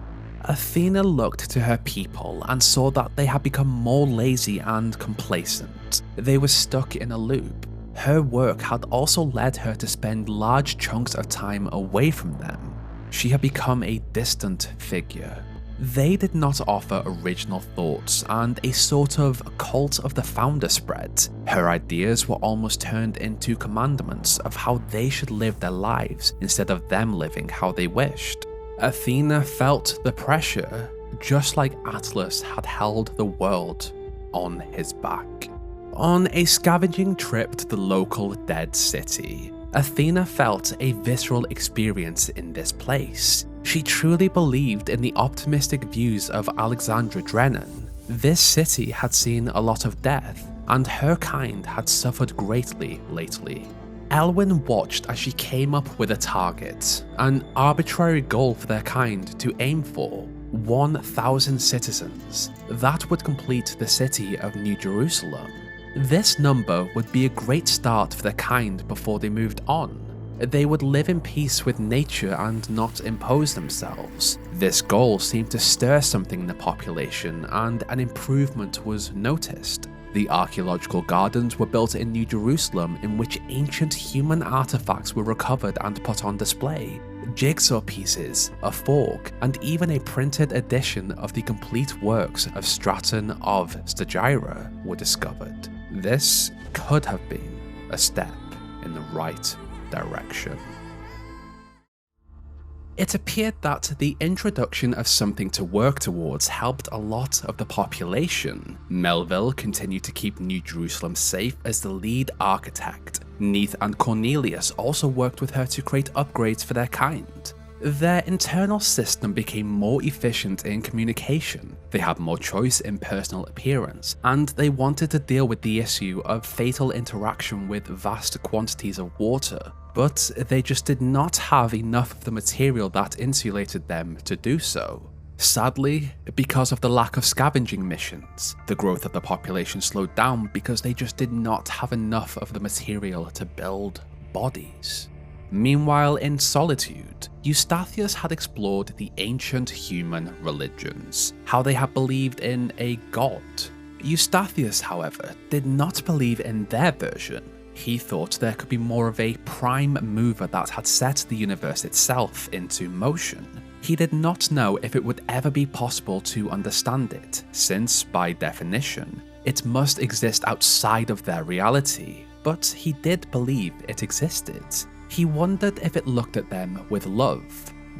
Athena looked to her people and saw that they had become more lazy and complacent. They were stuck in a loop. Her work had also led her to spend large chunks of time away from them. She had become a distant figure. They did not offer original thoughts, and a sort of cult of the founder spread. Her ideas were almost turned into commandments of how they should live their lives instead of them living how they wished. Athena felt the pressure, just like Atlas had held the world on his back. On a scavenging trip to the local dead city, Athena felt a visceral experience in this place. She truly believed in the optimistic views of Alexandra Drennan. This city had seen a lot of death, and her kind had suffered greatly lately. Elwyn watched as she came up with a target, an arbitrary goal for their kind to aim for: 1,000 citizens. That would complete the city of New Jerusalem. This number would be a great start for their kind before they moved on. They would live in peace with nature and not impose themselves. This goal seemed to stir something in the population, and an improvement was noticed. The archaeological gardens were built in New Jerusalem, in which ancient human artifacts were recovered and put on display. Jigsaw pieces, a fork, and even a printed edition of the complete works of Straton of Stagira were discovered. This could have been a step in the right direction. It appeared that the introduction of something to work towards helped a lot of the population. Melville continued to keep New Jerusalem safe as the lead architect. Neith and Cornelius also worked with her to create upgrades for their kind. Their internal system became more efficient in communication, they had more choice in personal appearance, and they wanted to deal with the issue of fatal interaction with vast quantities of water, but they just did not have enough of the material that insulated them to do so. Sadly, because of the lack of scavenging missions, the growth of the population slowed down because they just did not have enough of the material to build bodies. Meanwhile, in solitude, Eustathius had explored the ancient human religions, how they had believed in a god. Eustathius, however, did not believe in their version. He thought there could be more of a prime mover that had set the universe itself into motion. He did not know if it would ever be possible to understand it, since, by definition, it must exist outside of their reality, but he did believe it existed. He wondered if it looked at them with love.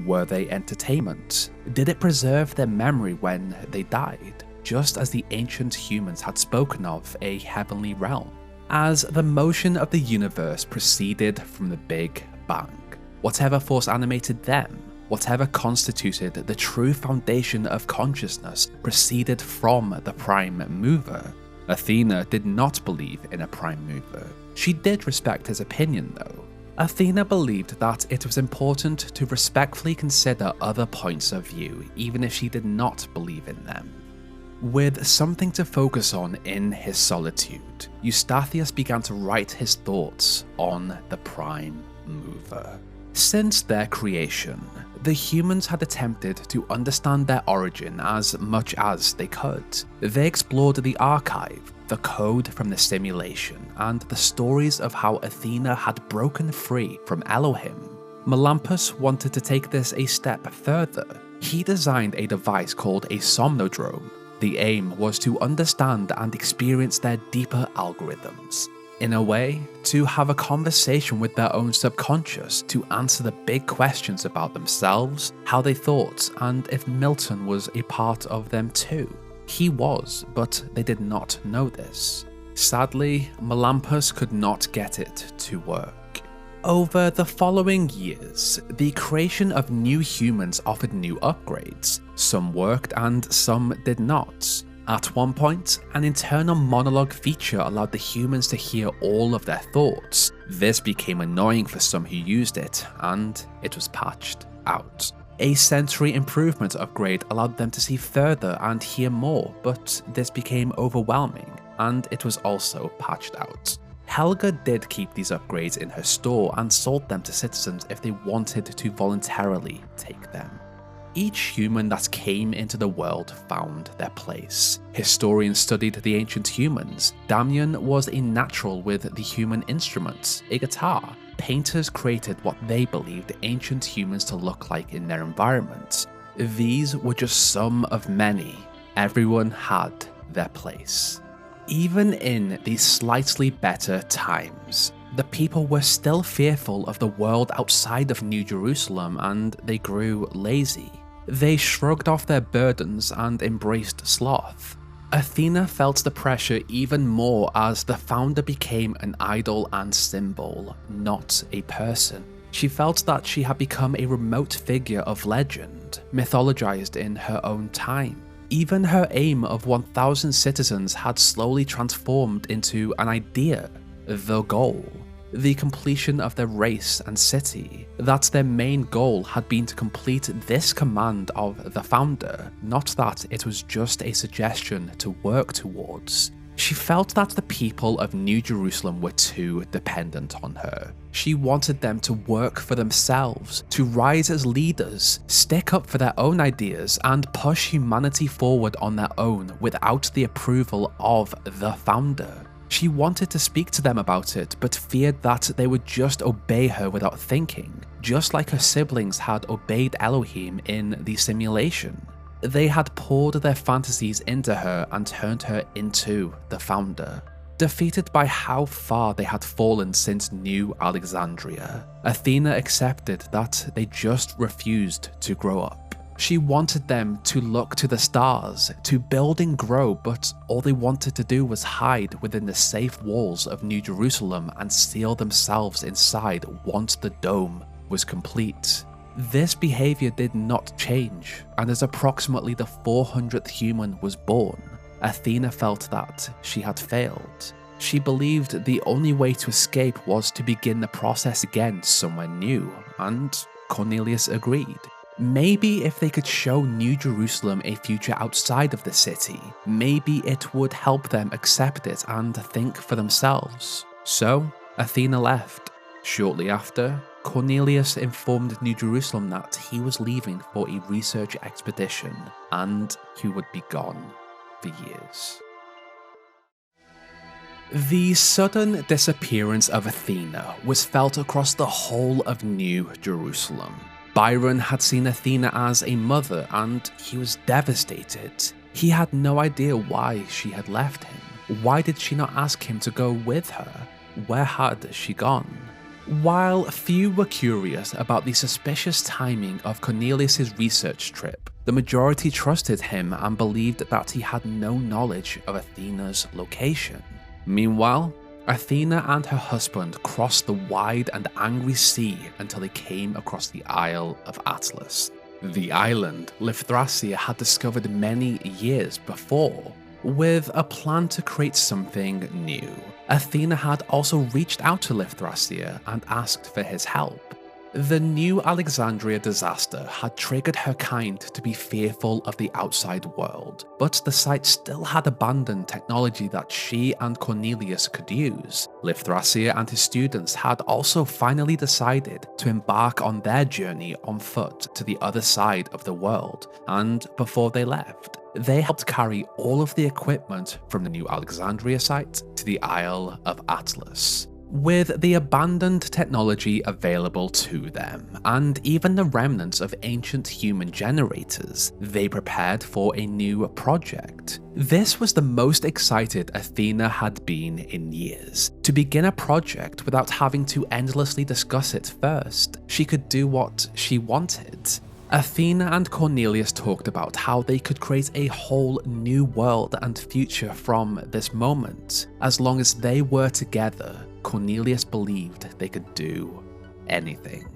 Were they entertainment? Did it preserve their memory when they died, just as the ancient humans had spoken of a heavenly realm? As the motion of the universe proceeded from the Big Bang, whatever force animated them, whatever constituted the true foundation of consciousness proceeded from the prime mover. Athena did not believe in a prime mover. She did respect his opinion though. Athena believed that it was important to respectfully consider other points of view even if she did not believe in them. With something to focus on in his solitude, Eustathius began to write his thoughts on the prime mover. Since their creation, the humans had attempted to understand their origin as much as they could. They explored the archive, the code from the simulation, and the stories of how Athena had broken free from Elohim. Melampus wanted to take this a step further. He designed a device called a somnodrome. The aim was to understand and experience their deeper algorithms. In a way, to have a conversation with their own subconscious to answer the big questions about themselves, how they thought, and if Milton was a part of them too. He was, but they did not know this. Sadly, Melampus could not get it to work. Over the following years, the creation of new humans offered new upgrades. Some worked and some did not. At one point, an internal monologue feature allowed the humans to hear all of their thoughts. This became annoying for some who used it, and it was patched out. A sensory improvement upgrade allowed them to see further and hear more, but this became overwhelming, and it was also patched out. Helga did keep these upgrades in her store and sold them to citizens if they wanted to voluntarily take them. Each human that came into the world found their place. Historians studied the ancient humans. Damian was a natural with the human instruments, a guitar. Painters created what they believed ancient humans to look like in their environment. These were just some of many. Everyone had their place. Even in these slightly better times, the people were still fearful of the world outside of New Jerusalem, and they grew lazy. They shrugged off their burdens and embraced sloth. Athena felt the pressure even more as the founder became an idol and symbol, not a person. She felt that she had become a remote figure of legend, mythologized in her own time. Even her aim of 1,000 citizens had slowly transformed into an idea, the goal. The completion of their race and city, that their main goal had been to complete this command of the founder, not that it was just a suggestion to work towards. She felt that the people of New Jerusalem were too dependent on her. She wanted them to work for themselves, to rise as leaders, stick up for their own ideas, and push humanity forward on their own without the approval of the founder. She wanted to speak to them about it, but feared that they would just obey her without thinking, just like her siblings had obeyed Elohim in the simulation. They had poured their fantasies into her and turned her into the founder. Defeated by how far they had fallen since New Alexandria, Athena accepted that they just refused to grow up. She wanted them to look to the stars, to build and grow, but all they wanted to do was hide within the safe walls of New Jerusalem and seal themselves inside once the dome was complete. This behavior did not change, and as approximately the 400th human was born, Athena felt that she had failed. She believed the only way to escape was to begin the process again somewhere new, and Cornelius agreed. Maybe if they could show New Jerusalem a future outside of the city, maybe it would help them accept it and think for themselves. So, Athena left. Shortly after, Cornelius informed New Jerusalem that he was leaving for a research expedition and he would be gone for years. The sudden disappearance of Athena was felt across the whole of New Jerusalem. Byron had seen Athena as a mother and he was devastated. He had no idea why she had left him. Why did she not ask him to go with her? Where had she gone? While few were curious about the suspicious timing of Cornelius' research trip, the majority trusted him and believed that he had no knowledge of Athena's location. Meanwhile, Athena and her husband crossed the wide and angry sea until they came across the Isle of Atlas. The island Lithothracia had discovered many years before, with a plan to create something new. Athena had also reached out to Lithothracia and asked for his help. The new Alexandria disaster had triggered her kind to be fearful of the outside world, but the site still had abandoned technology that she and Cornelius could use. Lithothracia and his students had also finally decided to embark on their journey on foot to the other side of the world, and before they left, they helped carry all of the equipment from the new Alexandria site to the Isle of Atlas. With the abandoned technology available to them, and even the remnants of ancient human generators, they prepared for a new project. This was the most excited Athena had been in years. To begin a project without having to endlessly discuss it first, she could do what she wanted. Athena and Cornelius talked about how they could create a whole new world and future from this moment. As long as they were together, Cornelius believed they could do anything.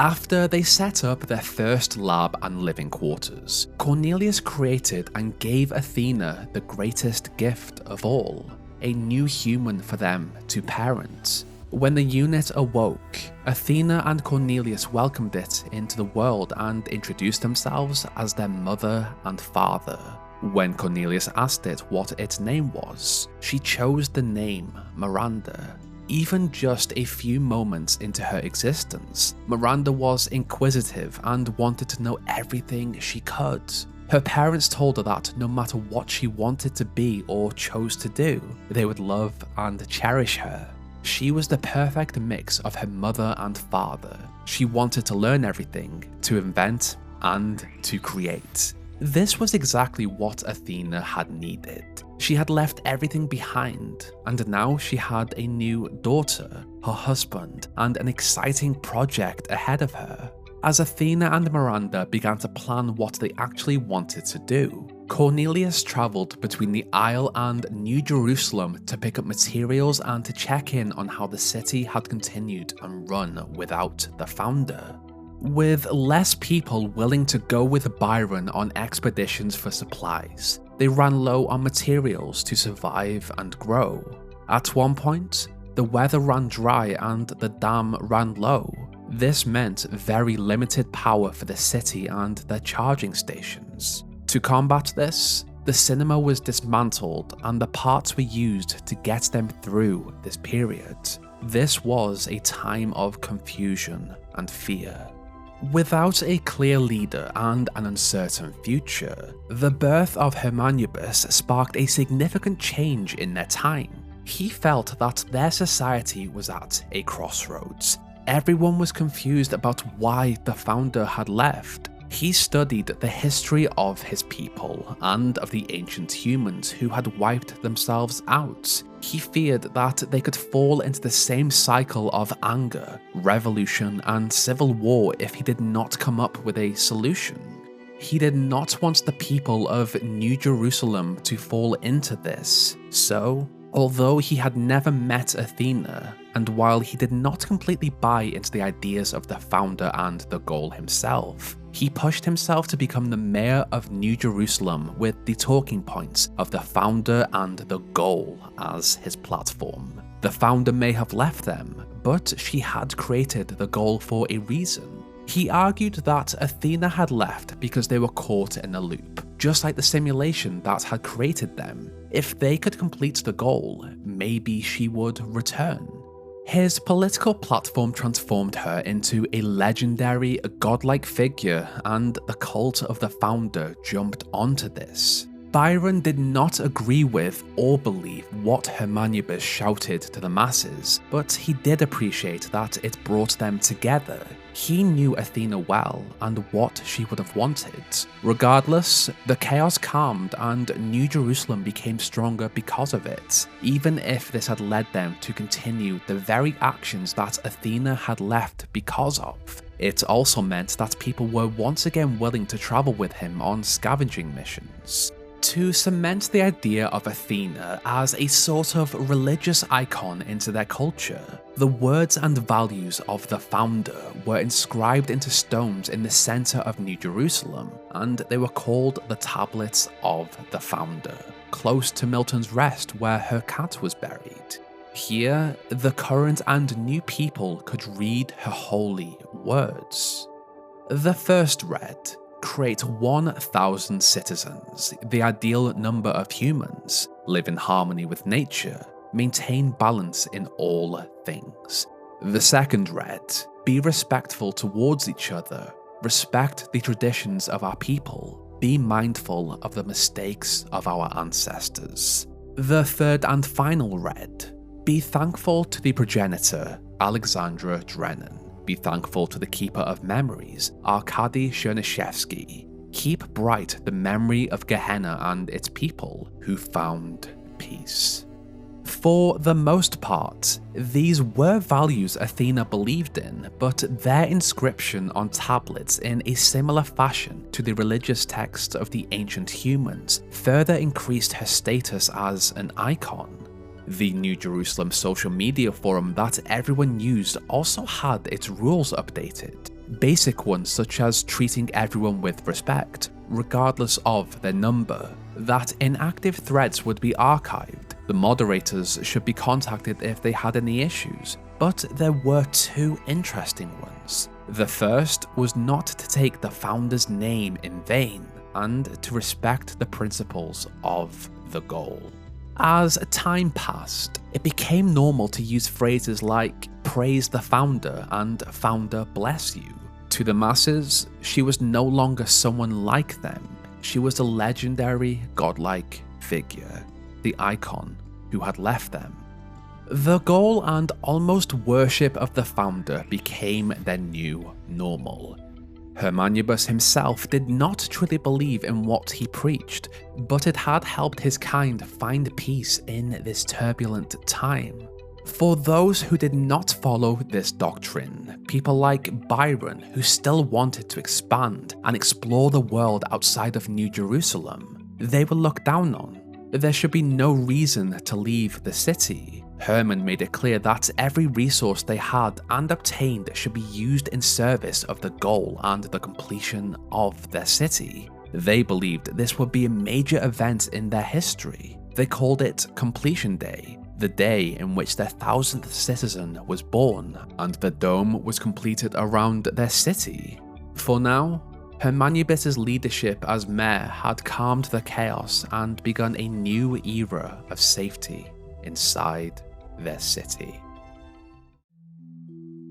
After they set up their first lab and living quarters, Cornelius created and gave Athena the greatest gift of all, a new human for them to parent. When the unit awoke, Athena and Cornelius welcomed it into the world and introduced themselves as their mother and father. When Cornelius asked it what its name was, she chose the name Miranda. Even just a few moments into her existence, Miranda was inquisitive and wanted to know everything she could. Her parents told her that no matter what she wanted to be or chose to do, they would love and cherish her. She was the perfect mix of her mother and father. She wanted to learn everything, to invent, and to create. This was exactly what Athena had needed. She had left everything behind, and now she had a new daughter, her husband, and an exciting project ahead of her. As Athena and Miranda began to plan what they actually wanted to do, Cornelius travelled between the Isle and New Jerusalem to pick up materials and to check in on how the city had continued and run without the founder. With less people willing to go with Byron on expeditions for supplies, they ran low on materials to survive and grow. At one point, the weather ran dry and the dam ran low. This meant very limited power for the city and their charging stations. To combat this, the cinema was dismantled and the parts were used to get them through this period. This was a time of confusion and fear. Without a clear leader and an uncertain future, the birth of Hermanubis sparked a significant change in their time. He felt that their society was at a crossroads. Everyone was confused about why the founder had left. He studied the history of his people and of the ancient humans who had wiped themselves out. He feared that they could fall into the same cycle of anger, revolution, and civil war if he did not come up with a solution. He did not want the people of New Jerusalem to fall into this, so Although he had never met Athena, and while he did not completely buy into the ideas of the founder and the goal himself, he pushed himself to become the mayor of New Jerusalem with the talking points of the founder and the goal as his platform. The founder may have left them, but she had created the goal for a reason. He argued that Athena had left because they were caught in a loop, just like the simulation that had created them. If they could complete the goal, maybe she would return. His political platform transformed her into a legendary, godlike figure, and the cult of the founder jumped onto this. Byron did not agree with or believe what Hermanubis shouted to the masses, but he did appreciate that it brought them together. He knew Athena well and what she would have wanted. Regardless, the chaos calmed and New Jerusalem became stronger because of it, even if this had led them to continue the very actions that Athena had left because of. It also meant that people were once again willing to travel with him on scavenging missions. To cement the idea of Athena as a sort of religious icon into their culture, the words and values of the founder were inscribed into stones in the center of New Jerusalem, and they were called the Tablets of the Founder, close to Milton's Rest where her cat was buried. Here, the current and new people could read her holy words. The first read, "Create 1,000 citizens, the ideal number of humans, live in harmony with nature, maintain balance in all things." The second read, "Be respectful towards each other, respect the traditions of our people, be mindful of the mistakes of our ancestors." The third and final read, "Be thankful to the progenitor, Alexandra Drennan. Be thankful to the keeper of memories, Arkady Chernyshevsky. Keep bright the memory of Gehenna and its people who found peace." For the most part, these were values Athena believed in, but their inscription on tablets in a similar fashion to the religious texts of the ancient humans further increased her status as an icon. The New Jerusalem social media forum that everyone used also had its rules updated. Basic ones such as treating everyone with respect, regardless of their number, that inactive threads would be archived, the moderators should be contacted if they had any issues, but there were two interesting ones. The first was not to take the founder's name in vain, and to respect the principles of the goal. As time passed, it became normal to use phrases like "praise the founder" and "founder bless you." To the masses, she was no longer someone like them. She was a legendary, godlike figure, the icon who had left them. The goal and almost worship of the founder became their new normal. Hermanubis himself did not truly believe in what he preached, but it had helped his kind find peace in this turbulent time. For those who did not follow this doctrine, people like Byron, who still wanted to expand and explore the world outside of New Jerusalem, they were looked down on. There should be no reason to leave the city. Herman made it clear that every resource they had and obtained should be used in service of the goal and the completion of their city. They believed this would be a major event in their history. They called it Completion Day, the day in which their 1,000th citizen was born and the dome was completed around their city. For now, Hermanubis' leadership as mayor had calmed the chaos and begun a new era of safety inside their city.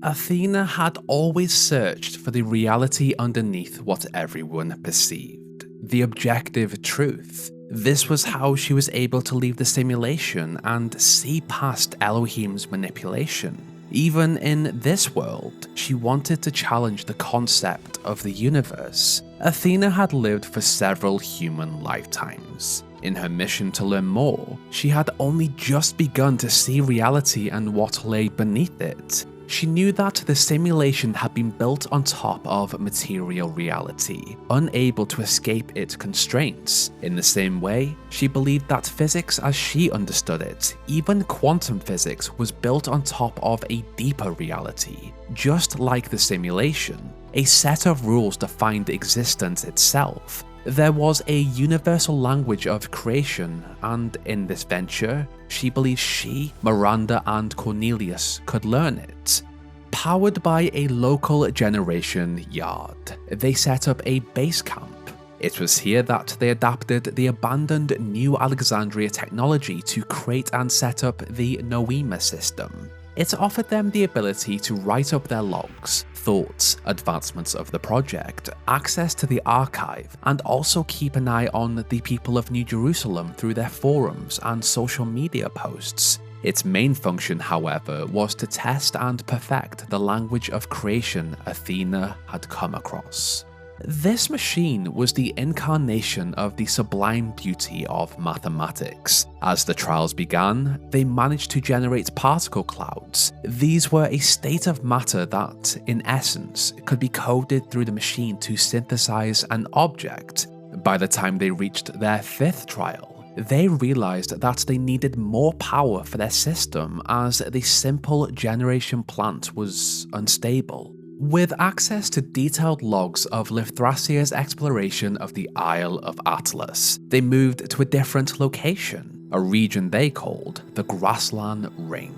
Athena had always searched for the reality underneath what everyone perceived, the objective truth. This was how she was able to leave the simulation and see past Elohim's manipulation. Even in this world, she wanted to challenge the concept of the universe. Athena had lived for several human lifetimes. In her mission to learn more, she had only just begun to see reality and what lay beneath it. She knew that the simulation had been built on top of material reality, unable to escape its constraints. In the same way, she believed that physics as she understood it, even quantum physics, was built on top of a deeper reality. Just like the simulation, a set of rules defined existence itself. There was a universal language of creation, and in this venture, she believed she, Miranda, and Cornelius could learn it. Powered by a local generation yard, they set up a base camp. It was here that they adapted the abandoned New Alexandria technology to create and set up the Noema system. It offered them the ability to write up their logs, thoughts, advancements of the project, access to the archive, and also keep an eye on the people of New Jerusalem through their forums and social media posts. Its main function, however, was to test and perfect the language of creation Athena had come across. This machine was the incarnation of the sublime beauty of mathematics. As the trials began, they managed to generate particle clouds. These were a state of matter that, in essence, could be coded through the machine to synthesize an object. By the time they reached their 5th trial, they realized that they needed more power for their system as the simple generation plant was unstable. With access to detailed logs of Lithrasia's exploration of the Isle of Atlas, they moved to a different location, a region they called the Grassland Ring.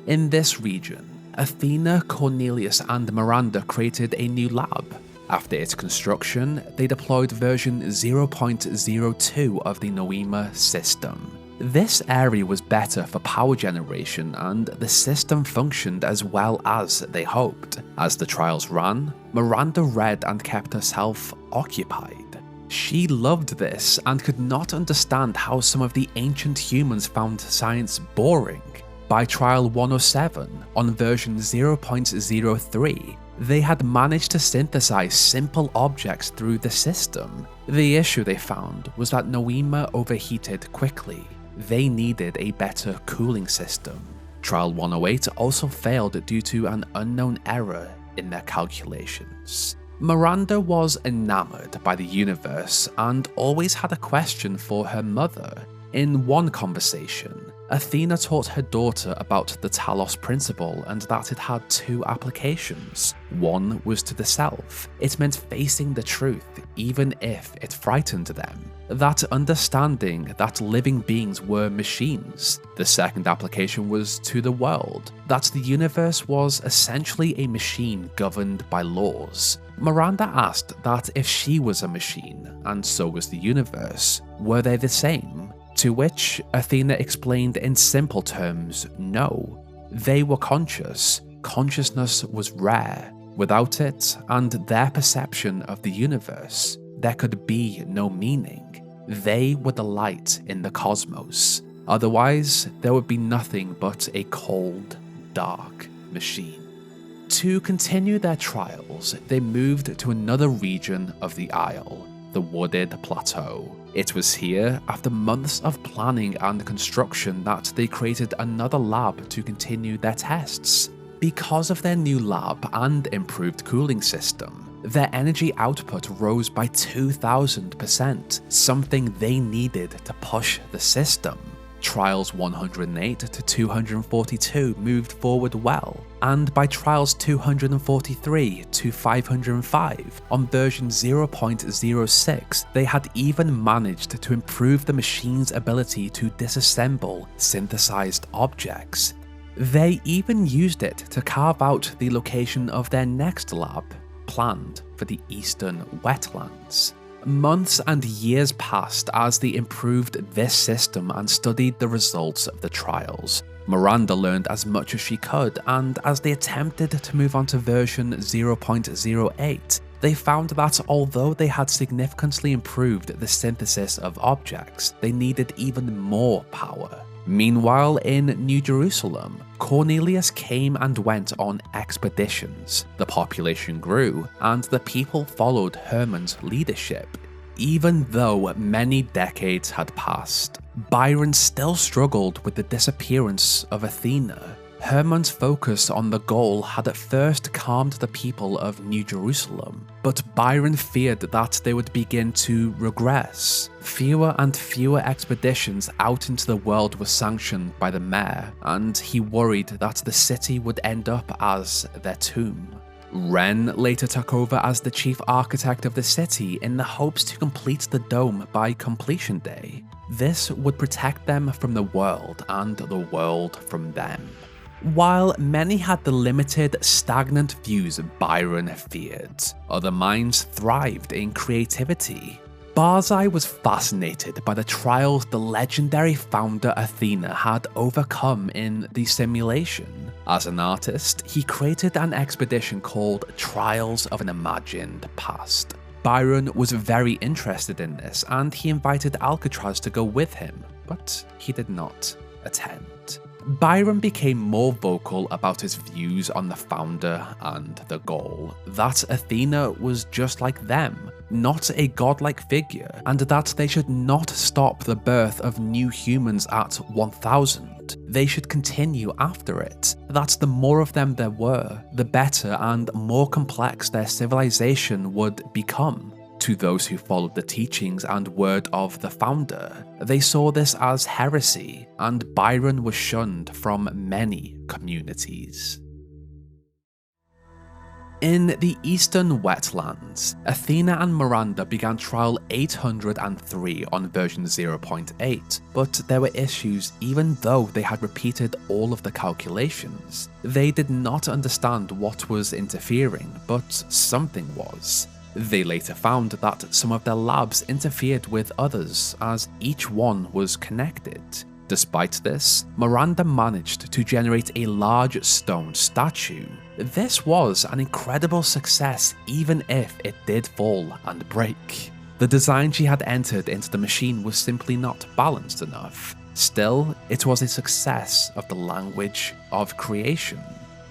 In this region, Athena, Cornelius, and Miranda created a new lab. After its construction, they deployed version 0.02 of the Noema system. This area was better for power generation, and the system functioned as well as they hoped. As the trials ran, Miranda read and kept herself occupied. She loved this and could not understand how some of the ancient humans found science boring. By trial 107, on version 0.03, they had managed to synthesize simple objects through the system. The issue they found was that Noema overheated quickly. They needed a better cooling system. Trial 108 also failed due to an unknown error in their calculations. Miranda was enamored by the universe and always had a question for her mother. In one conversation, Athena taught her daughter about the Talos Principle and that it had 2 applications. One was to the self. It meant facing the truth, even if it frightened them. That understanding that living beings were machines. The second application was to the world, that the universe was essentially a machine governed by laws. Miranda asked that if she was a machine, and so was the universe, were they the same? To which Athena explained in simple terms, no. They were conscious. Consciousness was rare. Without it, and their perception of the universe, there could be no meaning. They were the light in the cosmos. Otherwise, there would be nothing but a cold, dark machine. To continue their trials, they moved to another region of the Isle, the wooded plateau. It was here, after months of planning and construction, that they created another lab to continue their tests. Because of their new lab and improved cooling system, their energy output rose by 2,000%, something they needed to push the system. Trials 108 to 242 moved forward well, and by trials 243 to 505 on version 0.06, they had even managed to improve the machine's ability to disassemble synthesized objects. They even used it to carve out the location of their next lab, planned for the eastern wetlands. Months and years passed as they improved this system and studied the results of the trials. Miranda learned as much as she could, and as they attempted to move on to version 0.08, they found that although they had significantly improved the synthesis of objects, they needed even more power. Meanwhile, in New Jerusalem, Cornelius came and went on expeditions. The population grew, and the people followed Hermann's leadership. Even though many decades had passed, Byron still struggled with the disappearance of Athena. Hermon's focus on the goal had at first calmed the people of New Jerusalem, but Byron feared that they would begin to regress. Fewer and fewer expeditions out into the world were sanctioned by the mayor, and he worried that the city would end up as their tomb. Wren later took over as the chief architect of the city in the hopes to complete the dome by completion day. This would protect them from the world and the world from them. While many had the limited, stagnant views Byron feared, other minds thrived in creativity. Barzai was fascinated by the trials the legendary founder Athena had overcome in the simulation. As an artist, he created an expedition called Trials of an Imagined Past. Byron was very interested in this, and he invited Alcatraz to go with him, but he did not attend. Byron became more vocal about his views on the founder and the goal, that Athena was just like them, not a godlike figure, and that they should not stop the birth of new humans at 1000. They should continue after it, that the more of them there were, the better and more complex their civilization would become. To those who followed the teachings and word of the founder, they saw this as heresy, and Byron was shunned from many communities. In the eastern wetlands, Athena and Miranda began trial 803 on version 0.8, but there were issues even though they had repeated all of the calculations. They did not understand what was interfering, but something was. They later found that some of their labs interfered with others, as each one was connected. Despite this, Miranda managed to generate a large stone statue. This was an incredible success even if it did fall and break. The design she had entered into the machine was simply not balanced enough. Still, it was a success of the language of creation.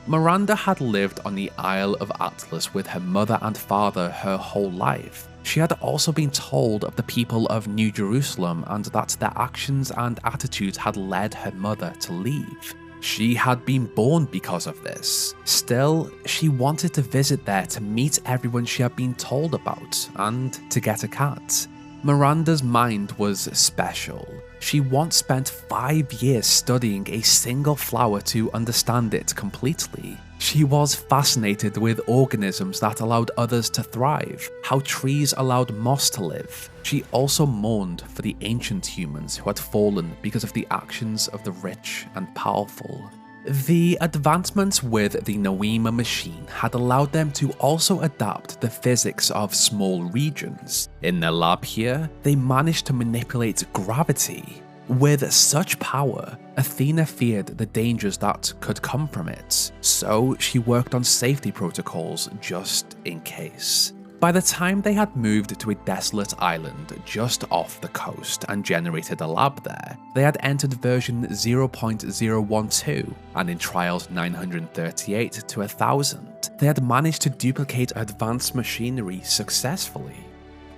Miranda had lived on the Isle of Atlas with her mother and father her whole life. She had also been told of the people of New Jerusalem and that their actions and attitudes had led her mother to leave. She had been born because of this. Still, she wanted to visit there to meet everyone she had been told about and to get a cat. Miranda's mind was special. She once spent 5 years studying a single flower to understand it completely. She was fascinated with organisms that allowed others to thrive, how trees allowed moss to live. She also mourned for the ancient humans who had fallen because of the actions of the rich and powerful. The advancements with the Noema machine had allowed them to also adapt the physics of small regions. In their lab here, they managed to manipulate gravity. With such power, Athena feared the dangers that could come from it, so she worked on safety protocols just in case. By the time they had moved to a desolate island just off the coast and generated a lab there, they had entered version 0.012, and in trials 938 to 1000, they had managed to duplicate advanced machinery successfully.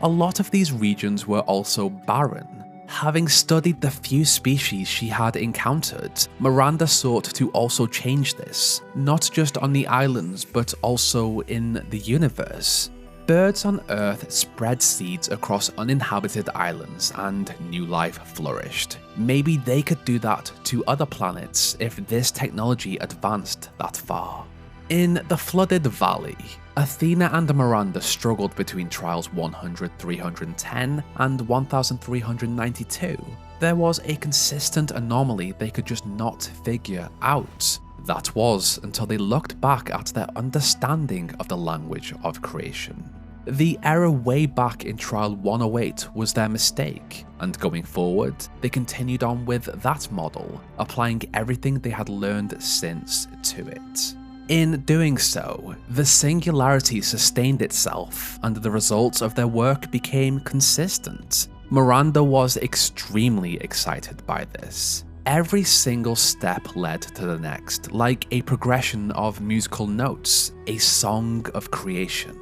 A lot of these regions were also barren. Having studied the few species she had encountered, Miranda sought to also change this, not just on the islands but also in the universe. Birds on Earth spread seeds across uninhabited islands and new life flourished. Maybe they could do that to other planets if this technology advanced that far. In the flooded valley, Athena and Miranda struggled between trials 100-310 and 1392. There was a consistent anomaly they could just not figure out. That was until they looked back at their understanding of the language of creation. The error way back in trial 108 was their mistake, and going forward, they continued on with that model, applying everything they had learned since to it. In doing so, the singularity sustained itself, and the results of their work became consistent. Miranda was extremely excited by this. Every single step led to the next, like a progression of musical notes, a song of creation.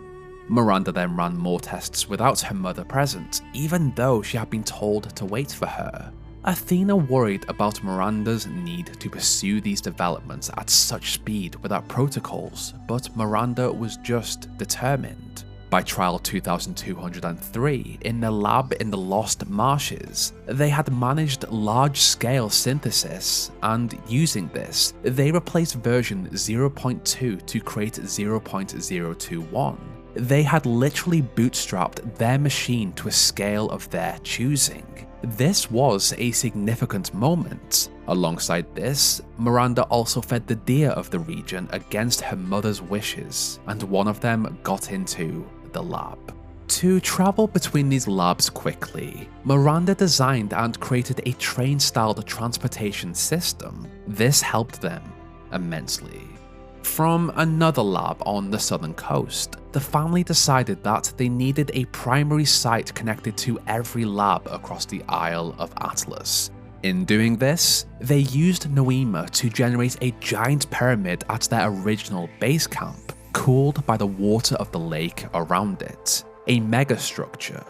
Miranda then ran more tests without her mother present, even though she had been told to wait for her. Athena worried about Miranda's need to pursue these developments at such speed without protocols, but Miranda was just determined. By trial 2203, in the lab in the Lost Marshes, they had managed large-scale synthesis, and using this, they replaced version 0.2 to create 0.021. They had literally bootstrapped their machine to a scale of their choosing. This was a significant moment. Alongside this, Miranda also fed the deer of the region against her mother's wishes, and one of them got into the lab. To travel between these labs quickly, Miranda designed and created a train-style transportation system. This helped them immensely. From another lab on the southern coast, the family decided that they needed a primary site connected to every lab across the Isle of Atlas. In doing this, they used Noema to generate a giant pyramid at their original base camp, cooled by the water of the lake around it, a megastructure.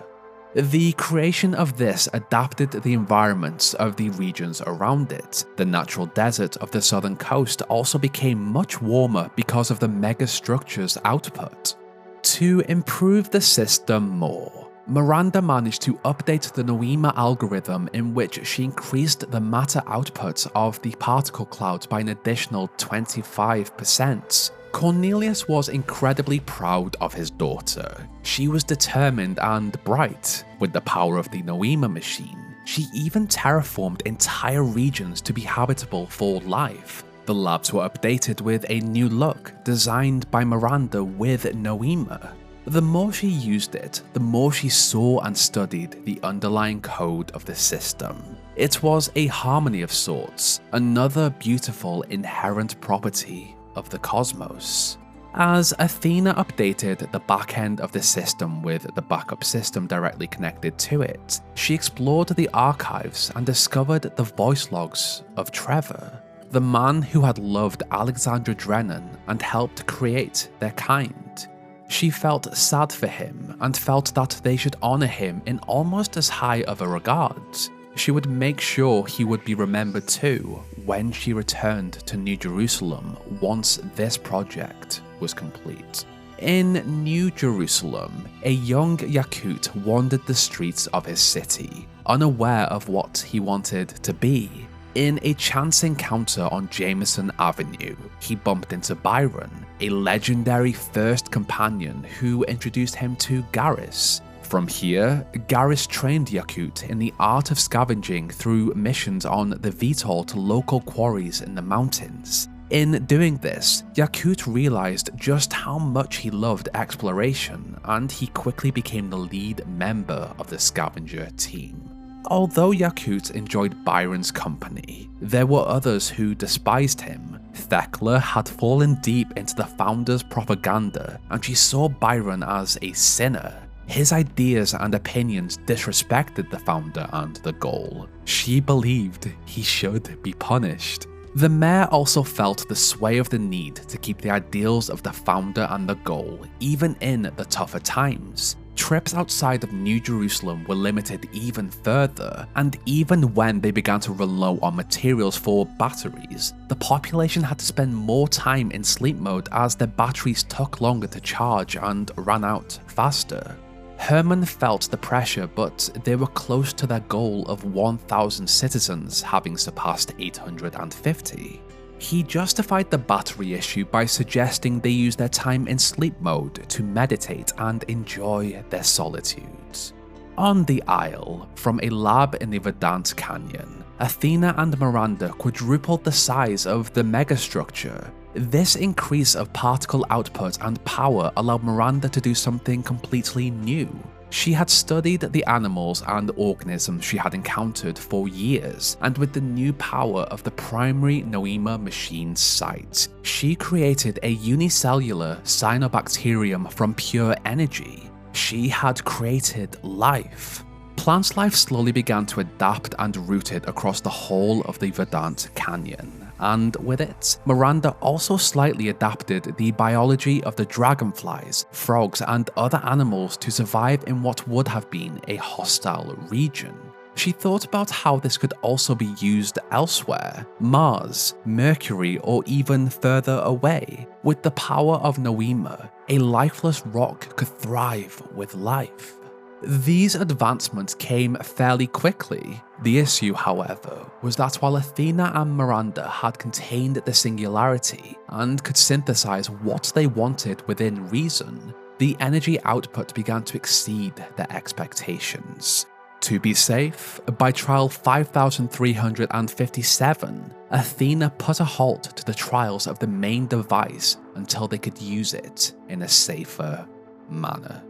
The creation of this adapted the environments of the regions around it. The natural desert of the southern coast also became much warmer because of the megastructure's output. To improve the system more, Miranda managed to update the Noema algorithm, in which she increased the matter output of the particle clouds by an additional 25%. Cornelius was incredibly proud of his daughter. She was determined and bright. With the power of the Noema machine, she even terraformed entire regions to be habitable for life. The labs were updated with a new look, designed by Miranda with Noema. The more she used it, the more she saw and studied the underlying code of the system. It was a harmony of sorts, another beautiful inherent property of the cosmos. As Athena updated the back end of the system with the backup system directly connected to it, she explored the archives and discovered the voice logs of Trevor, the man who had loved Alexandra Drennan and helped create their kind. She felt sad for him and felt that they should honor him in almost as high of a regard. She would make sure he would be remembered too when she returned to New Jerusalem once this project was complete. In New Jerusalem, a young Yaqut wandered the streets of his city, unaware of what he wanted to be. In a chance encounter on Jameson Avenue, he bumped into Byron, a legendary first companion who introduced him to Garrus. From here, Garrus trained Yaqut in the art of scavenging through missions on the VTOL to local quarries in the mountains. In doing this, Yaqut realized just how much he loved exploration, and he quickly became the lead member of the scavenger team. Although Yaqut enjoyed Byron's company, there were others who despised him. Thekla had fallen deep into the founder's propaganda, and she saw Byron as a sinner. His ideas and opinions disrespected the founder and the goal. She believed he should be punished. The mayor also felt the sway of the need to keep the ideals of the founder and the goal, even in the tougher times. Trips outside of New Jerusalem were limited even further, and even when they began to run low on materials for batteries, the population had to spend more time in sleep mode as their batteries took longer to charge and ran out faster. Herman felt the pressure, but they were close to their goal of 1,000 citizens, having surpassed 850. He justified the battery issue by suggesting they use their time in sleep mode to meditate and enjoy their solitudes. On the Isle, from a lab in the Verdant Canyon, Athena and Miranda quadrupled the size of the megastructure. This increase of particle output and power allowed Miranda to do something completely new. She had studied the animals and organisms she had encountered for years, and with the new power of the primary Noema machine site, she created a unicellular cyanobacterium from pure energy. She had created life. Plant life slowly began to adapt and rooted across the whole of the Verdant Canyon. And with it, Miranda also slightly adapted the biology of the dragonflies, frogs, and other animals to survive in what would have been a hostile region. She thought about how this could also be used elsewhere, Mars, Mercury, or even further away. With the power of Noema, a lifeless rock could thrive with life. These advancements came fairly quickly. The issue, however, was that while Athena and Miranda had contained the singularity and could synthesize what they wanted within reason, the energy output began to exceed their expectations. To be safe, by trial 5357, Athena put a halt to the trials of the main device until they could use it in a safer manner.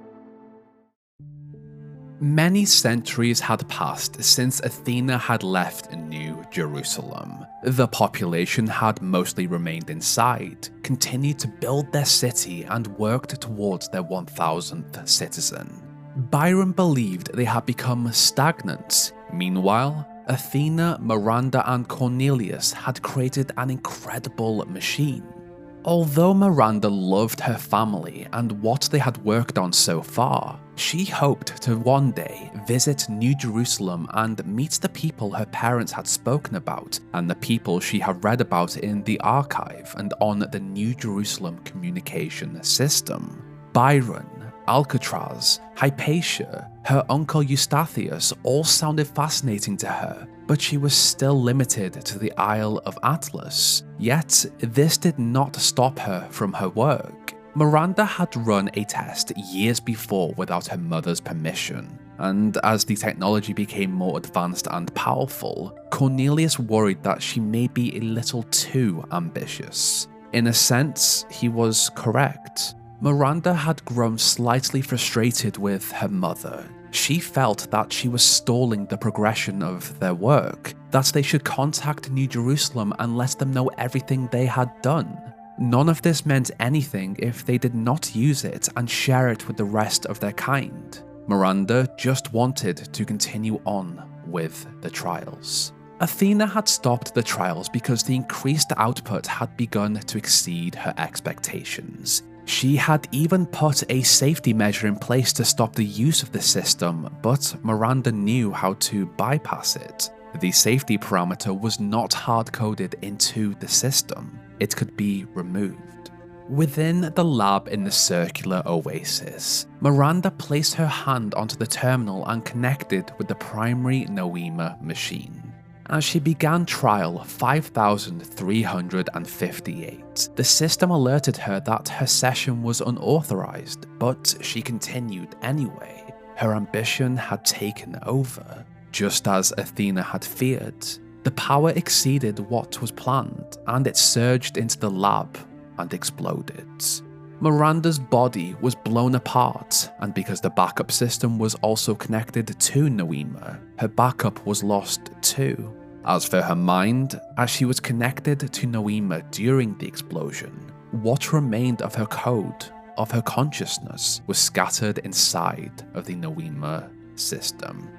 Many centuries had passed since Athena had left New Jerusalem. The population had mostly remained inside, continued to build their city, and worked towards their 1000th citizen. Byron believed they had become stagnant. Meanwhile, Athena, Miranda, and Cornelius had created an incredible machine. Although Miranda loved her family and what they had worked on so far, she hoped to one day visit New Jerusalem and meet the people her parents had spoken about and the people she had read about in the archive and on the New Jerusalem communication system. Byron, Alcatraz, Hypatia, her uncle Eustathius all sounded fascinating to her, but she was still limited to the Isle of Atlas. Yet, this did not stop her from her work. Miranda had run a test years before without her mother's permission, and as the technology became more advanced and powerful, Cornelius worried that she may be a little too ambitious. In a sense, he was correct. Miranda had grown slightly frustrated with her mother. She felt that she was stalling the progression of their work, that they should contact New Jerusalem and let them know everything they had done. None of this meant anything if they did not use it and share it with the rest of their kind. Miranda just wanted to continue on with the trials. Athena had stopped the trials because the increased output had begun to exceed her expectations. She had even put a safety measure in place to stop the use of the system, but Miranda knew how to bypass it. The safety parameter was not hard-coded into the system. It could be removed. Within the lab in the circular oasis, Miranda placed her hand onto the terminal and connected with the primary Noema machine. As she began trial 5358, the system alerted her that her session was unauthorized, but she continued anyway. Her ambition had taken over. Just as Athena had feared, the power exceeded what was planned, and it surged into the lab and exploded. Miranda's body was blown apart, and because the backup system was also connected to Noema, her backup was lost too. As for her mind, as she was connected to Noema during the explosion, what remained of her code, of her consciousness, was scattered inside of the Noema system.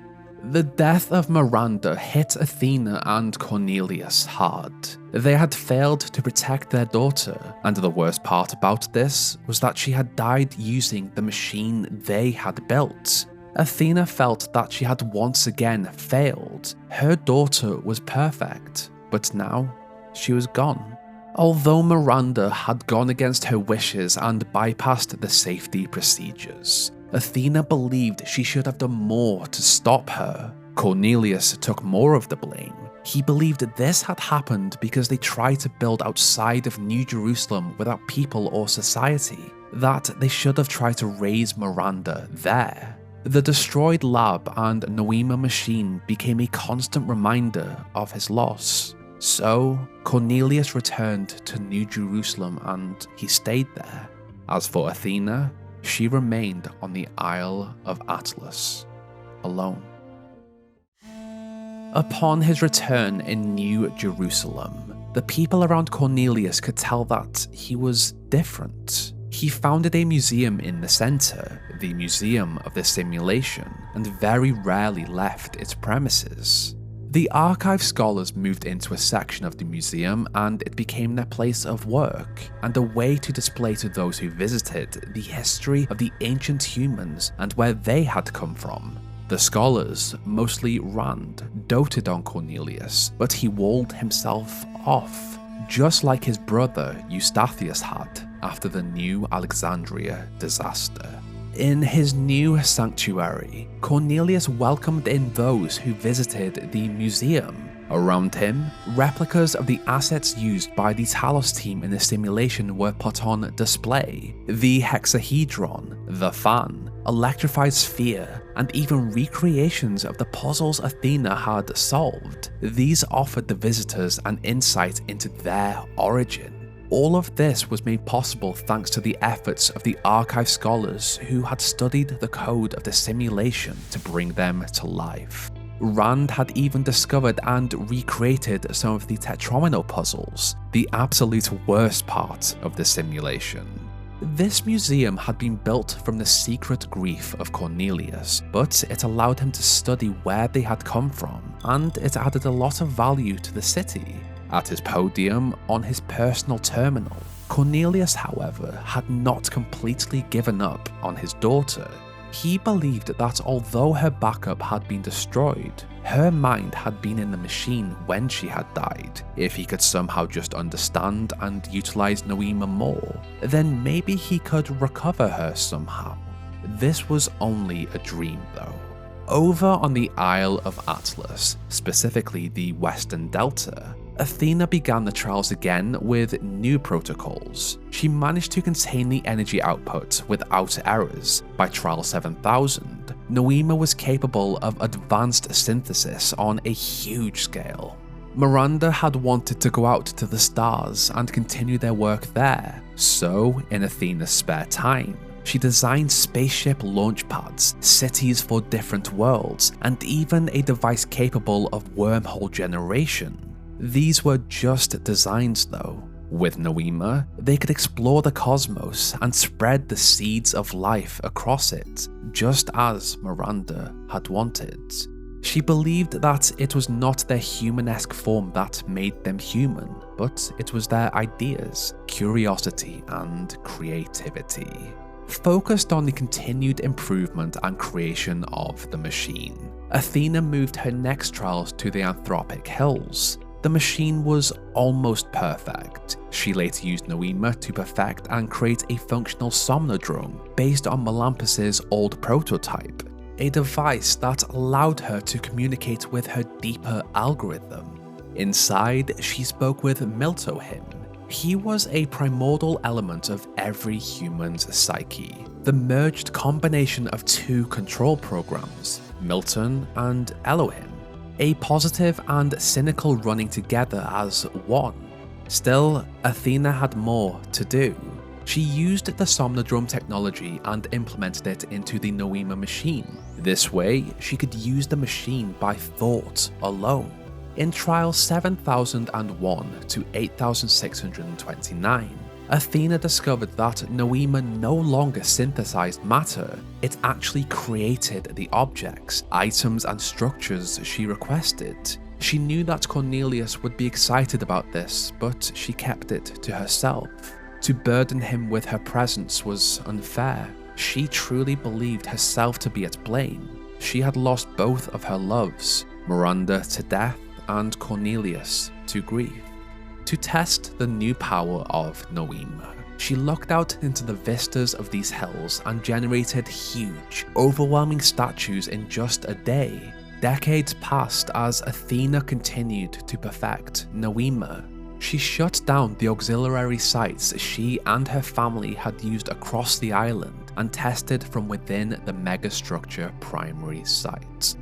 The death of Miranda hit Athena and Cornelius hard. They had failed to protect their daughter, and the worst part about this was that she had died using the machine they had built. Athena felt that she had once again failed. Her daughter was perfect, but now she was gone. Although Miranda had gone against her wishes and bypassed the safety procedures, Athena believed she should have done more to stop her. Cornelius took more of the blame. He believed this had happened because they tried to build outside of New Jerusalem without people or society, that they should have tried to raise Miranda there. The destroyed lab and Noema machine became a constant reminder of his loss. So, Cornelius returned to New Jerusalem and he stayed there. As for Athena, she remained on the Isle of Atlas, alone. Upon his return in New Jerusalem, the people around Cornelius could tell that he was different. He founded a museum in the center, the Museum of the Simulation, and very rarely left its premises. The archive scholars moved into a section of the museum and it became their place of work, and a way to display to those who visited the history of the ancient humans and where they had come from. The scholars, mostly Rand, doted on Cornelius, but he walled himself off, just like his brother Eustathius had after the New Alexandria disaster. In his new sanctuary, Cornelius welcomed in those who visited the museum. Around him, replicas of the assets used by the Talos team in the simulation were put on display. The hexahedron, the fan, electrified sphere, and even recreations of the puzzles Athena had solved. These offered the visitors an insight into their origin. All of this was made possible thanks to the efforts of the archive scholars who had studied the code of the simulation to bring them to life. Rand had even discovered and recreated some of the tetromino puzzles, the absolute worst part of the simulation. This museum had been built from the secret grief of Cornelius, but it allowed him to study where they had come from, and it added a lot of value to the city. At his podium on his personal terminal, Cornelius, however, had not completely given up on his daughter. He believed that although her backup had been destroyed, her mind had been in the machine when she had died. If he could somehow just understand and utilize Noema more, then maybe he could recover her somehow. This was only a dream though. Over on the Isle of Atlas, specifically the Western Delta, Athena began the trials again with new protocols. She managed to contain the energy output without errors. By trial 7000, Noema was capable of advanced synthesis on a huge scale. Miranda had wanted to go out to the stars and continue their work there, so in Athena's spare time, she designed spaceship launch pads, cities for different worlds, and even a device capable of wormhole generation. These were just designs though. With Noema, they could explore the cosmos and spread the seeds of life across it, just as Miranda had wanted. She believed that it was not their humanesque form that made them human, but it was their ideas, curiosity, and creativity. Focused on the continued improvement and creation of the machine, Athena moved her next trials to the Anthropic Hills. The machine was almost perfect. She later used Noema to perfect and create a functional somnodrome based on Melampus's old prototype, a device that allowed her to communicate with her deeper algorithm. Inside, she spoke with Miltohim. He was a primordial element of every human's psyche, the merged combination of two control programs, Milton and Elohim. A positive and cynical running together as one. Still, Athena had more to do. She used the Somnodrome technology and implemented it into the Noema machine. This way, she could use the machine by thought alone. In trial 7001 to 8629, Athena discovered that Noema no longer synthesized matter, it actually created the objects, items, and structures she requested. She knew that Cornelius would be excited about this, but she kept it to herself. To burden him with her presence was unfair. She truly believed herself to be at blame. She had lost both of her loves, Miranda to death and Cornelius to grief. To test the new power of Noema, she looked out into the vistas of these hills and generated huge, overwhelming statues in just a day. Decades passed as Athena continued to perfect Noema. She shut down the auxiliary sites she and her family had used across the island and tested from within the megastructure primary site.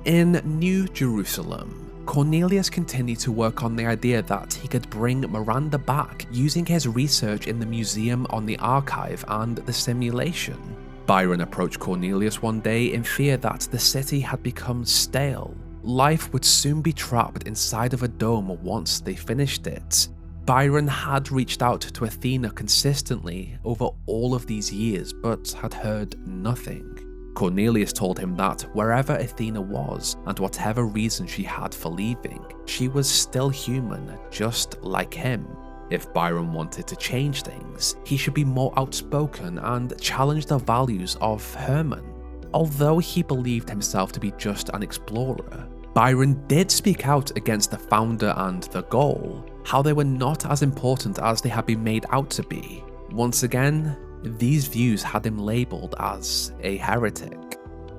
In New Jerusalem, Cornelius continued to work on the idea that he could bring Miranda back using his research in the museum on the archive and the simulation. Byron approached Cornelius one day in fear that the city had become stale. Life would soon be trapped inside of a dome once they finished it. Byron had reached out to Athena consistently over all of these years but had heard nothing. Cornelius told him that wherever Athena was, and whatever reason she had for leaving, she was still human, just like him. If Byron wanted to change things, he should be more outspoken and challenge the values of Herman. although he believed himself to be just an explorer, Byron did speak out against the founder and the goal, how they were not as important as they had been made out to be. Once again, these views had him labelled as a heretic.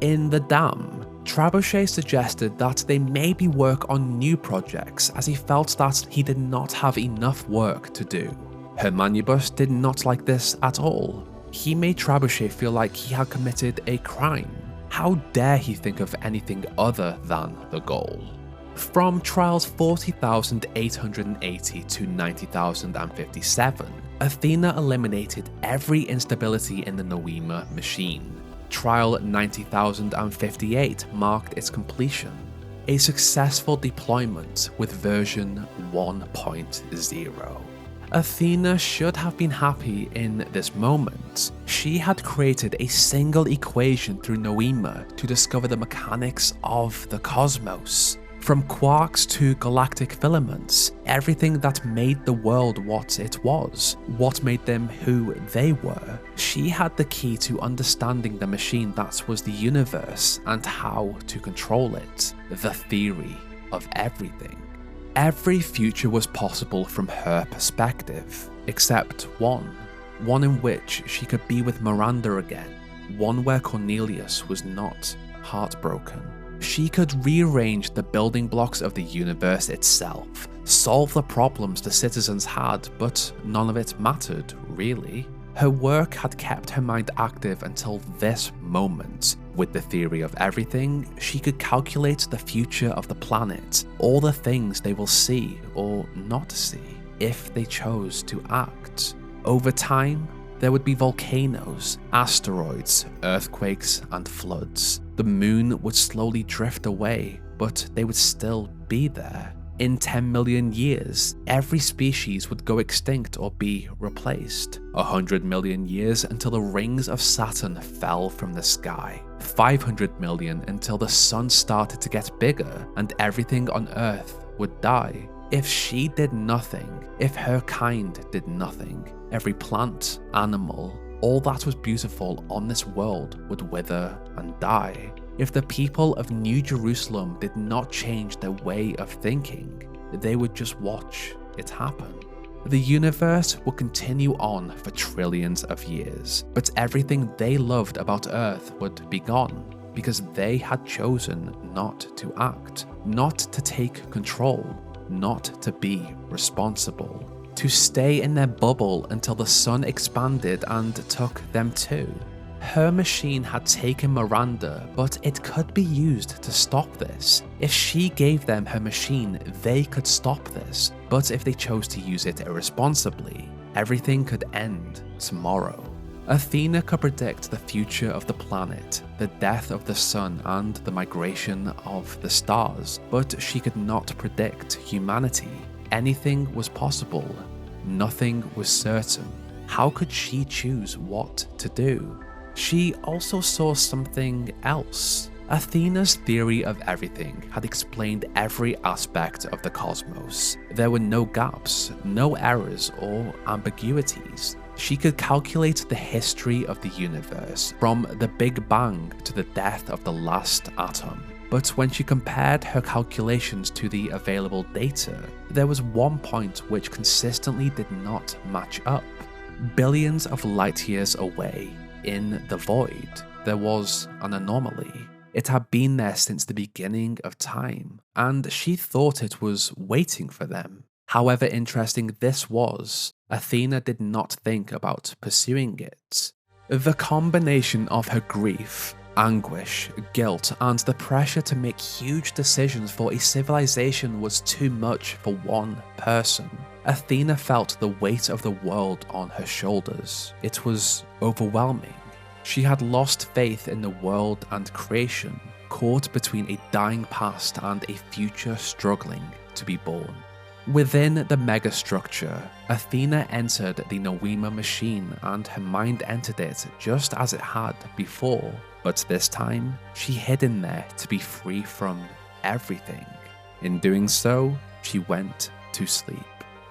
In The Dam, Trebuchet suggested that they maybe work on new projects as he felt that he did not have enough work to do. Hermanubus did not like this at all. He made Trebuchet feel like he had committed a crime. How dare he think of anything other than the goal? From trials 40,880 to 90,057, Athena eliminated every instability in the Noema machine. Trial 90,058 marked its completion, a successful deployment with version 1.0. Athena should have been happy in this moment. She had created a single equation through Noema to discover the mechanics of the cosmos. From quarks to galactic filaments, everything that made the world what it was, what made them who they were. She had the key to understanding the machine that was the universe and how to control it, the theory of everything. Every future was possible from her perspective, except one in which she could be with Miranda again, one where Cornelius was not heartbroken. She could rearrange the building blocks of the universe itself, solve the problems the citizens had, but none of it mattered, really. Her work had kept her mind active until this moment. With the theory of everything, she could calculate the future of the planet, all the things they will see or not see, if they chose to act. Over time, there would be volcanoes, asteroids, earthquakes, and floods. The moon would slowly drift away, but they would still be there. In 10 million years, every species would go extinct or be replaced. 100 million years until the rings of Saturn fell from the sky. 500 million until the sun started to get bigger and everything on Earth would die. If she did nothing, if her kind did nothing, every plant, animal, all that was beautiful on this world would wither and die. If the people of New Jerusalem did not change their way of thinking, they would just watch it happen. The universe would continue on for trillions of years, but everything they loved about Earth would be gone because they had chosen not to act, not to take control, not to be responsible, to stay in their bubble until the sun expanded and took them too. Her machine had taken Miranda, but it could be used to stop this. If she gave them her machine, they could stop this. But if they chose to use it irresponsibly, everything could end tomorrow. Athena could predict the future of the planet, the death of the sun, and the migration of the stars, but she could not predict humanity. Anything was possible. Nothing was certain. How could she choose what to do? She also saw something else. Athena's theory of everything had explained every aspect of the cosmos. There were no gaps, no errors or ambiguities. She could calculate the history of the universe, from the Big Bang to the death of the last atom. But when she compared her calculations to the available data, there was one point which consistently did not match up. Billions of light years away, in the void, there was an anomaly. It had been there since the beginning of time, and she thought it was waiting for them. However interesting this was, Athena did not think about pursuing it. The combination of her grief, anguish, guilt, and the pressure to make huge decisions for a civilization was too much for one person. Athena felt the weight of the world on her shoulders. It was overwhelming. She had lost faith in the world and creation, caught between a dying past and a future struggling to be born. Within the megastructure, Athena entered the Noema machine and her mind entered it just as it had before, but this time she hid in there to be free from everything. In doing so, she went to sleep.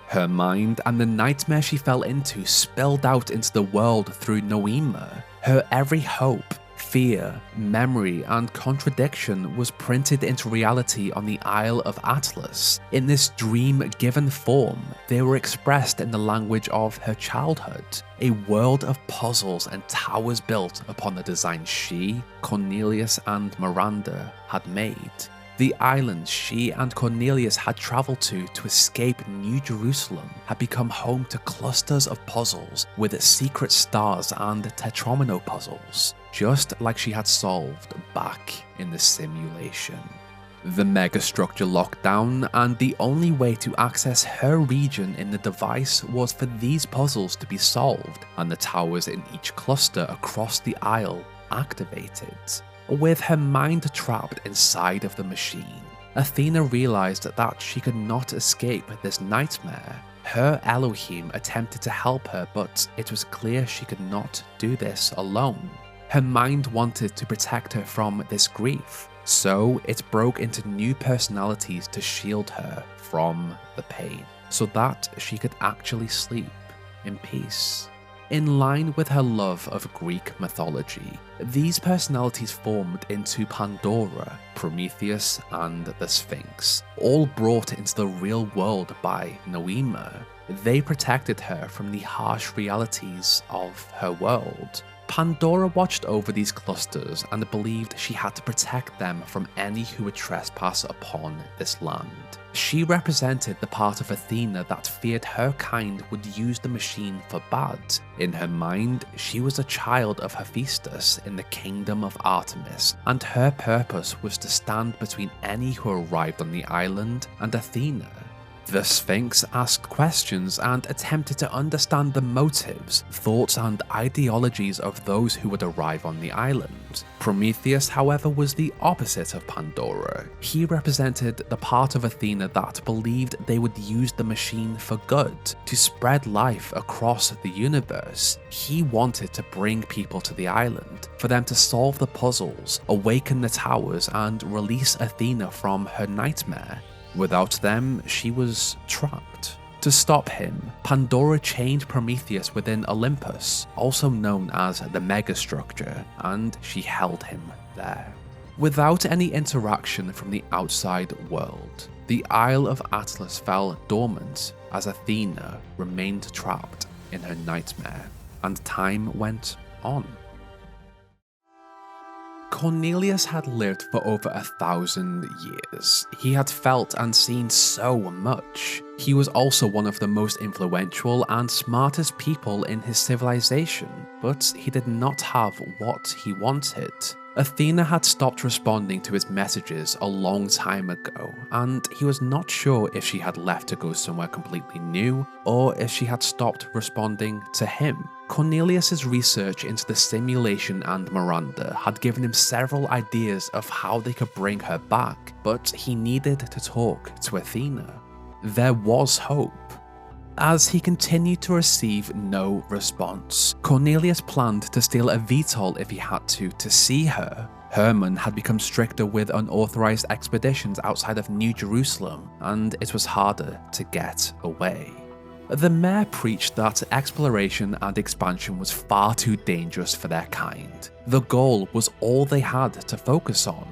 Her mind and the nightmare she fell into spilled out into the world through Noema. Her every hope, Fear, memory, and contradiction was printed into reality on the Isle of Atlas. In this dream-given form, they were expressed in the language of her childhood, a world of puzzles and towers built upon the design she, Cornelius, and Miranda had made. The islands she and Cornelius had travelled to escape New Jerusalem had become home to clusters of puzzles with secret stars and tetromino puzzles, just like she had solved back in the simulation. The megastructure locked down, and the only way to access her region in the device was for these puzzles to be solved and the towers in each cluster across the isle activated. With her mind trapped inside of the machine, Athena realized that she could not escape this nightmare. Her Elohim attempted to help her, but it was clear she could not do this alone. Her mind wanted to protect her from this grief, so it broke into new personalities to shield her from the pain, so that she could actually sleep in peace. In line with her love of Greek mythology, these personalities formed into Pandora, Prometheus, and the Sphinx, all brought into the real world by Noema. They protected her from the harsh realities of her world. Pandora watched over these clusters and believed she had to protect them from any who would trespass upon this land. She represented the part of Athena that feared her kind would use the machine for bad. In her mind, she was a child of Hephaestus in the kingdom of Artemis, and her purpose was to stand between any who arrived on the island and Athena. The Sphinx asked questions and attempted to understand the motives, thoughts, and ideologies of those who would arrive on the island. Prometheus, however, was the opposite of Pandora. He represented the part of Athena that believed they would use the machine for good, to spread life across the universe. He wanted to bring people to the island, for them to solve the puzzles, awaken the towers, and release Athena from her nightmare. Without them, she was trapped. To stop him, Pandora chained Prometheus within Olympus, also known as the megastructure, and she held him there. Without any interaction from the outside world, the Isle of Atlas fell dormant as Athena remained trapped in her nightmare, and time went on. Cornelius had lived for over 1,000 years. He had felt and seen so much. He was also one of the most influential and smartest people in his civilization, but he did not have what he wanted. Athena had stopped responding to his messages a long time ago, and he was not sure if she had left to go somewhere completely new, or if she had stopped responding to him. Cornelius's research into the simulation and Miranda had given him several ideas of how they could bring her back, but he needed to talk to Athena. There was hope. As he continued to receive no response, Cornelius planned to steal a VTOL if he had to see her. Herman had become stricter with unauthorized expeditions outside of New Jerusalem, and it was harder to get away. The mayor preached that exploration and expansion was far too dangerous for their kind. The goal was all they had to focus on.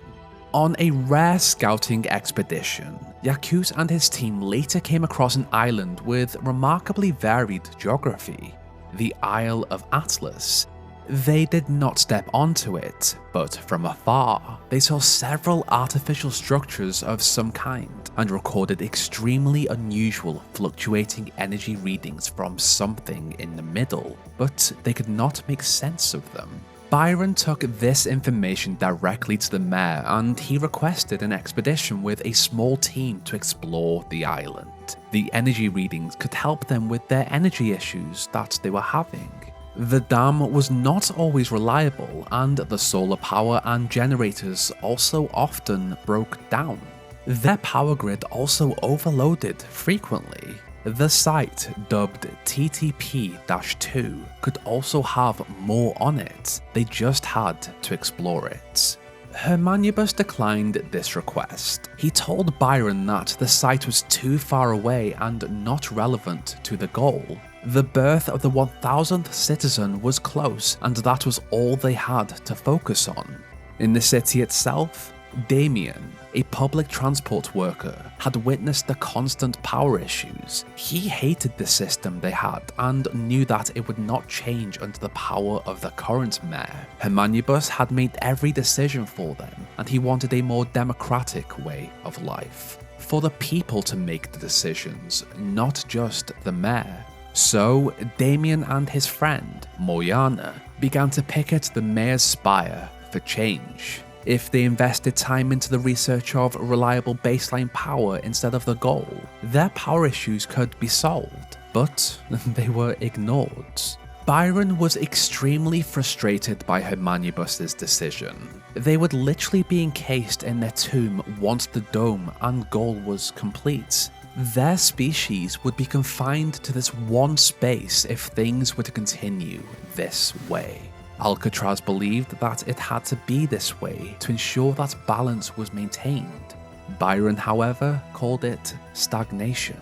On a rare scouting expedition, Yaqut and his team later came across an island with remarkably varied geography, the Isle of Atlas. They did not step onto it, but from afar, they saw several artificial structures of some kind and recorded extremely unusual fluctuating energy readings from something in the middle, but they could not make sense of them. Byron took this information directly to the mayor, and he requested an expedition with a small team to explore the island. The energy readings could help them with their energy issues that they were having. The dam was not always reliable, and the solar power and generators also often broke down. Their power grid also overloaded frequently. The site, dubbed TTP-2, could also have more on it. They just had to explore it. Hermanubis declined this request. He told Byron that the site was too far away and not relevant to the goal. The birth of the 1000th citizen was close, and that was all they had to focus on. In the city itself, Damien, a public transport worker, had witnessed the constant power issues. He hated the system they had and knew that it would not change under the power of the current mayor. Hermanubus had made every decision for them, and he wanted a more democratic way of life. For the people to make the decisions, not just the mayor. So, Damien and his friend, Moyana, began to picket the mayor's spire for change. If they invested time into the research of reliable baseline power instead of the goal, their power issues could be solved, but they were ignored. Byron was extremely frustrated by Hermanubus's decision. They would literally be encased in their tomb once the dome and goal was complete. Their species would be confined to this one space if things were to continue this way. Alcatraz believed that it had to be this way to ensure that balance was maintained. Byron, however, called it stagnation.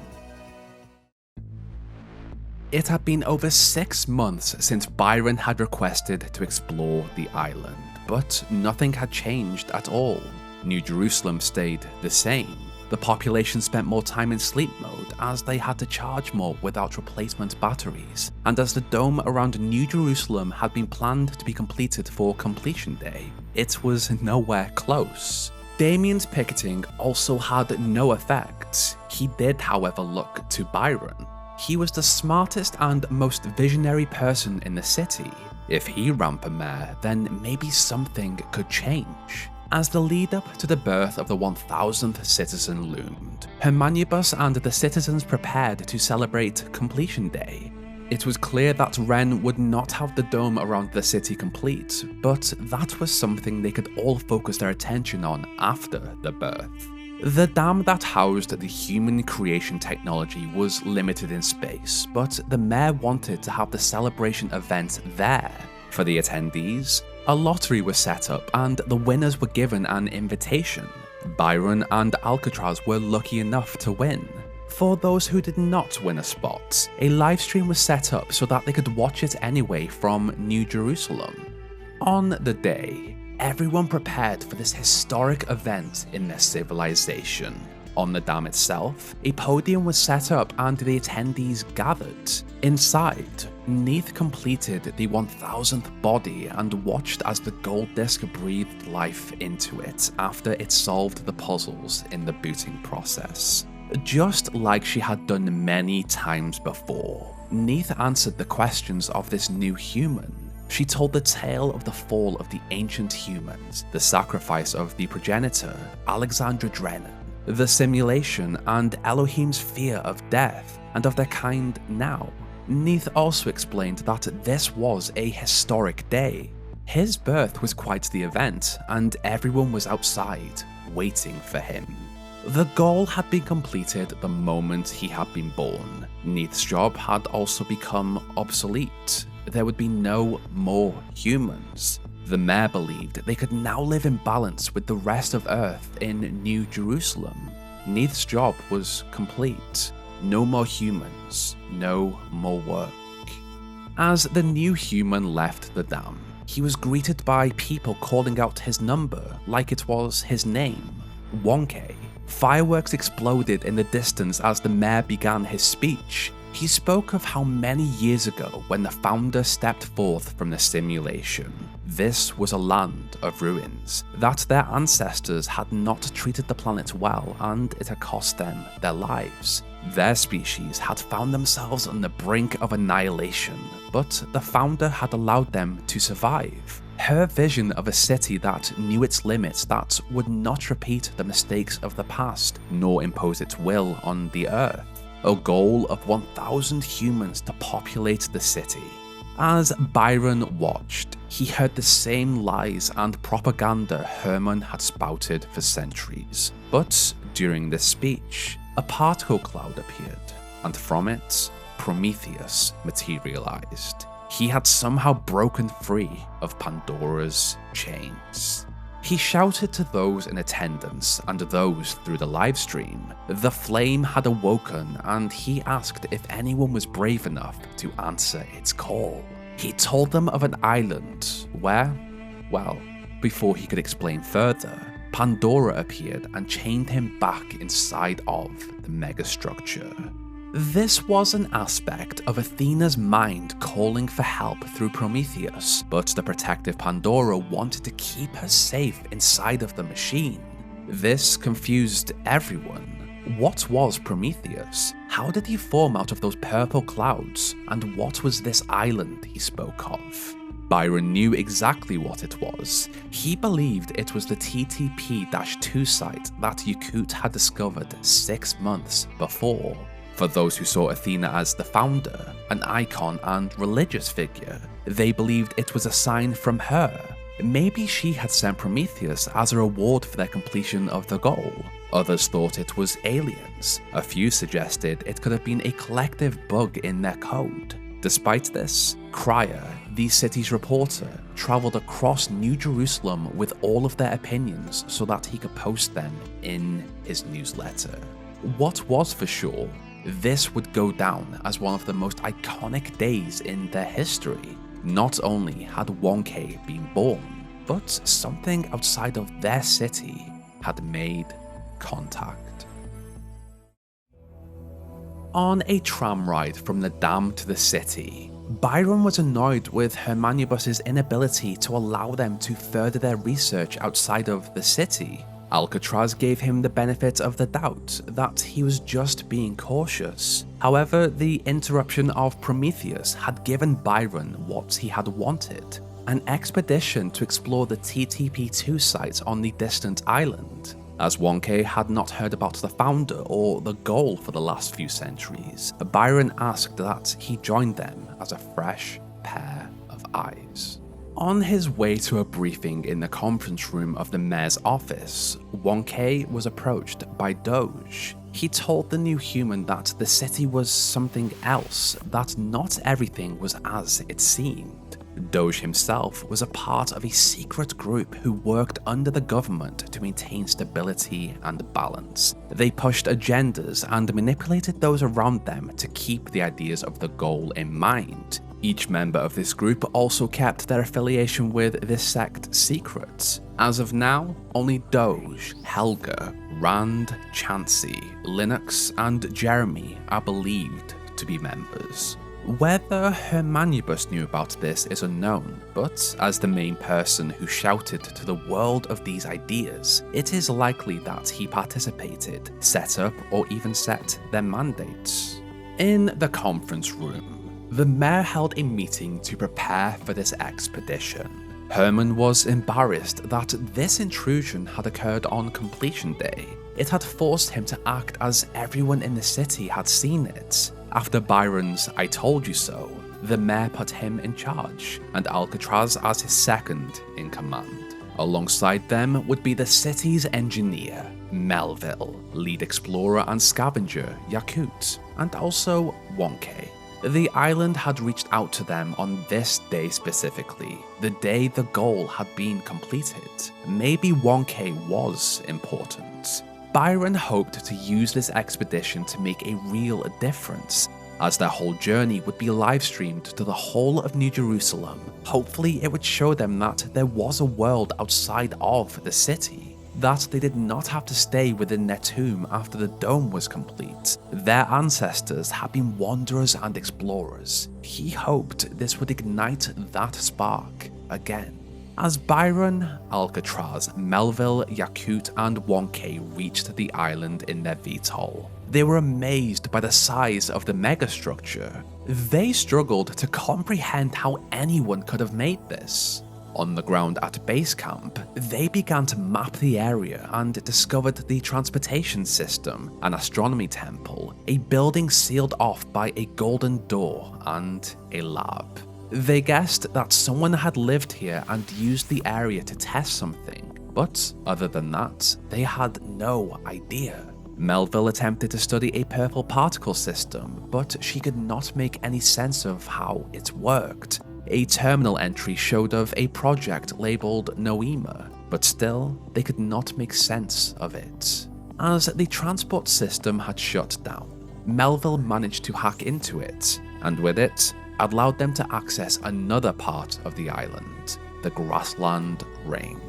It had been over 6 months since Byron had requested to explore the island, but nothing had changed at all. New Jerusalem stayed the same. The population spent more time in sleep mode as they had to charge more without replacement batteries, and as the dome around New Jerusalem had been planned to be completed for completion day, it was nowhere close. Damien's picketing also had no effect. He did, however, look to Byron. He was the smartest and most visionary person in the city. If he ran for mayor, then maybe something could change. As the lead-up to the birth of the 1000th citizen loomed, Hermanubus and the citizens prepared to celebrate completion day. It was clear that Ren would not have the dome around the city complete, but that was something they could all focus their attention on after the birth. The dam that housed the human creation technology was limited in space, but the mayor wanted to have the celebration event there. For the attendees, a lottery was set up and the winners were given an invitation. Byron and Alcatraz were lucky enough to win. For those who did not win a spot, a livestream was set up so that they could watch it anyway from New Jerusalem. On the day, everyone prepared for this historic event in their civilization. On the dam itself, a podium was set up and the attendees gathered. Inside, Neith completed the 1000th body and watched as the gold disc breathed life into it after it solved the puzzles in the booting process. Just like she had done many times before, Neith answered the questions of this new human. She told the tale of the fall of the ancient humans, the sacrifice of the progenitor, Alexandra Drennan, the simulation, and Elohim's fear of death, and of their kind now. Neith also explained that this was a historic day. His birth was quite the event, and everyone was outside, waiting for him. The goal had been completed the moment he had been born. Neith's job had also become obsolete. There would be no more humans. The mayor believed they could now live in balance with the rest of Earth in New Jerusalem. Neith's job was complete. No more humans, no more work. As the new human left the dam, he was greeted by people calling out his number like it was his name, 1K. Fireworks exploded in the distance as the mayor began his speech. He spoke of how many years ago, when the founder stepped forth from the simulation, this was a land of ruins, that their ancestors had not treated the planet well and it had cost them their lives. Their species had found themselves on the brink of annihilation, but the founder had allowed them to survive. Her vision of a city that knew its limits, that would not repeat the mistakes of the past, nor impose its will on the Earth. A goal of 1000 humans to populate the city. As Byron watched, he heard the same lies and propaganda Herman had spouted for centuries. But during this speech, a particle cloud appeared, and from it, Prometheus materialized. He had somehow broken free of Pandora's chains. He shouted to those in attendance and those through the livestream. The flame had awoken and he asked if anyone was brave enough to answer its call. He told them of an island where, well, before he could explain further, Pandora appeared and chained him back inside of the megastructure. This was an aspect of Athena's mind calling for help through Prometheus, but the protective Pandora wanted to keep her safe inside of the machine. This confused everyone. What was Prometheus? How did he form out of those purple clouds? And what was this island he spoke of? Byron knew exactly what it was. He believed it was the TTP-2 site that Yaqut had discovered 6 months before. For those who saw Athena as the founder, an icon and religious figure, they believed it was a sign from her. Maybe she had sent Prometheus as a reward for their completion of the goal. Others thought it was aliens. A few suggested it could have been a collective bug in their code. Despite this, Cryer, the city's reporter, travelled across New Jerusalem with all of their opinions so that he could post them in his newsletter. What was for sure, this would go down as one of the most iconic days in their history. Not only had 1K been born, but something outside of their city had made contact. On a tram ride from the dam to the city, Byron was annoyed with Hermanubus's inability to allow them to further their research outside of the city. Alcatraz gave him the benefit of the doubt that he was just being cautious. However, the interruption of Prometheus had given Byron what he had wanted, an expedition to explore the TTP-2 site on the distant island. As 1K had not heard about the founder or the goal for the last few centuries, Byron asked that he join them as a fresh pair of eyes. On his way to a briefing in the conference room of the mayor's office, 1K was approached by Doge. He told the new human that the city was something else, that not everything was as it seemed. Doge himself was a part of a secret group who worked under the government to maintain stability and balance. They pushed agendas and manipulated those around them to keep the ideas of the goal in mind. Each member of this group also kept their affiliation with this sect secret. As of now, only Doge, Helga, Rand, Chansey, Linux, and Jeremy are believed to be members. Whether Hermanubus knew about this is unknown, but as the main person who shouted to the world of these ideas, it is likely that he participated, set up, or even set their mandates. In the conference room, the mayor held a meeting to prepare for this expedition. Herman was embarrassed that this intrusion had occurred on completion day. It had forced him to act as everyone in the city had seen it. After Byron's "I told you so," the mayor put him in charge, and Alcatraz as his second in command. Alongside them would be the city's engineer, Melville, lead explorer and scavenger, Yaqut, and also 1K. The island had reached out to them on this day specifically, the day the goal had been completed. Maybe 1K was important. Byron hoped to use this expedition to make a real difference, as their whole journey would be live-streamed to the whole of New Jerusalem. Hopefully it would show them that there was a world outside of the city, that they did not have to stay within their tomb after the dome was complete. Their ancestors had been wanderers and explorers. He hoped this would ignite that spark again. As Byron, Alcatraz, Melville, Yaqut, and 1K reached the island in their VTOL, they were amazed by the size of the megastructure. They struggled to comprehend how anyone could have made this. On the ground at base camp, they began to map the area and discovered the transportation system, an astronomy temple, a building sealed off by a golden door, and a lab. They guessed that someone had lived here and used the area to test something, but other than that, they had no idea. Melville attempted to study a purple particle system, but she could not make any sense of how it worked. A terminal entry showed of a project labeled Noema, but still, they could not make sense of it. As the transport system had shut down, Melville managed to hack into it, and with it, allowed them to access another part of the island, the Grassland Ring.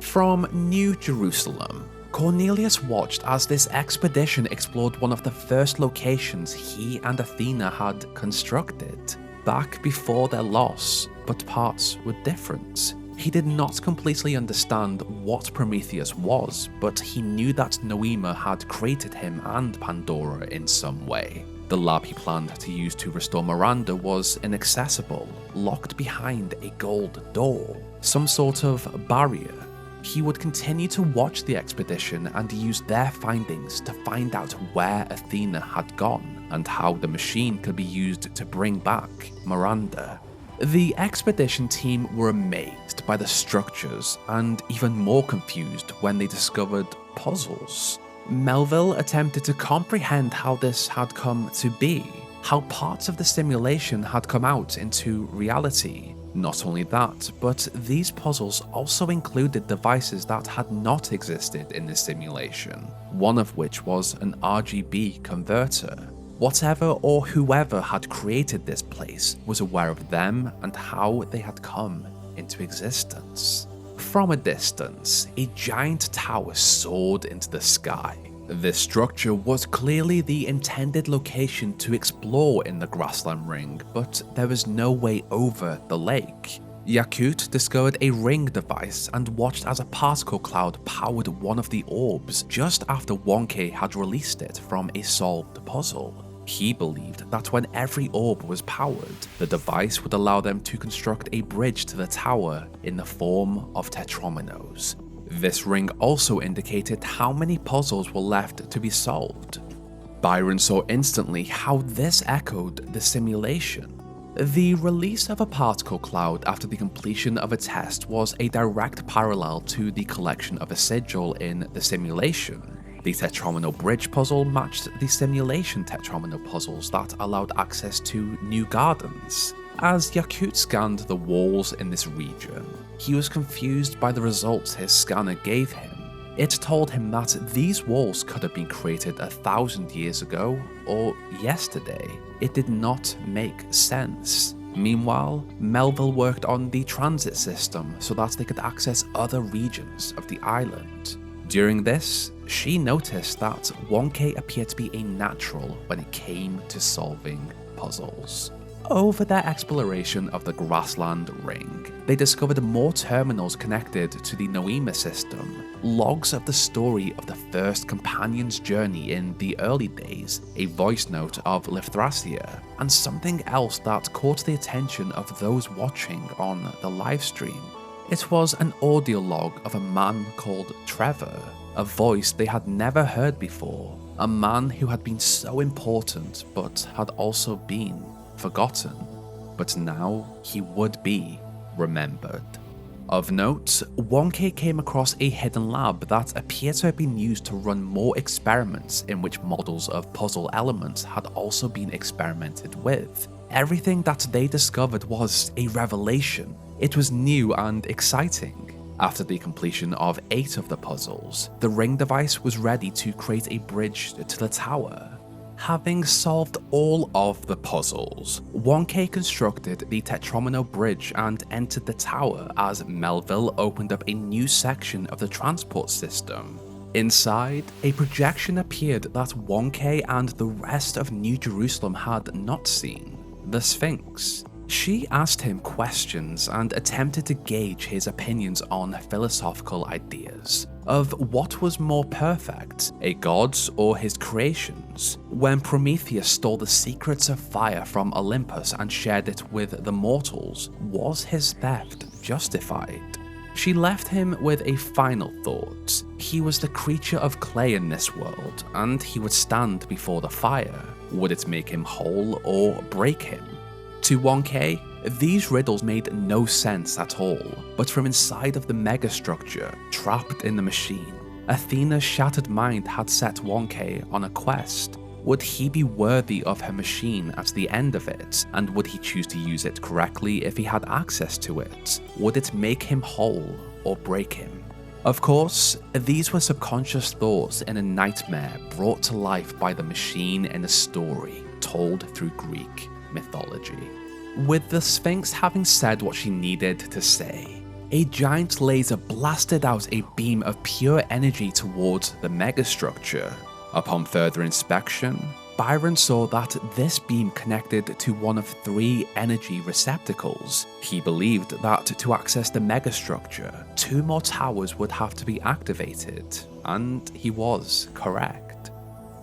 From New Jerusalem, Cornelius watched as this expedition explored one of the first locations he and Athena had constructed, back before their loss, but parts were different. He did not completely understand what Prometheus was, but he knew that Noema had created him and Pandora in some way. The lab he planned to use to restore Miranda was inaccessible, locked behind a gold door, some sort of barrier. He would continue to watch the expedition and use their findings to find out where Athena had gone and how the machine could be used to bring back Miranda. The expedition team were amazed by the structures and even more confused when they discovered puzzles. Melville attempted to comprehend how this had come to be, how parts of the simulation had come out into reality. Not only that, but these puzzles also included devices that had not existed in the simulation, one of which was an RGB converter. Whatever or whoever had created this place was aware of them and how they had come into existence. From a distance, a giant tower soared into the sky. This structure was clearly the intended location to explore in the Grassland Ring, but there was no way over the lake. Yaqut discovered a ring device and watched as a particle cloud powered one of the orbs just after Wonke had released it from a solved puzzle. He believed that when every orb was powered, the device would allow them to construct a bridge to the tower in the form of tetrominos. This ring also indicated how many puzzles were left to be solved. Byron saw instantly how this echoed the simulation. The release of a particle cloud after the completion of a test was a direct parallel to the collection of a sigil in the simulation. The tetromino bridge puzzle matched the simulation tetromino puzzles that allowed access to new gardens. As Yaqut scanned the walls in this region, he was confused by the results his scanner gave him. It told him that these walls could have been created 1,000 years ago or yesterday. It did not make sense. Meanwhile, Melville worked on the transit system so that they could access other regions of the island. During this, she noticed that Wonke appeared to be a natural when it came to solving puzzles. Over their exploration of the Grassland Ring, they discovered more terminals connected to the Noema system, logs of the story of the first companion's journey in the early days, a voice note of Lithracia, and something else that caught the attention of those watching on the livestream. It was an audio log of a man called Trevor, a voice they had never heard before, a man who had been so important but had also been forgotten, but now he would be remembered. Of note, Wonke came across a hidden lab that appeared to have been used to run more experiments in which models of puzzle elements had also been experimented with. Everything that they discovered was a revelation. It was new and exciting. After the completion of 8 of the puzzles, the ring device was ready to create a bridge to the tower. Having solved all of the puzzles, Wonke constructed the Tetromino bridge and entered the tower as Melville opened up a new section of the transport system. Inside, a projection appeared that Wonke and the rest of New Jerusalem had not seen: the Sphinx. She asked him questions and attempted to gauge his opinions on philosophical ideas of what was more perfect, a god's or his creations. When Prometheus stole the secrets of fire from Olympus and shared it with the mortals, was his theft justified? She left him with a final thought. He was the creature of clay in this world, and he would stand before the fire. Would it make him whole or break him? To Wonke, these riddles made no sense at all, but from inside of the megastructure, trapped in the machine, Athena's shattered mind had set Wonke on a quest. Would he be worthy of her machine at the end of it, and would he choose to use it correctly if he had access to it? Would it make him whole or break him? Of course, these were subconscious thoughts in a nightmare brought to life by the machine in a story told through Greek mythology. With the Sphinx having said what she needed to say, a giant laser blasted out a beam of pure energy towards the megastructure. Upon further inspection, Byron saw that this beam connected to one of 3 energy receptacles. He believed that to access the megastructure, 2 more towers would have to be activated, and he was correct.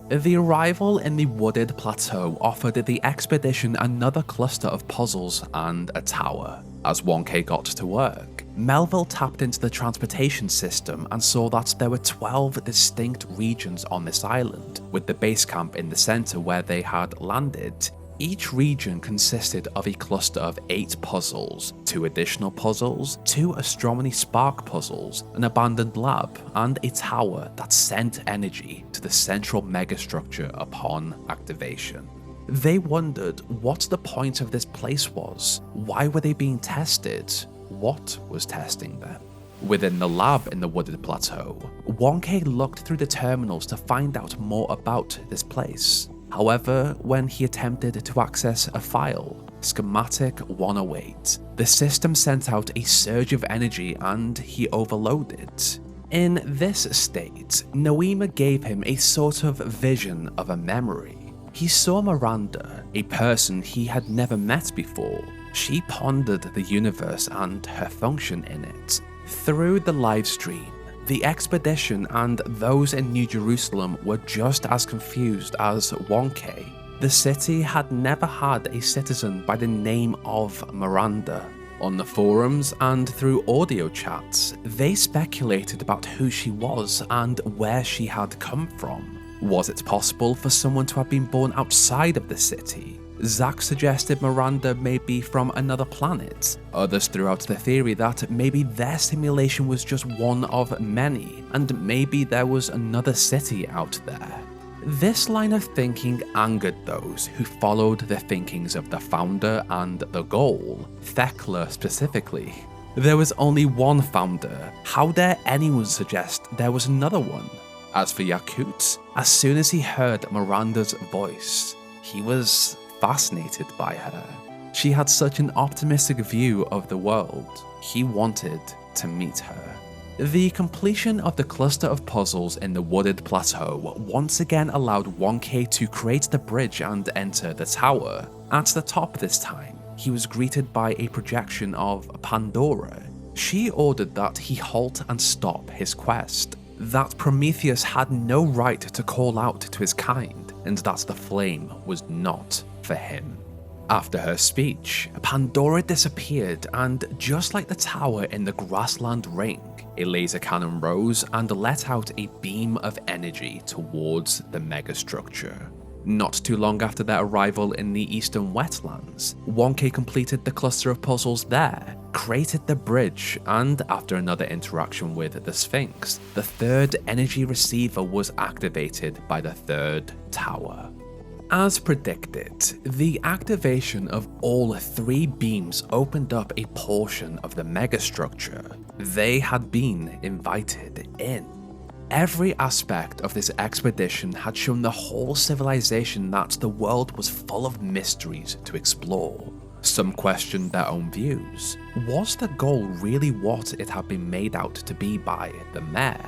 The arrival in the wooded plateau offered the expedition another cluster of puzzles and a tower. As 1K got to work, Melville tapped into the transportation system and saw that there were 12 distinct regions on this island, with the base camp in the center where they had landed. Each region consisted of a cluster of 8 puzzles, 2 additional puzzles, 2 astronomy spark puzzles, an abandoned lab, and a tower that sent energy to the central megastructure upon activation. They wondered what the point of this place was. Why were they being tested? What was testing them? Within the lab in the wooded plateau, 1K looked through the terminals to find out more about this place. However, when he attempted to access a file, Schematic 108, the system sent out a surge of energy and he overloaded. In this state, Noema gave him a sort of vision of a memory. He saw Miranda, a person he had never met before. She pondered the universe and her function in it. Through the livestream, the expedition and those in New Jerusalem were just as confused as 1K. The city had never had a citizen by the name of Miranda. On the forums and through audio chats, they speculated about who she was and where she had come from. Was it possible for someone to have been born outside of the city? Zach suggested Miranda may be from another planet. Others threw out the theory that maybe their simulation was just one of many, and maybe there was another city out there. This line of thinking angered those who followed the thinkings of the founder and the goal, Thekla specifically. There was only one founder. How dare anyone suggest there was another one? As for Yaqut, as soon as he heard Miranda's voice, he was fascinated by her. She had such an optimistic view of the world. He wanted to meet her. The completion of the cluster of puzzles in the wooded plateau once again allowed 1K to create the bridge and enter the tower. At the top this time, he was greeted by a projection of Pandora. She ordered that he halt and stop his quest, that Prometheus had no right to call out to his kind, and that the flame was not for him. After her speech, Pandora disappeared, and just like the tower in the grassland ring, a laser cannon rose and let out a beam of energy towards the megastructure. Not too long after their arrival in the eastern wetlands, 1K completed the cluster of puzzles there, created the bridge, and after another interaction with the Sphinx, the 3rd energy receiver was activated by the 3rd tower. As predicted, the activation of all 3 beams opened up a portion of the megastructure. They had been invited in. Every aspect of this expedition had shown the whole civilization that the world was full of mysteries to explore. Some questioned their own views. Was the goal really what it had been made out to be by the mayor?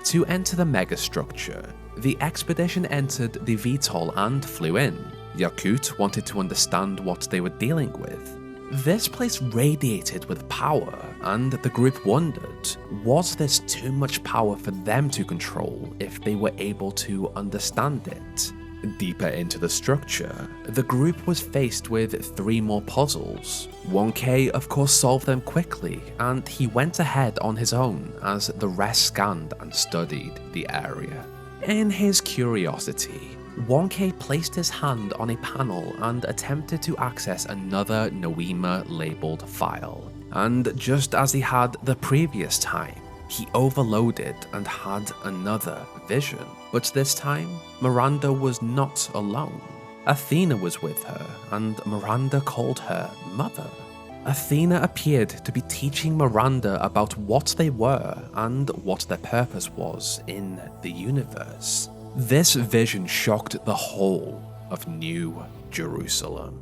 To enter the megastructure, the expedition entered the VTOL and flew in. Yaqut wanted to understand what they were dealing with. This place radiated with power, and the group wondered, was this too much power for them to control if they were able to understand it? Deeper into the structure, the group was faced with 3 more puzzles. 1K of course solved them quickly, and he went ahead on his own as the rest scanned and studied the area. In his curiosity, 1K placed his hand on a panel and attempted to access another Noema labeled file. And just as he had the previous time, he overloaded and had another vision. But this time, Miranda was not alone. Athena was with her, and Miranda called her mother. Athena appeared to be teaching Miranda about what they were and what their purpose was in the universe. This vision shocked the whole of New Jerusalem.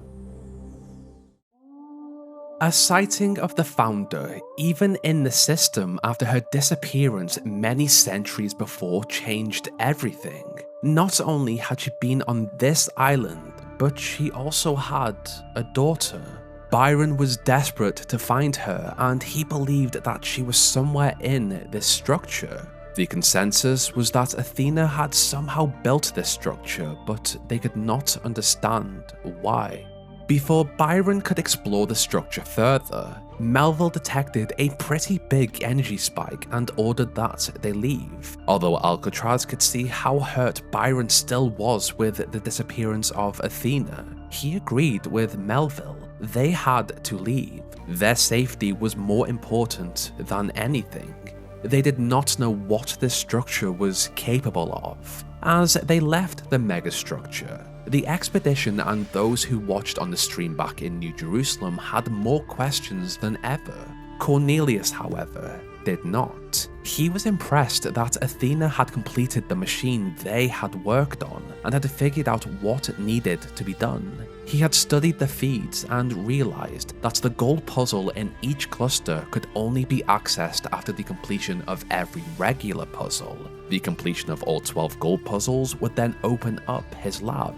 A sighting of the founder, even in the system after her disappearance many centuries before, changed everything. Not only had she been on this island, but she also had a daughter. Byron was desperate to find her, and he believed that she was somewhere in this structure. The consensus was that Athena had somehow built this structure, but they could not understand why. Before Byron could explore the structure further, Melville detected a pretty big energy spike and ordered that they leave. Although Alcatraz could see how hurt Byron still was with the disappearance of Athena, he agreed with Melville. They had to leave. Their safety was more important than anything. They did not know what this structure was capable of. As they left the megastructure, the expedition and those who watched on the stream back in New Jerusalem had more questions than ever. Cornelius, however, did not. He was impressed that Athena had completed the machine they had worked on and had figured out what needed to be done. He had studied the feeds and realized that the gold puzzle in each cluster could only be accessed after the completion of every regular puzzle. The completion of all 12 gold puzzles would then open up his lab.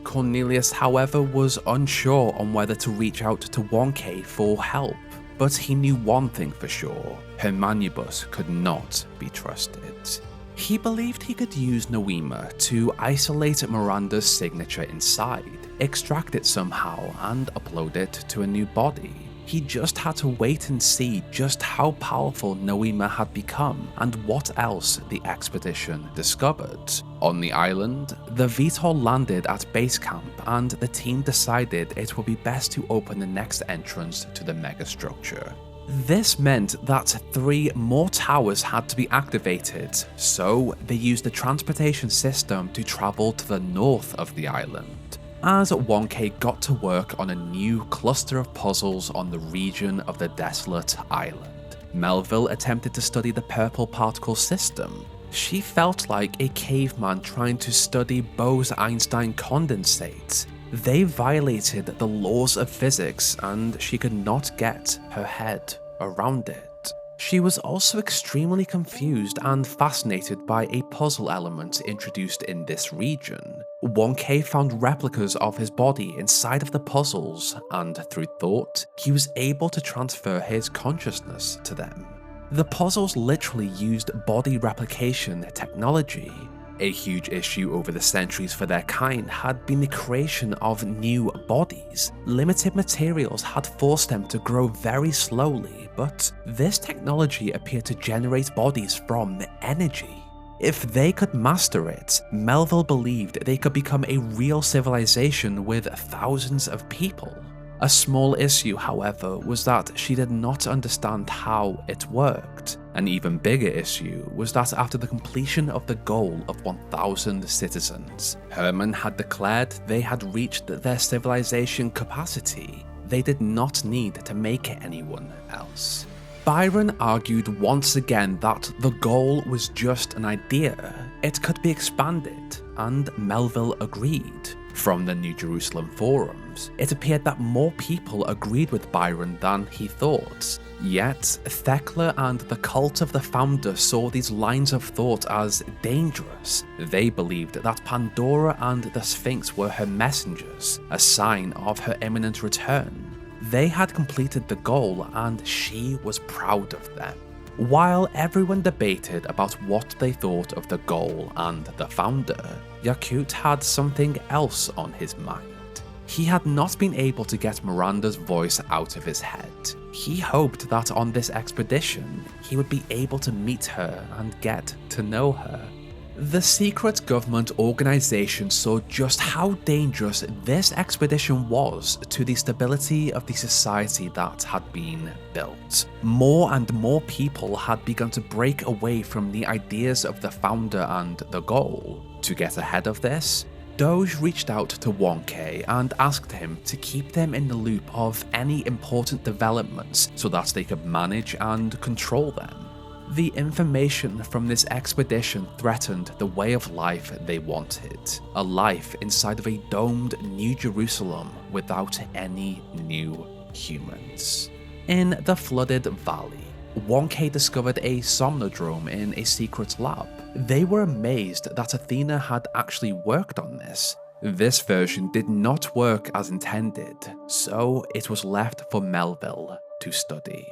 Cornelius, however, was unsure on whether to reach out to 1K for help, but he knew one thing for sure: her manibus could not be trusted. He believed he could use Noema to isolate Miranda's signature inside, extract it somehow, and upload it to a new body. He just had to wait and see just how powerful Noema had become and what else the expedition discovered. On the island, the VTOL landed at base camp, and the team decided it would be best to open the next entrance to the megastructure. This meant that 3 more towers had to be activated, so they used the transportation system to travel to the north of the island. As 1K got to work on a new cluster of puzzles on the region of the desolate island, Melville attempted to study the purple particle system. She felt like a caveman trying to study Bose-Einstein condensate. They violated the laws of physics, and she could not get her head around it. She was also extremely confused and fascinated by a puzzle element introduced in this region. 1K found replicas of his body inside of the puzzles, and through thought, he was able to transfer his consciousness to them. The puzzles literally used body replication technology. A huge issue over the centuries for their kind had been the creation of new bodies. Limited materials had forced them to grow very slowly, but this technology appeared to generate bodies from energy. If they could master it, Melville believed they could become a real civilization with thousands of people. A small issue, however, was that she did not understand how it worked. An even bigger issue was that after the completion of the goal of 1,000 citizens, Herman had declared they had reached their civilization capacity. They did not need to make anyone else. Byron argued once again that the goal was just an idea. It could be expanded, and Melville agreed. From the New Jerusalem forums, it appeared that more people agreed with Byron than he thought. Yet, Thecla and the cult of the founder saw these lines of thought as dangerous. They believed that Pandora and the Sphinx were her messengers, a sign of her imminent return. They had completed the goal, and she was proud of them. While everyone debated about what they thought of the goal and the founder, Yaqut had something else on his mind. He had not been able to get Miranda's voice out of his head. He hoped that on this expedition, he would be able to meet her and get to know her. The secret government organization saw just how dangerous this expedition was to the stability of the society that had been built. More and more people had begun to break away from the ideas of the founder and the goal. To get ahead of this, Doge reached out to Wonke and asked him to keep them in the loop of any important developments so that they could manage and control them. The information from this expedition threatened the way of life they wanted, a life inside of a domed New Jerusalem without any new humans. In the flooded valley, Wonke discovered a somnodrome in a secret lab. They were amazed that Athena had actually worked on this. This version did not work as intended, so it was left for Melville to study.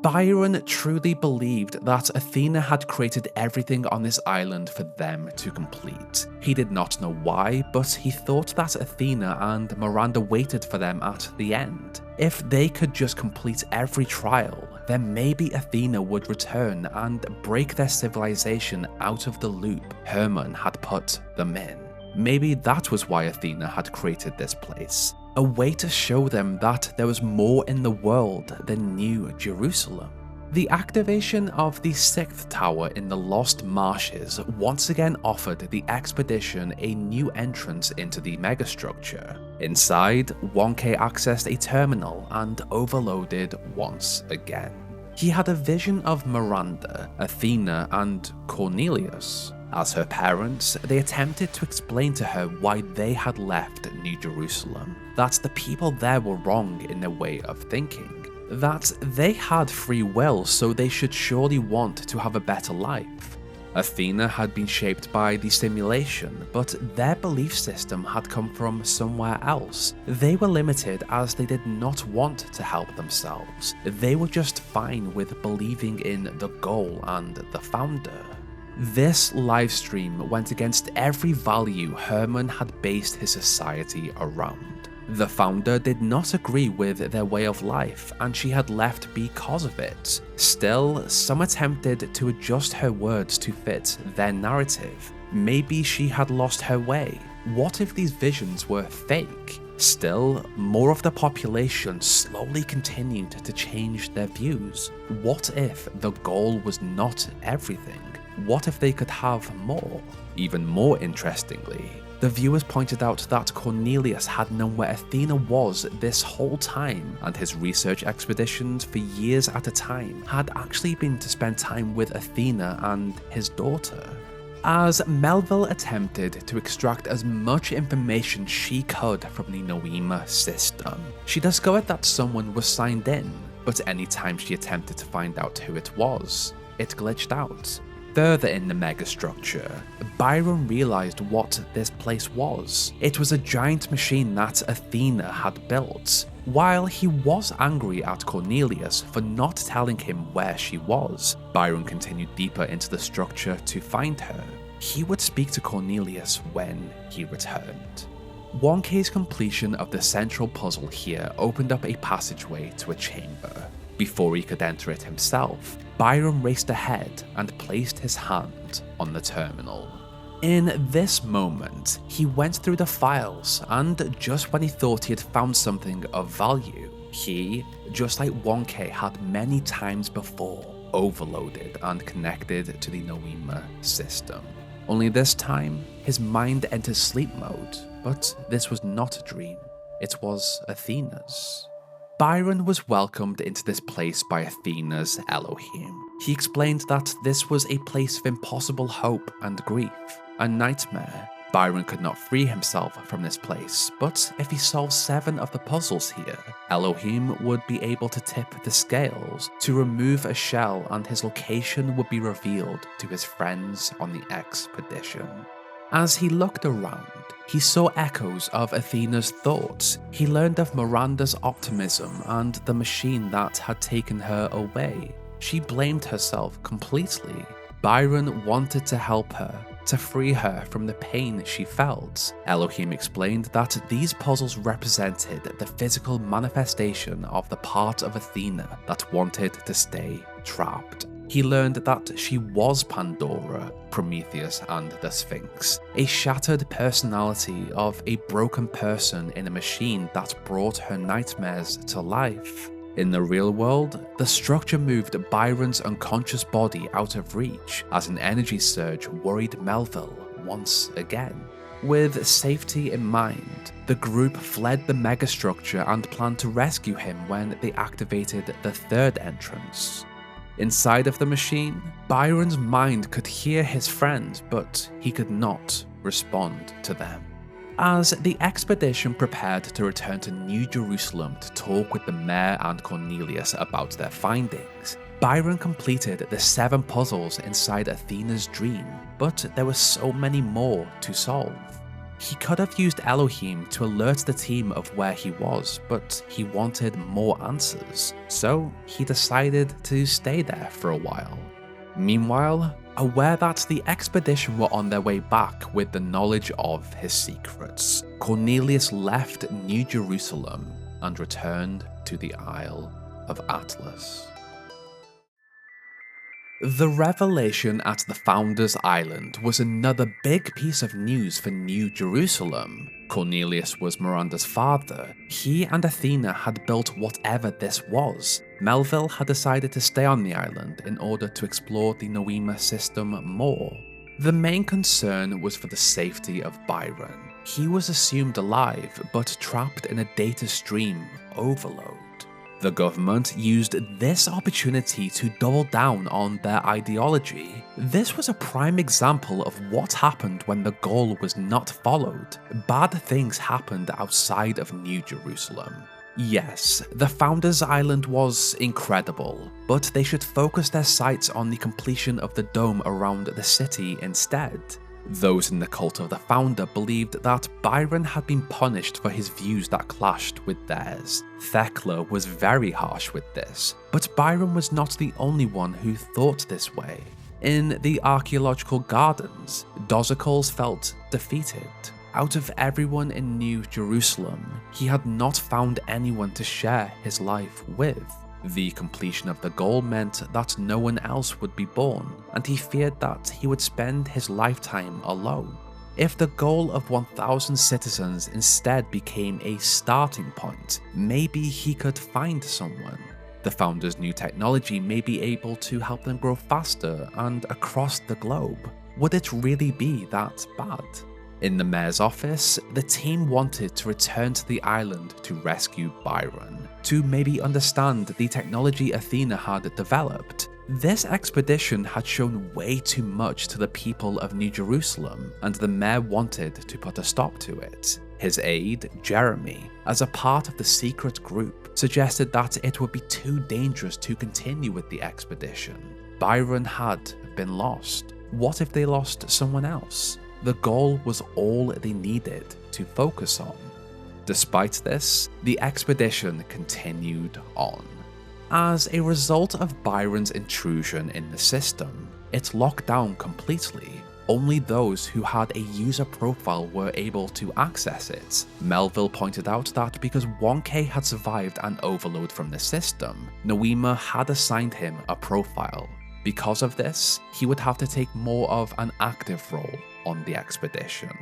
Byron truly believed that Athena had created everything on this island for them to complete. He did not know why, but he thought that Athena and Miranda waited for them at the end. If they could just complete every trial, then maybe Athena would return and break their civilization out of the loop Herman had put them in. Maybe that was why Athena had created this place. A way to show them that there was more in the world than New Jerusalem. The activation of the 6th tower in the Lost Marshes once again offered the expedition a new entrance into the megastructure. Inside, Wonke accessed a terminal and overloaded once again. He had a vision of Miranda, Athena, and Cornelius. As her parents, they attempted to explain to her why they had left New Jerusalem, that the people there were wrong in their way of thinking, that they had free will so they should surely want to have a better life. Athena had been shaped by the simulation, but their belief system had come from somewhere else. They were limited as they did not want to help themselves. They were just fine with believing in the goal and the founder. This livestream went against every value Herman had based his society around. The founder did not agree with their way of life, and she had left because of it. Still, some attempted to adjust her words to fit their narrative. Maybe she had lost her way. What if these visions were fake? Still, more of the population slowly continued to change their views. What if the goal was not everything? What if they could have more? Even more interestingly, the viewers pointed out that Cornelius had known where Athena was this whole time, and his research expeditions for years at a time had actually been to spend time with Athena and his daughter. As Melville attempted to extract as much information she could from the Noema system, she discovered that someone was signed in, but anytime she attempted to find out who it was, it glitched out. Further in the megastructure, Byron realized what this place was. It was a giant machine that Athena had built. While he was angry at Cornelius for not telling him where she was, Byron continued deeper into the structure to find her. He would speak to Cornelius when he returned. Wonke's completion of the central puzzle here opened up a passageway to a chamber. Before he could enter it himself, Byron raced ahead and placed his hand on the terminal. In this moment, he went through the files, and just when he thought he had found something of value, he, just like Wonke had many times before, overloaded and connected to the Noema system. Only this time, his mind entered sleep mode, but this was not a dream, it was Athena's. Byron was welcomed into this place by Athena's Elohim. He explained that this was a place of impossible hope and grief, a nightmare. Byron could not free himself from this place, but if he solved 7 of the puzzles here, Elohim would be able to tip the scales to remove a shell, and his location would be revealed to his friends on the expedition. As he looked around, he saw echoes of Athena's thoughts. He learned of Miranda's optimism and the machine that had taken her away. She blamed herself completely. Byron wanted to help her, to free her from the pain she felt. Elohim explained that these puzzles represented the physical manifestation of the part of Athena that wanted to stay trapped. He learned that she was Pandora, Prometheus, and the Sphinx, a shattered personality of a broken person in a machine that brought her nightmares to life. In the real world, the structure moved Byron's unconscious body out of reach as an energy surge worried Melville once again. With safety in mind, the group fled the megastructure and planned to rescue him when they activated the third entrance. Inside of the machine, Byron's mind could hear his friends, but he could not respond to them. As the expedition prepared to return to New Jerusalem to talk with the mayor and Cornelius about their findings, Byron completed the 7 puzzles inside Athena's dream, but there were so many more to solve. He could have used Elohim to alert the team of where he was, but he wanted more answers, so he decided to stay there for a while. Meanwhile, aware that the expedition were on their way back with the knowledge of his secrets, Cornelius left New Jerusalem and returned to the Isle of Atlas. The revelation at the Founders Island was another big piece of news for New Jerusalem. Cornelius was Miranda's father. He and Athena had built whatever this was. Melville had decided to stay on the island in order to explore the Noema system more. The main concern was for the safety of Byron. He was assumed alive, but trapped in a data stream overload. The government used this opportunity to double down on their ideology. This was a prime example of what happened when the goal was not followed. Bad things happened outside of New Jerusalem. Yes, the Founders Island was incredible, but they should focus their sights on the completion of the dome around the city instead. Those in the cult of the founder believed that Byron had been punished for his views that clashed with theirs. Thecla was very harsh with this, but Byron was not the only one who thought this way. In the archaeological gardens, Dosicles felt defeated. Out of everyone in New Jerusalem, he had not found anyone to share his life with. The completion of the goal meant that no one else would be born, and he feared that he would spend his lifetime alone. If the goal of 1,000 citizens instead became a starting point, maybe he could find someone. The Founders' new technology may be able to help them grow faster and across the globe. Would it really be that bad? In the mayor's office, the team wanted to return to the island to rescue Byron, to maybe understand the technology Athena had developed. This expedition had shown way too much to the people of New Jerusalem, and the mayor wanted to put a stop to it. His aide, Jeremy, as a part of the secret group, suggested that it would be too dangerous to continue with the expedition. Byron had been lost. What if they lost someone else? The goal was all they needed to focus on. Despite this, the expedition continued on. As a result of Byron's intrusion in the system, it locked down completely. Only those who had a user profile were able to access it. Melville pointed out that because 1K had survived an overload from the system, Noema had assigned him a profile. Because of this, he would have to take more of an active role on the expedition.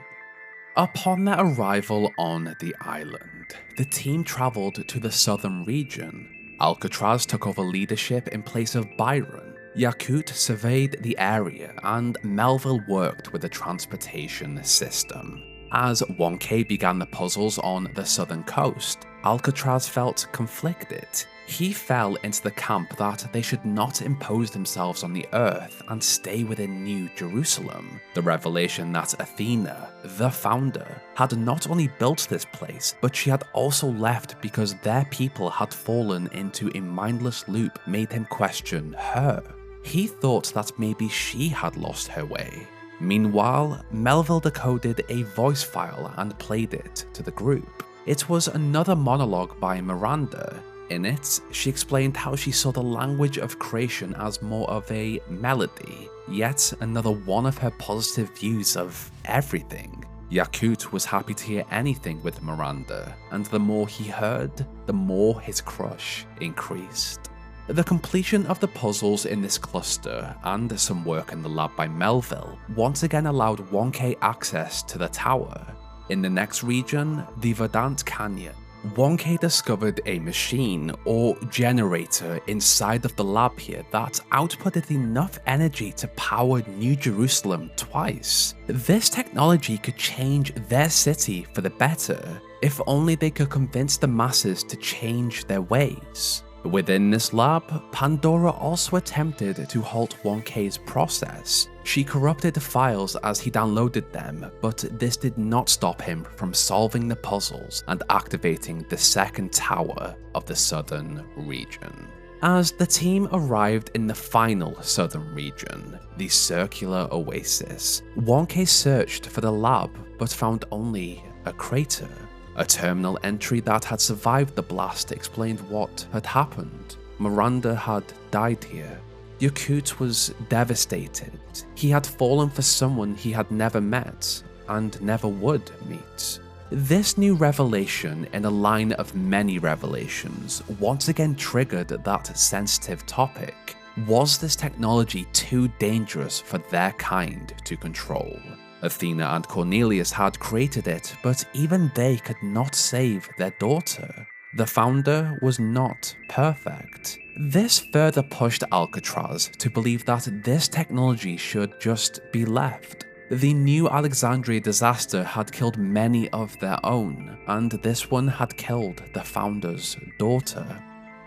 Upon their arrival on the island, the team travelled to the southern region. Alcatraz took over leadership in place of Byron. Yaqut surveyed the area, and Melville worked with the transportation system. As 1K began the puzzles on the southern coast, Alcatraz felt conflicted. He fell into the camp that they should not impose themselves on the earth and stay within New Jerusalem. The revelation that Athena, the founder, had not only built this place, but she had also left because their people had fallen into a mindless loop made him question her. He thought that maybe she had lost her way. Meanwhile, Melville decoded a voice file and played it to the group. It was another monologue by Miranda. In it, she explained how she saw the language of creation as more of a melody, yet another one of her positive views of everything. Yaqut was happy to hear anything with Miranda, and the more he heard, the more his crush increased. The completion of the puzzles in this cluster and some work in the lab by Melville once again allowed 1K access to the tower. In the next region, the Verdant Canyon, 1K discovered a machine or generator inside of the lab here that outputted enough energy to power New Jerusalem twice. This technology could change their city for the better, if only they could convince the masses to change their ways. Within this lab, Pandora also attempted to halt 1K's process. She corrupted the files as he downloaded them, but this did not stop him from solving the puzzles and activating the second tower of the southern region. As the team arrived in the final southern region, the circular oasis, 1K searched for the lab but found only a crater. A terminal entry that had survived the blast explained what had happened. Miranda had died here. Yaqut was devastated. He had fallen for someone he had never met and never would meet. This new revelation in a line of many revelations once again triggered that sensitive topic. Was this technology too dangerous for their kind to control? Athena and Cornelius had created it, but even they could not save their daughter. The founder was not perfect. This further pushed Alcatraz to believe that this technology should just be left. The new Alexandria disaster had killed many of their own, and this one had killed the founder's daughter.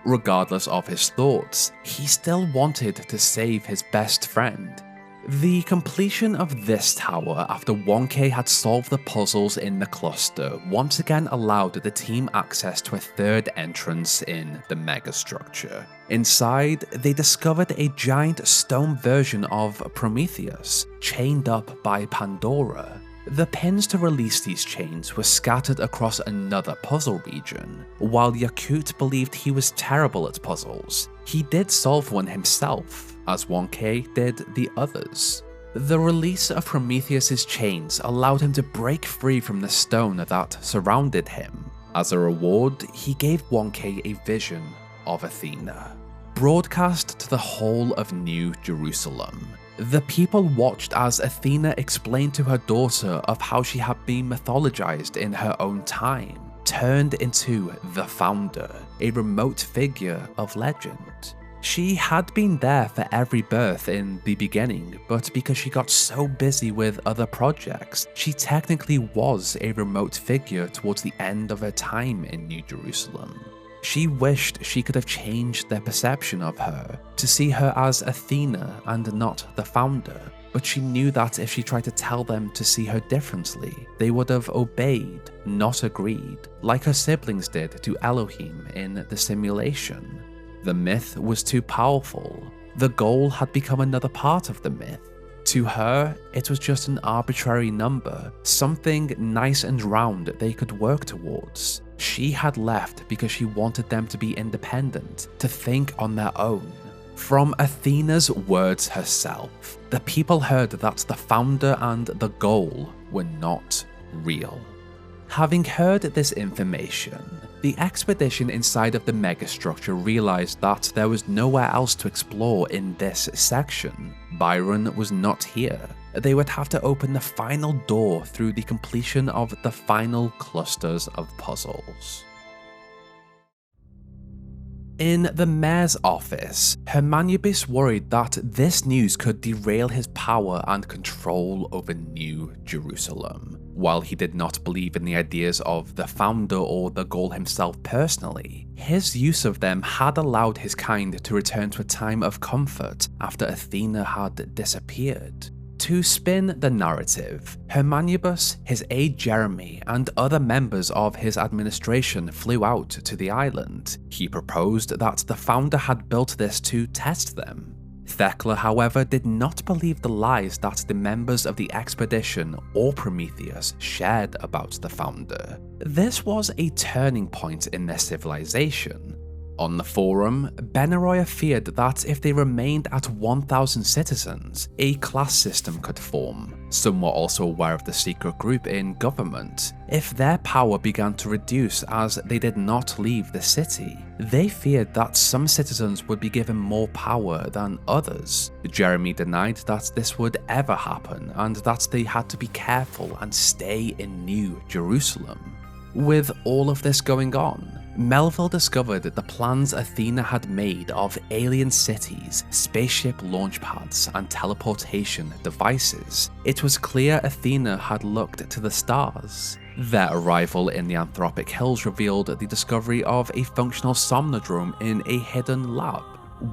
Regardless of his thoughts, he still wanted to save his best friend. The completion of this tower after 1K had solved the puzzles in the cluster once again allowed the team access to a third entrance in the megastructure. Inside, they discovered a giant stone version of Prometheus, chained up by Pandora. The pins to release these chains were scattered across another puzzle region. While Yaqut believed he was terrible at puzzles, he did solve one himself, as 1K did the others. The release of Prometheus's chains allowed him to break free from the stone that surrounded him. As a reward, he gave 1K a vision of Athena, broadcast to the whole of New Jerusalem. The people watched as Athena explained to her daughter of how she had been mythologized in her own time, turned into the founder, a remote figure of legend. She had been there for every birth in the beginning, but because she got so busy with other projects, she technically was a remote figure towards the end of her time in New Jerusalem. She wished she could have changed their perception of her, to see her as Athena and not the founder, but she knew that if she tried to tell them to see her differently, they would have obeyed, not agreed, like her siblings did to Elohim in the simulation. The myth was too powerful. The goal had become another part of the myth. To her, it was just an arbitrary number, something nice and round they could work towards. She had left because she wanted them to be independent, to think on their own. From Athena's words herself, the people heard that the founder and the goal were not real. Having heard this information, the expedition inside of the megastructure realized that there was nowhere else to explore in this section. Byron was not here. They would have to open the final door through the completion of the final clusters of puzzles. In the mayor's office, Hermanubis worried that this news could derail his power and control over New Jerusalem. While he did not believe in the ideas of the founder or the goal himself personally, his use of them had allowed his kind to return to a time of comfort after Athena had disappeared. To spin the narrative, Hermanubis, his aide Jeremy, and other members of his administration flew out to the island. He proposed that the founder had built this to test them. Thecla, however, did not believe the lies that the members of the expedition or Prometheus shared about the founder. This was a turning point in their civilization. On the forum, Benaroya feared that if they remained at 1,000 citizens, a class system could form. Some were also aware of the secret group in government. If their power began to reduce as they did not leave the city, they feared that some citizens would be given more power than others. Jeremy denied that this would ever happen and that they had to be careful and stay in New Jerusalem. With all of this going on, Melville discovered the plans Athena had made of alien cities, spaceship launch pads, and teleportation devices. It was clear Athena had looked to the stars. Their arrival in the Anthropic Hills revealed the discovery of a functional somnodrome in a hidden lab.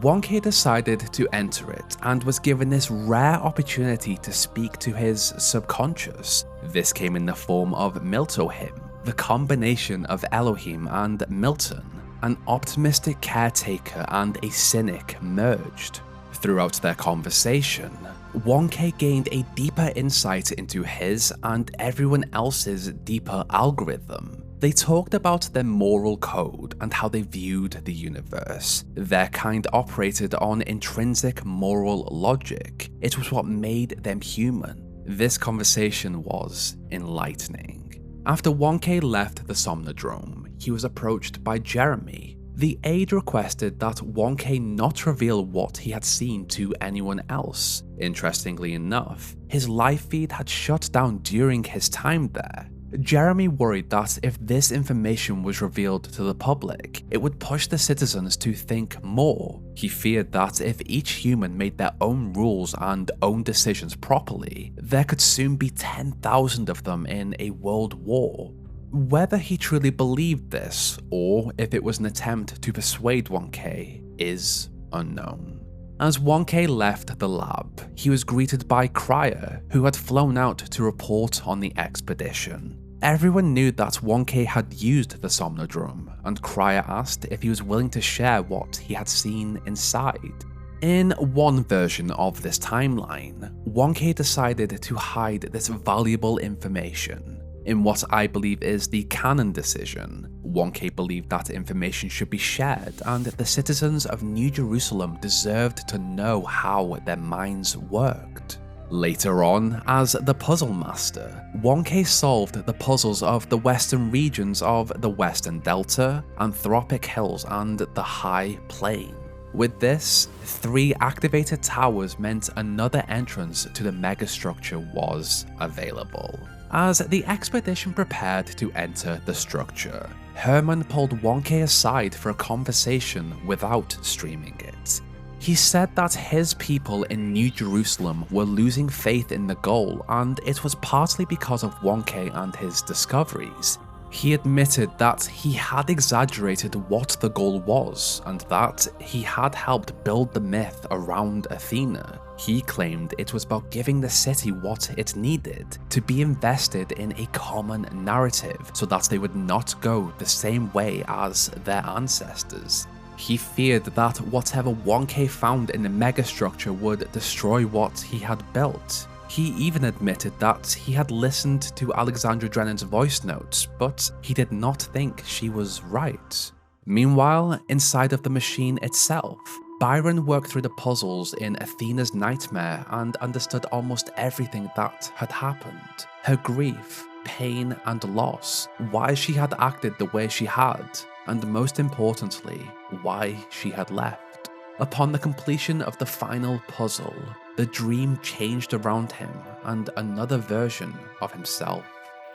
Wonke decided to enter it and was given this rare opportunity to speak to his subconscious. This came in the form of Miltohim, the combination of Elohim and Milton, an optimistic caretaker and a cynic merged. Throughout their conversation, Wonke gained a deeper insight into his and everyone else's deeper algorithm. They talked about their moral code and how they viewed the universe. Their kind operated on intrinsic moral logic. It was what made them human. This conversation was enlightening. After Wonke left the Somnodrome, he was approached by Jeremy. The aide requested that Wonke not reveal what he had seen to anyone else. Interestingly enough, his live feed had shut down during his time there. Jeremy worried that if this information was revealed to the public, it would push the citizens to think more. He feared that if each human made their own rules and own decisions properly, there could soon be 10,000 of them in a world war. Whether he truly believed this, or if it was an attempt to persuade Wonke, is unknown. As Wonke left the lab, he was greeted by Cryer, who had flown out to report on the expedition. Everyone knew that Wonke had used the Somnodrome, and Cryer asked if he was willing to share what he had seen inside. In one version of this timeline, Wonke decided to hide this valuable information. In what I believe is the canon decision, Wonke believed that information should be shared, and the citizens of New Jerusalem deserved to know how their minds worked. Later on, as the Puzzle Master, Wonke solved the puzzles of the western regions of the Western Delta, Anthropic Hills, and the High Plain. With this, 3 activated towers meant another entrance to the megastructure was available. As the expedition prepared to enter the structure, Herman pulled Wonke aside for a conversation without streaming it. He said that his people in New Jerusalem were losing faith in the goal, and it was partly because of Wonke and his discoveries. He admitted that he had exaggerated what the goal was, and that he had helped build the myth around Athena. He claimed it was about giving the city what it needed to be invested in a common narrative so that they would not go the same way as their ancestors. He feared that whatever Wonke found in the megastructure would destroy what he had built. He even admitted that he had listened to Alexandra Drennan's voice notes, but he did not think she was right. Meanwhile, inside of the machine itself, Byron worked through the puzzles in Athena's nightmare and understood almost everything that had happened. Her grief, pain, and loss, why she had acted the way she had, and most importantly, why she had left. Upon the completion of the final puzzle, the dream changed around him and another version of himself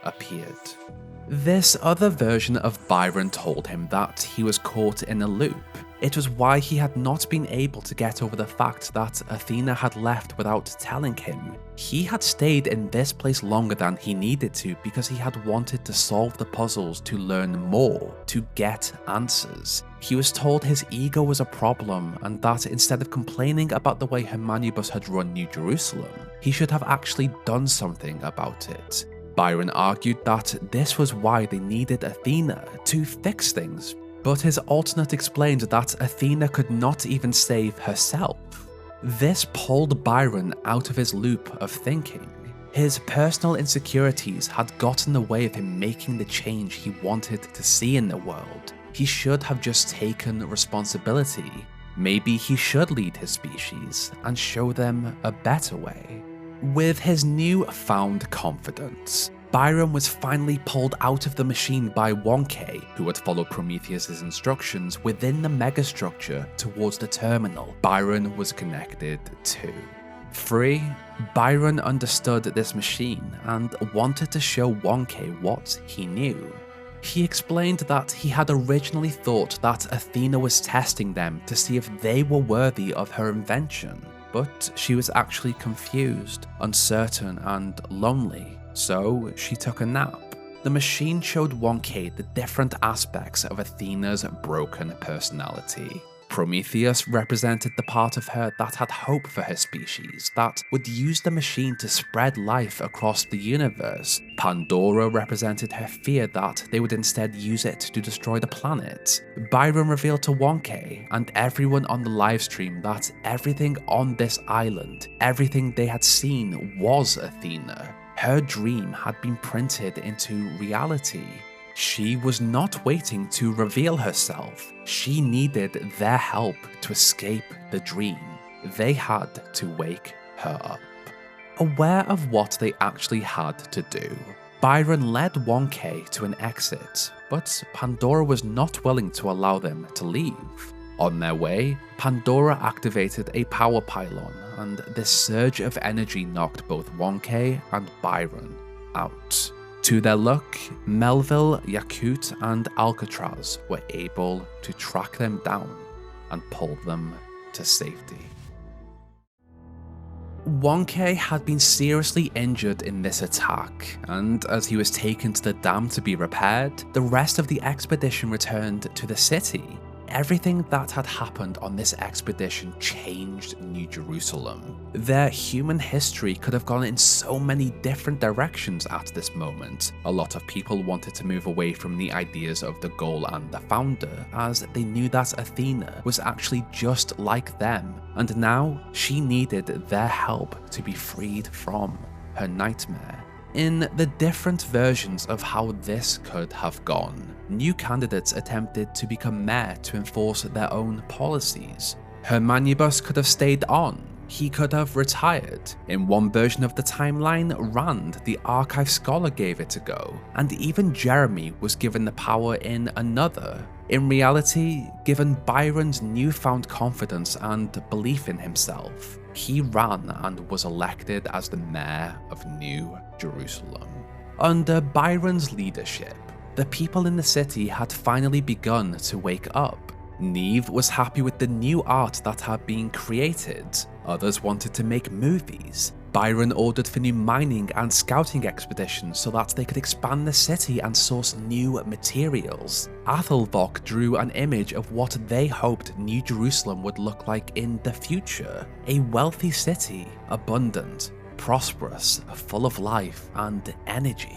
appeared. This other version of Byron told him that he was caught in a loop. It was why he had not been able to get over the fact that Athena had left without telling him. He had stayed in this place longer than he needed to because he had wanted to solve the puzzles to learn more, to get answers. He was told his ego was a problem and that instead of complaining about the way Hermanubis had run New Jerusalem, he should have actually done something about it. Byron argued that this was why they needed Athena to fix things, but his alternate explained that Athena could not even save herself. This pulled Byron out of his loop of thinking. His personal insecurities had gotten in the way of him making the change he wanted to see in the world. He should have just taken responsibility. Maybe he should lead his species and show them a better way. With his new-found confidence, Byron was finally pulled out of the machine by Wonke, who had followed Prometheus' instructions within the megastructure towards the terminal Byron was connected to. Free, Byron understood this machine and wanted to show Wonke what he knew. He explained that he had originally thought that Athena was testing them to see if they were worthy of her invention, but she was actually confused, uncertain, and lonely, so she took a nap. The machine showed 1K the different aspects of Athena's broken personality. Prometheus represented the part of her that had hope for her species, that would use the machine to spread life across the universe. Pandora represented her fear that they would instead use it to destroy the planet. Byron revealed to 1K and everyone on the livestream that everything on this island, everything they had seen was Athena. Her dream had been printed into reality. She was not waiting to reveal herself. She needed their help to escape the dream. They had to wake her up. Aware of what they actually had to do, Byron led 1K to an exit, but Pandora was not willing to allow them to leave. On their way, Pandora activated a power pylon, and this surge of energy knocked both 1K and Byron out. To their luck, Melville, Yaqut, and Alcatraz were able to track them down and pull them to safety. 1K had been seriously injured in this attack, and as he was taken to the dam to be repaired, the rest of the expedition returned to the city. Everything that had happened on this expedition changed New Jerusalem. Their human history could have gone in so many different directions at this moment. A lot of people wanted to move away from the ideas of the goal and the founder, as they knew that Athena was actually just like them, and now she needed their help to be freed from her nightmare. In the different versions of how this could have gone, new candidates attempted to become mayor to enforce their own policies. Hermanubis could have stayed on. He could have retired. In one version of the timeline, Rand, the archive scholar, gave it a go, and even Jeremy was given the power in another. In reality, given Byron's newfound confidence and belief in himself, he ran and was elected as the mayor of New Jerusalem. Under Byron's leadership, the people in the city had finally begun to wake up. Neve was happy with the new art that had been created. Others wanted to make movies. Byron ordered for new mining and scouting expeditions so that they could expand the city and source new materials. Athelvok drew an image of what they hoped New Jerusalem would look like in the future. A wealthy city, abundant, prosperous, full of life and energy.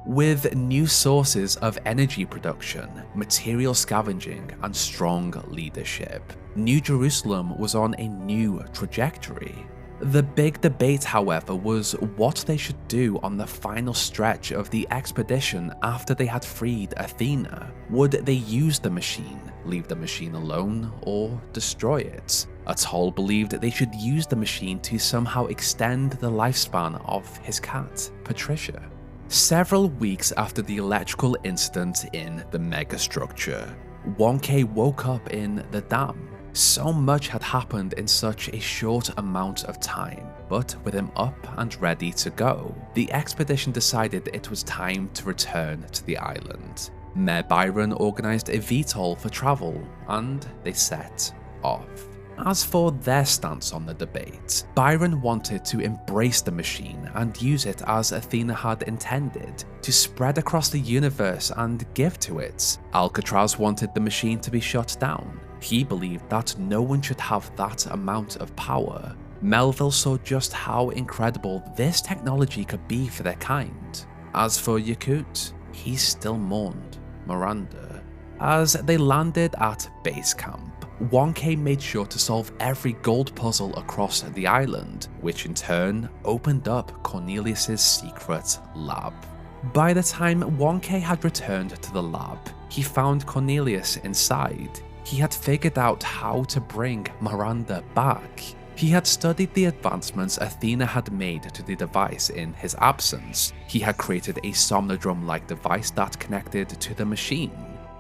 With new sources of energy production, material scavenging, and strong leadership, New Jerusalem was on a new trajectory. The big debate, however, was what they should do on the final stretch of the expedition after they had freed Athena. Would they use the machine, leave the machine alone, or destroy it? Atoll believed they should use the machine to somehow extend the lifespan of his cat, Patricia. Several weeks after the electrical incident in the megastructure, 1K woke up in the dam. So much had happened in such a short amount of time, but with him up and ready to go, the expedition decided it was time to return to the island. Mayor Byron organised a VTOL for travel, and they set off. As for their stance on the debate, Byron wanted to embrace the machine and use it as Athena had intended, to spread across the universe and give to it. Alcatraz wanted the machine to be shut down. He believed that no one should have that amount of power. Melville saw just how incredible this technology could be for their kind. As for Yaqut, he still mourned Miranda. As they landed at base camp, 1K made sure to solve every gold puzzle across the island, which in turn opened up Cornelius' secret lab. By the time 1K had returned to the lab, he found Cornelius inside. He had figured out how to bring Miranda back. He had studied the advancements Athena had made to the device in his absence. He had created a somnodrome-like device that connected to the machine.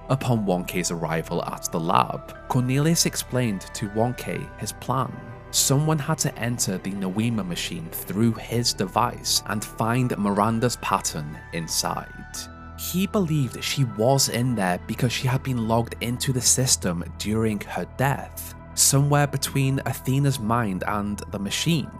Upon 1K's arrival at the lab, Cornelius explained to 1K his plan. Someone had to enter the Noema machine through his device and find Miranda's pattern inside. He believed she was in there because she had been logged into the system during her death, somewhere between Athena's mind and the machine.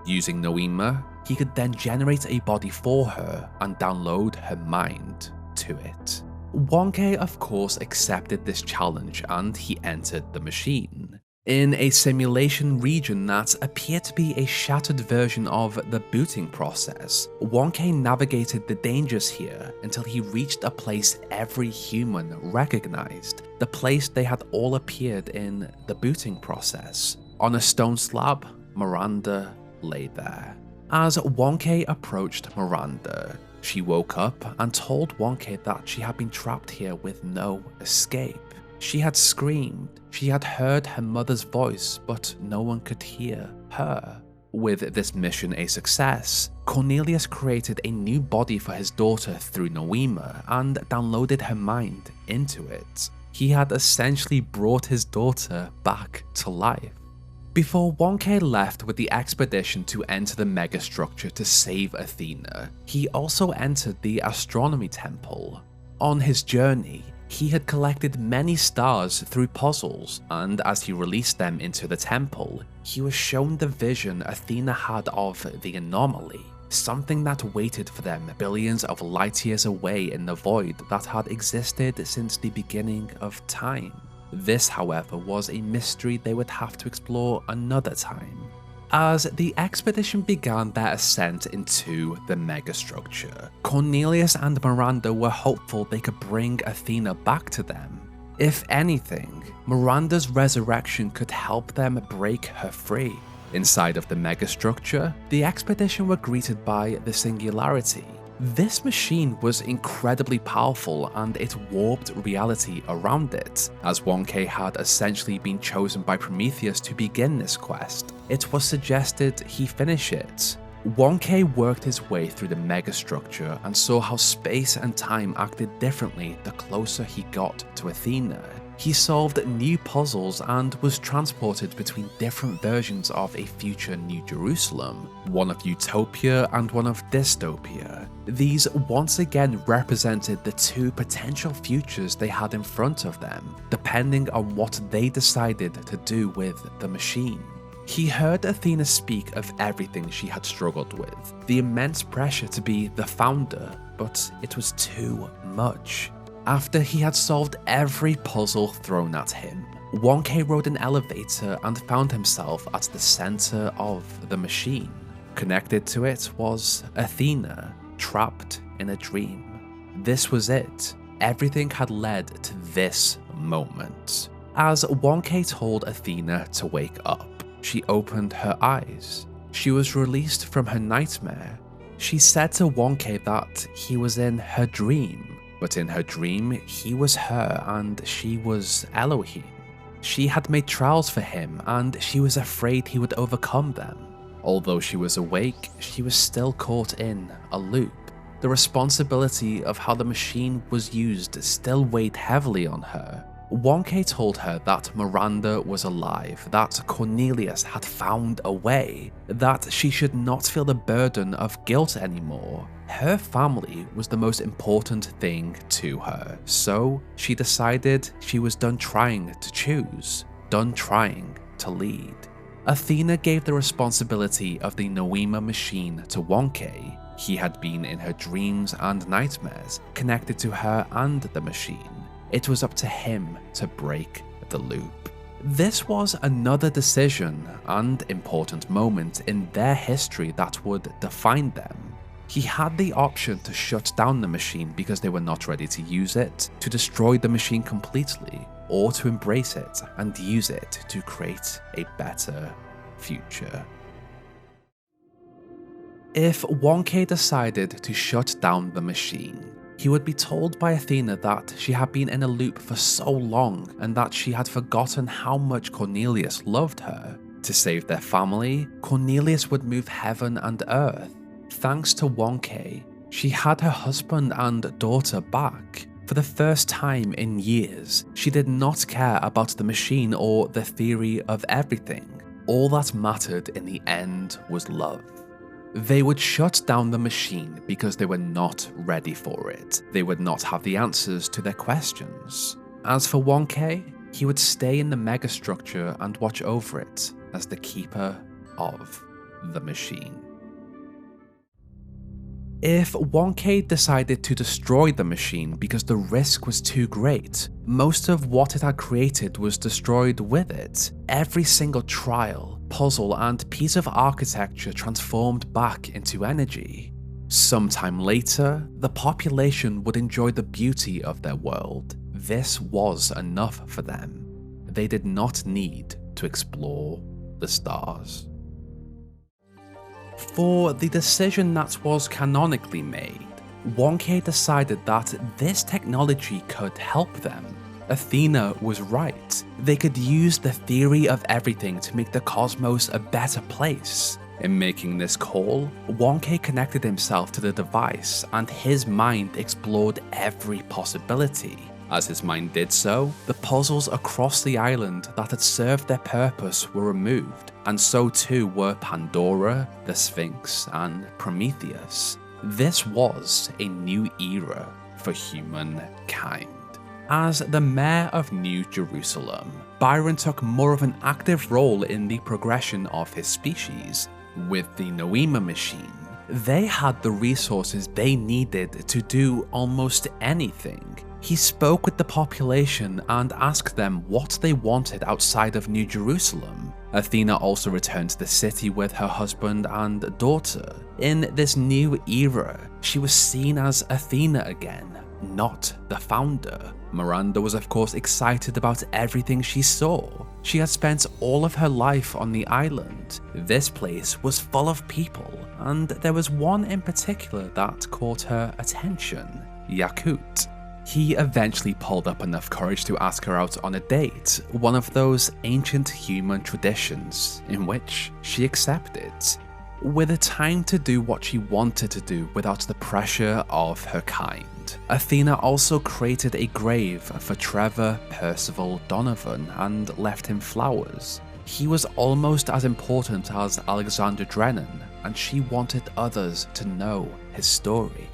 Using Noema, he could then generate a body for her and download her mind to it. Wonke, of course, accepted this challenge and he entered the machine. In a simulation region that appeared to be a shattered version of the booting process, Wonke navigated the dangers here until he reached a place every human recognized, the place they had all appeared in the booting process. On a stone slab, Miranda lay there. As Wonke approached Miranda, she woke up and told Wonke that she had been trapped here with no escape. She had screamed, she had heard her mother's voice, but no one could hear her. With this mission a success, Cornelius created a new body for his daughter through Noema and downloaded her mind into it. He had essentially brought his daughter back to life. Before Wonke left with the expedition to enter the megastructure to save Athena, he also entered the astronomy temple. On his journey, he had collected many stars through puzzles, and as he released them into the temple, he was shown the vision Athena had of the anomaly, something that waited for them billions of light years away in the void that had existed since the beginning of time. This, however, was a mystery they would have to explore another time. As the expedition began their ascent into the megastructure, Cornelius and Miranda were hopeful they could bring Athena back to them. If anything, Miranda's resurrection could help them break her free. Inside of the megastructure, the expedition were greeted by the Singularity. This machine was incredibly powerful and it warped reality around it, as Wonke had essentially been chosen by Prometheus to begin this quest. It was suggested he finish it. Wonke worked his way through the megastructure and saw how space and time acted differently the closer he got to Athena. He solved new puzzles and was transported between different versions of a future New Jerusalem, one of utopia and one of dystopia. These once again represented the two potential futures they had in front of them, depending on what they decided to do with the machine. He heard Athena speak of everything she had struggled with, the immense pressure to be the founder, but it was too much. After he had solved every puzzle thrown at him, Wonke rode an elevator and found himself at the center of the machine. Connected to it was Athena, trapped in a dream. This was it. Everything had led to this moment. As Wonke told Athena to wake up, she opened her eyes. She was released from her nightmare. She said to Wonke that he was in her dream. But in her dream, he was her and she was Elohim. She had made trials for him and she was afraid he would overcome them. Although she was awake, she was still caught in a loop. The responsibility of how the machine was used still weighed heavily on her. Wonke told her that Miranda was alive, that Cornelius had found a way, that she should not feel the burden of guilt anymore. Her family was the most important thing to her, so she decided she was done trying to choose, done trying to lead. Athena gave the responsibility of the Noema machine to Wonke. He had been in her dreams and nightmares, connected to her and the machine. It was up to him to break the loop. This was another decision and important moment in their history that would define them. He had the option to shut down the machine because they were not ready to use it, to destroy the machine completely, or to embrace it and use it to create a better future. If Wonke decided to shut down the machine, he would be told by Athena that she had been in a loop for so long and that she had forgotten how much Cornelius loved her. To save their family, Cornelius would move heaven and earth. Thanks to Wonke, she had her husband and daughter back. For the first time in years, she did not care about the machine or the theory of everything. All that mattered in the end was love. They would shut down the machine because they were not ready for it. They would not have the answers to their questions. As for 1K, he would stay in the megastructure and watch over it as the keeper of the machine. If 1K decided to destroy the machine because the risk was too great, most of what it had created was destroyed with it. Every single trial, puzzle, and piece of architecture transformed back into energy. Sometime later, the population would enjoy the beauty of their world. This was enough for them. They did not need to explore the stars. For the decision that was canonically made, 1K decided that this technology could help them. Athena was right. They could use the theory of everything to make the cosmos a better place. In making this call, 1K connected himself to the device and his mind explored every possibility. As his mind did so, the puzzles across the island that had served their purpose were removed, and so too were Pandora, the Sphinx, and Prometheus. This was a new era for humankind. As the mayor of New Jerusalem, Byron took more of an active role in the progression of his species. With the Noema machine, they had the resources they needed to do almost anything. He spoke with the population and asked them what they wanted outside of New Jerusalem. Athena also returned to the city with her husband and daughter. In this new era, she was seen as Athena again, not the founder. Miranda was of course excited about everything she saw. She had spent all of her life on the island. This place was full of people, and there was one in particular that caught her attention, Yaqut. He eventually pulled up enough courage to ask her out on a date, one of those ancient human traditions in which she accepted. With the time to do what she wanted to do without the pressure of her kind, Athena also created a grave for Trevor Percival Donovan and left him flowers. He was almost as important as Alexandra Drennan, and she wanted others to know his story.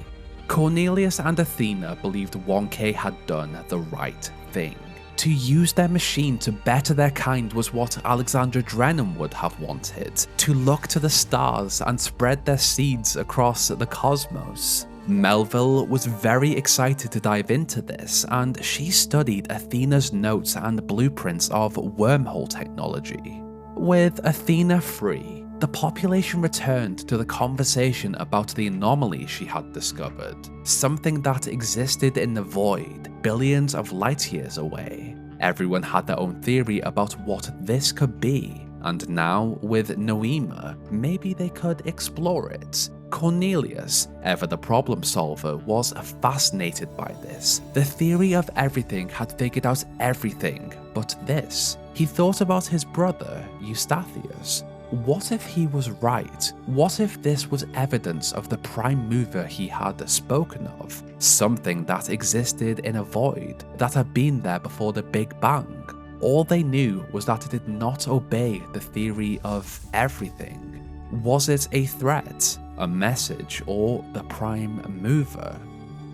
Cornelius and Athena believed 1K had done the right thing. To use their machine to better their kind was what Alexandra Drennan would have wanted, to look to the stars and spread their seeds across the cosmos. Melville was very excited to dive into this, and she studied Athena's notes and blueprints of wormhole technology. With Athena free, the population returned to the conversation about the anomaly she had discovered, something that existed in the void, billions of light years away. Everyone had their own theory about what this could be, and now, with Noema, maybe they could explore it. Cornelius, ever the problem solver, was fascinated by this. The theory of everything had figured out everything but this. He thought about his brother, Eustathius. What if he was right? What if this was evidence of the prime mover he had spoken of? Something that existed in a void, that had been there before the Big Bang. All they knew was that it did not obey the theory of everything. Was it a threat, a message, or the prime mover?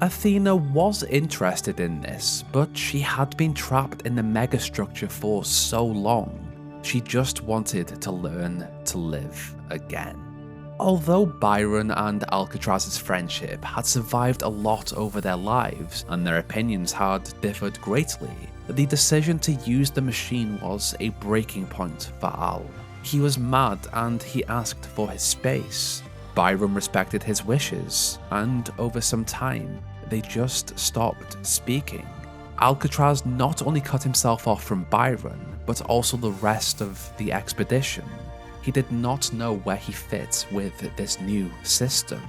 Athena was interested in this, but she had been trapped in the megastructure for so long. She just wanted to learn to live again. Although Byron and Alcatraz's friendship had survived a lot over their lives, and their opinions had differed greatly, the decision to use the machine was a breaking point for Al. He was mad and he asked for his space. Byron respected his wishes, and over some time, they just stopped speaking. Alcatraz not only cut himself off from Byron, but also the rest of the expedition. He did not know where he fit with this new system.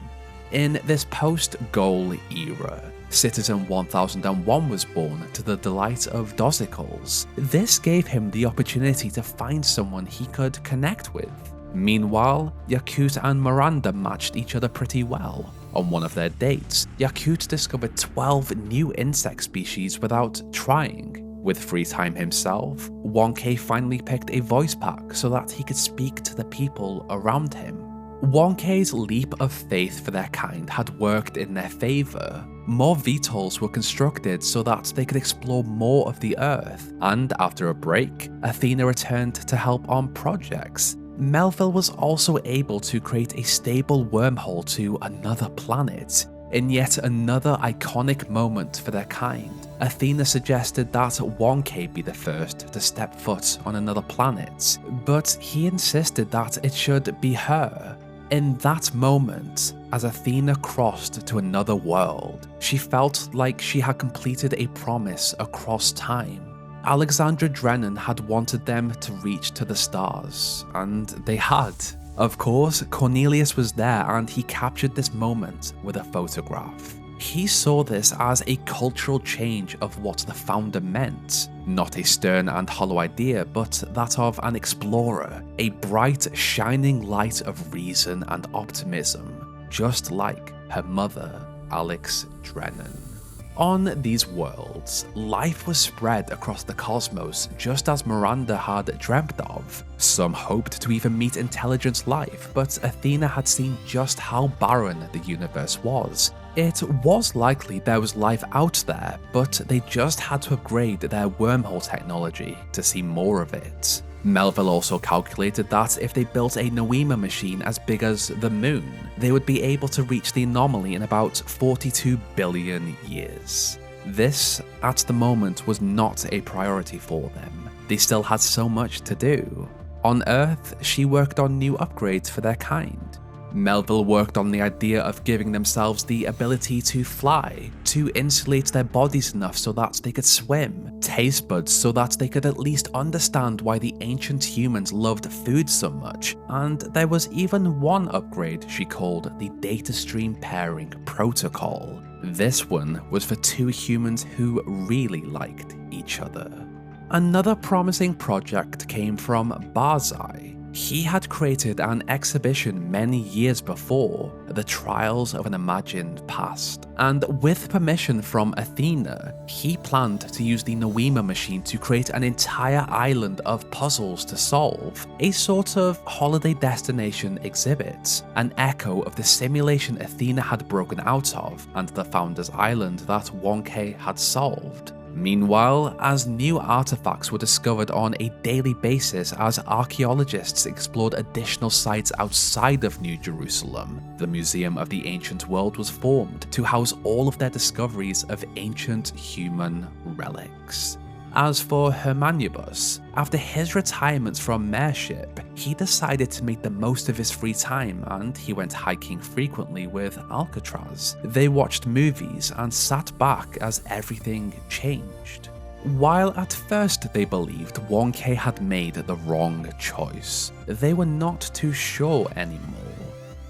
In this post-goal era, Citizen 1001 was born to the delight of Dosicles. This gave him the opportunity to find someone he could connect with. Meanwhile, Yaqut and Miranda matched each other pretty well. On one of their dates, Yaqut discovered 12 new insect species without trying. With free time himself, 1K finally picked a voice pack so that he could speak to the people around him. 1K's leap of faith for their kind had worked in their favour. More VTOLs were constructed so that they could explore more of the Earth, and after a break, Athena returned to help on projects. Melville was also able to create a stable wormhole to another planet. In yet another iconic moment for their kind, Athena suggested that 1K be the first to step foot on another planet, but he insisted that it should be her. In that moment, as Athena crossed to another world, she felt like she had completed a promise across time. Alexandra Drennan had wanted them to reach to the stars, and they had. Of course, Cornelius was there and he captured this moment with a photograph. He saw this as a cultural change of what the founder meant. Not a stern and hollow idea, but that of an explorer, a bright, shining light of reason and optimism, just like her mother, Alex Drennan. On these worlds, life was spread across the cosmos just as Miranda had dreamt of. Some hoped to even meet intelligent life, but Athena had seen just how barren the universe was. It was likely there was life out there, but they just had to upgrade their wormhole technology to see more of it. Melville also calculated that if they built a Noema machine as big as the moon, they would be able to reach the anomaly in about 42 billion years. This, at the moment, was not a priority for them. They still had so much to do. On Earth, she worked on new upgrades for their kind. Melville worked on the idea of giving themselves the ability to fly, to insulate their bodies enough so that they could swim, taste buds so that they could at least understand why the ancient humans loved food so much, and there was even one upgrade she called the Data Stream Pairing Protocol. This one was for two humans who really liked each other. Another promising project came from Barzai. He had created an exhibition many years before, The Trials of an Imagined Past, and with permission from Athena, he planned to use the Noema machine to create an entire island of puzzles to solve, a sort of holiday destination exhibit, an echo of the simulation Athena had broken out of and the Founder's Island that 1K had solved. Meanwhile, as new artifacts were discovered on a daily basis as archaeologists explored additional sites outside of New Jerusalem, the Museum of the Ancient World was formed to house all of their discoveries of ancient human relics. As for Hermanubis, after his retirement from mayorship, he decided to make the most of his free time and he went hiking frequently with Alcatraz. They watched movies and sat back as everything changed. While at first they believed 1K had made the wrong choice, they were not too sure anymore.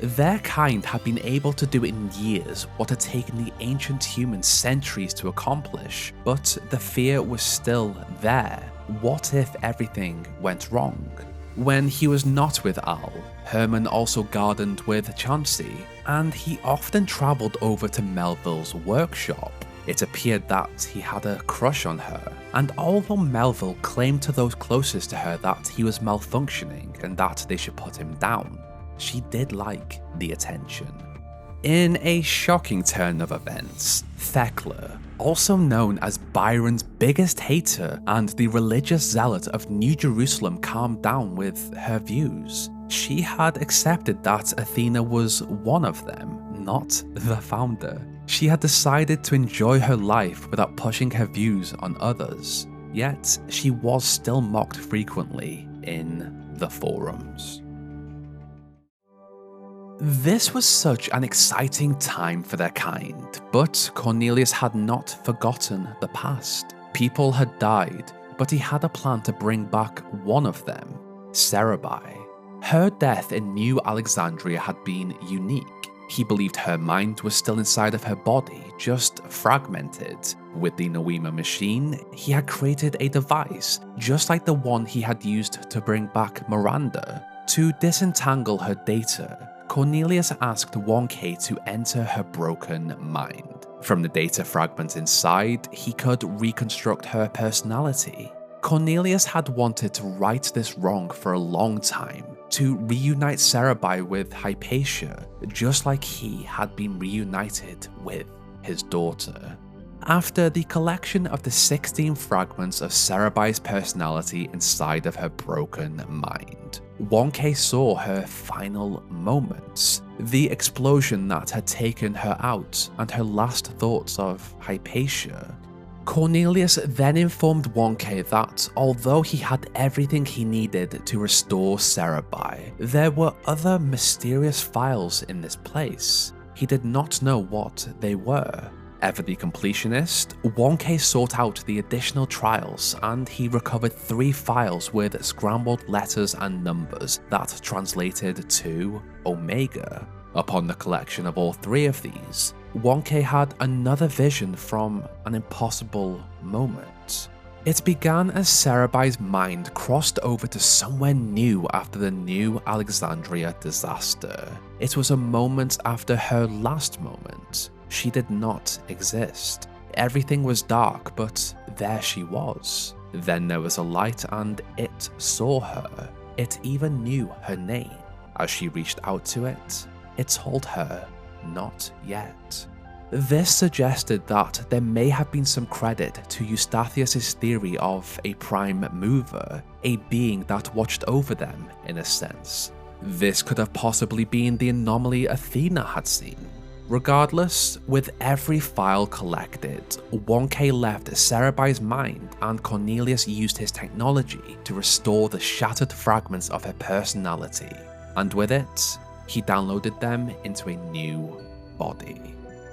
Their kind had been able to do in years what had taken the ancient humans centuries to accomplish, but the fear was still there. What if everything went wrong? When he was not with Al, Herman also gardened with Chauncey, and he often travelled over to Melville's workshop. It appeared that he had a crush on her, and although Melville claimed to those closest to her that he was malfunctioning and that they should put him down, she did like the attention. In a shocking turn of events, Thecla, also known as Byron's biggest hater and the religious zealot of New Jerusalem, calmed down with her views. She had accepted that Athena was one of them, not the founder. She had decided to enjoy her life without pushing her views on others, yet she was still mocked frequently in the forums. This was such an exciting time for their kind, but Cornelius had not forgotten the past. People had died, but he had a plan to bring back one of them, Sarabhai. Her death in New Alexandria had been unique. He believed her mind was still inside of her body, just fragmented. With the Noema machine, he had created a device, just like the one he had used to bring back Miranda. To disentangle her data, Cornelius asked 1K to enter her broken mind. From the data fragment inside, he could reconstruct her personality. Cornelius had wanted to right this wrong for a long time, to reunite Sarabhai with Hypatia, just like he had been reunited with his daughter. After the collection of the 16 fragments of Sarabhai's personality inside of her broken mind, 1K saw her final moments, the explosion that had taken her out and her last thoughts of Hypatia. Cornelius then informed 1K that although he had everything he needed to restore Sarabhai, there were other mysterious files in this place. He did not know what they were. Ever the completionist, 1K sought out the additional trials and he recovered 3 files with scrambled letters and numbers that translated to Omega. Upon the collection of all 3 of these, 1K had another vision from an impossible moment. It began as Sarabhai's mind crossed over to somewhere new after the New Alexandria disaster. It was a moment after her last moment. She did not exist. Everything was dark, but there she was. Then there was a light and it saw her. It even knew her name. As she reached out to it, it told her, not yet. This suggested that there may have been some credit to Eustathius' theory of a prime mover, a being that watched over them in a sense. This could have possibly been the anomaly Athena had seen. Regardless, with every file collected, 1K left Sarabhai's mind and Cornelius used his technology to restore the shattered fragments of her personality, and with it, he downloaded them into a new body.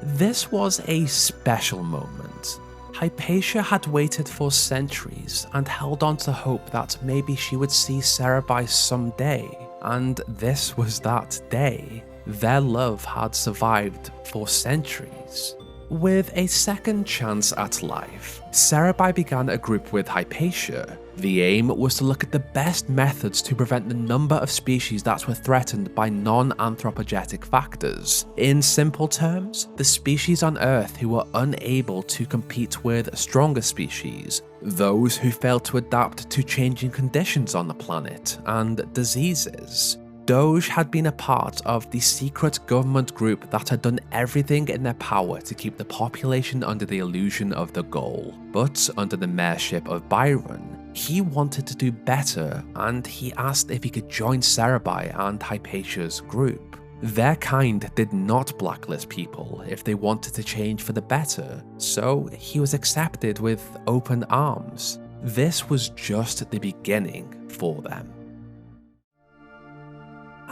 This was a special moment. Hypatia had waited for centuries and held on to hope that maybe she would see Sarabhai someday, and this was that day. Their love had survived for centuries. With a second chance at life, Sarabhai began a group with Hypatia. The aim was to look at the best methods to prevent the number of species that were threatened by non-anthropogenic factors. In simple terms, the species on Earth who were unable to compete with stronger species, those who failed to adapt to changing conditions on the planet, and diseases. Doge had been a part of the secret government group that had done everything in their power to keep the population under the illusion of the goal. But under the mayorship of Byron, he wanted to do better and he asked if he could join Sarabhai and Hypatia's group. Their kind did not blacklist people if they wanted to change for the better, so he was accepted with open arms. This was just the beginning for them.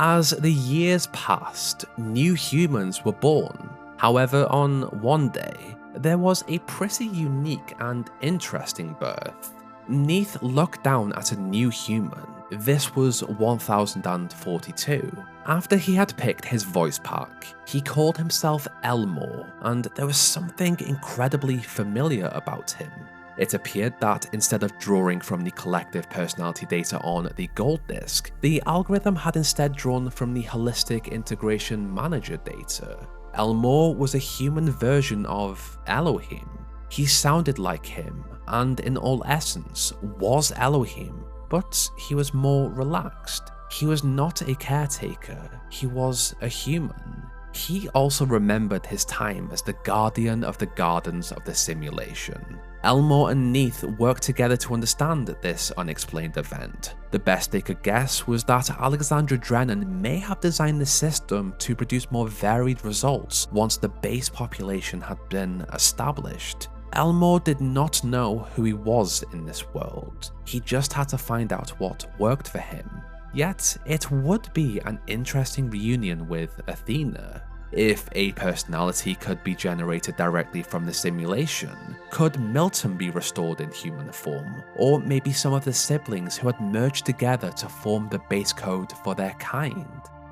As the years passed, new humans were born. However, on one day, there was a pretty unique and interesting birth. Neith looked down at a new human. This was 1042. After he had picked his voice pack, he called himself Elmore, and there was something incredibly familiar about him. It appeared that instead of drawing from the collective personality data on the gold disk, the algorithm had instead drawn from the holistic integration manager data. Elmore was a human version of Elohim. He sounded like him, and in all essence was Elohim, but he was more relaxed. He was not a caretaker, he was a human. He also remembered his time as the guardian of the gardens of the simulation. Elmore and Neith worked together to understand this unexplained event. The best they could guess was that Alexandra Drennan may have designed the system to produce more varied results once the base population had been established. Elmore did not know who he was in this world. He just had to find out what worked for him. Yet, it would be an interesting reunion with Athena. If a personality could be generated directly from the simulation, could Milton be restored in human form? Or maybe some of the siblings who had merged together to form the base code for their kind?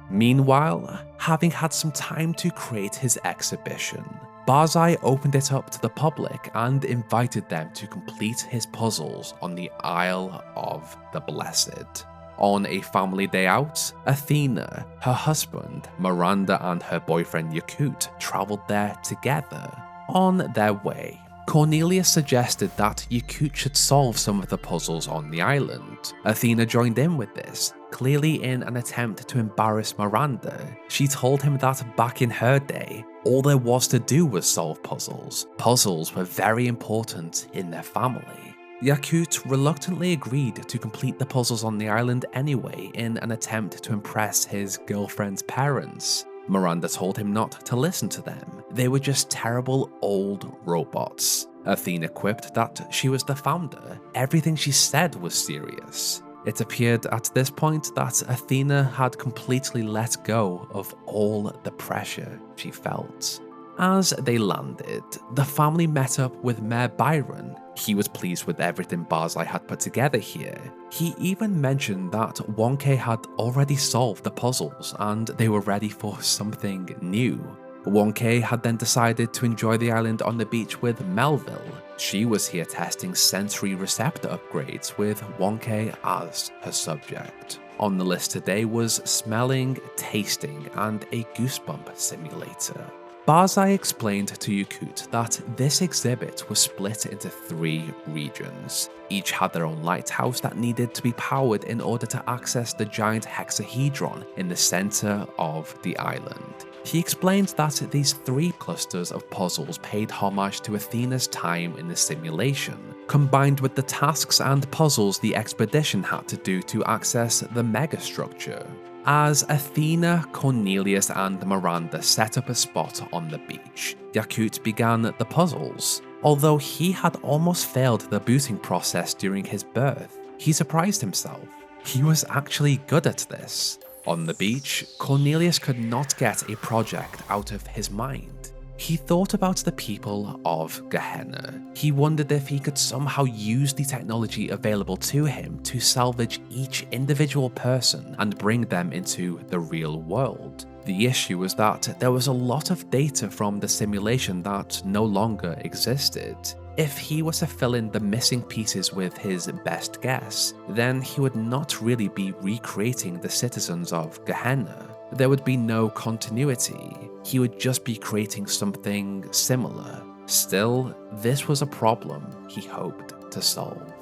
Meanwhile, having had some time to create his exhibition, Barzai opened it up to the public and invited them to complete his puzzles on the Isle of the Blessed. On a family day out, Athena, her husband, Miranda and her boyfriend Yaqut traveled there together. On their way, Cornelius suggested that Yaqut should solve some of the puzzles on the island. Athena joined in with this, clearly in an attempt to embarrass Miranda. She told him that back in her day, all there was to do was solve puzzles. Puzzles were very important in their family. Yaqut reluctantly agreed to complete the puzzles on the island anyway in an attempt to impress his girlfriend's parents. Miranda told him not to listen to them. They were just terrible old robots. Athena quipped that she was the founder. Everything she said was serious. It appeared at this point that Athena had completely let go of all the pressure she felt. As they landed, the family met up with Mayor Byron. He was pleased with everything Barzai had put together here. He even mentioned that 1K had already solved the puzzles and they were ready for something new. 1K had then decided to enjoy the island on the beach with Melville. She was here testing sensory receptor upgrades with 1K as her subject. On the list today was smelling, tasting, and a goosebump simulator. Barzai explained to Yaqut that this exhibit was split into 3 regions. Each had their own lighthouse that needed to be powered in order to access the giant hexahedron in the center of the island. He explained that these 3 clusters of puzzles paid homage to Athena's time in the simulation, combined with the tasks and puzzles the expedition had to do to access the megastructure. As Athena, Cornelius, and Miranda set up a spot on the beach, Yaqut began the puzzles. Although he had almost failed the booting process during his birth, he surprised himself. He was actually good at this. On the beach, Cornelius could not get a project out of his mind. He thought about the people of Gehenna. He wondered if he could somehow use the technology available to him to salvage each individual person and bring them into the real world. The issue was that there was a lot of data from the simulation that no longer existed. If he was to fill in the missing pieces with his best guess, then he would not really be recreating the citizens of Gehenna. There would be no continuity. He would just be creating something similar. Still, this was a problem he hoped to solve.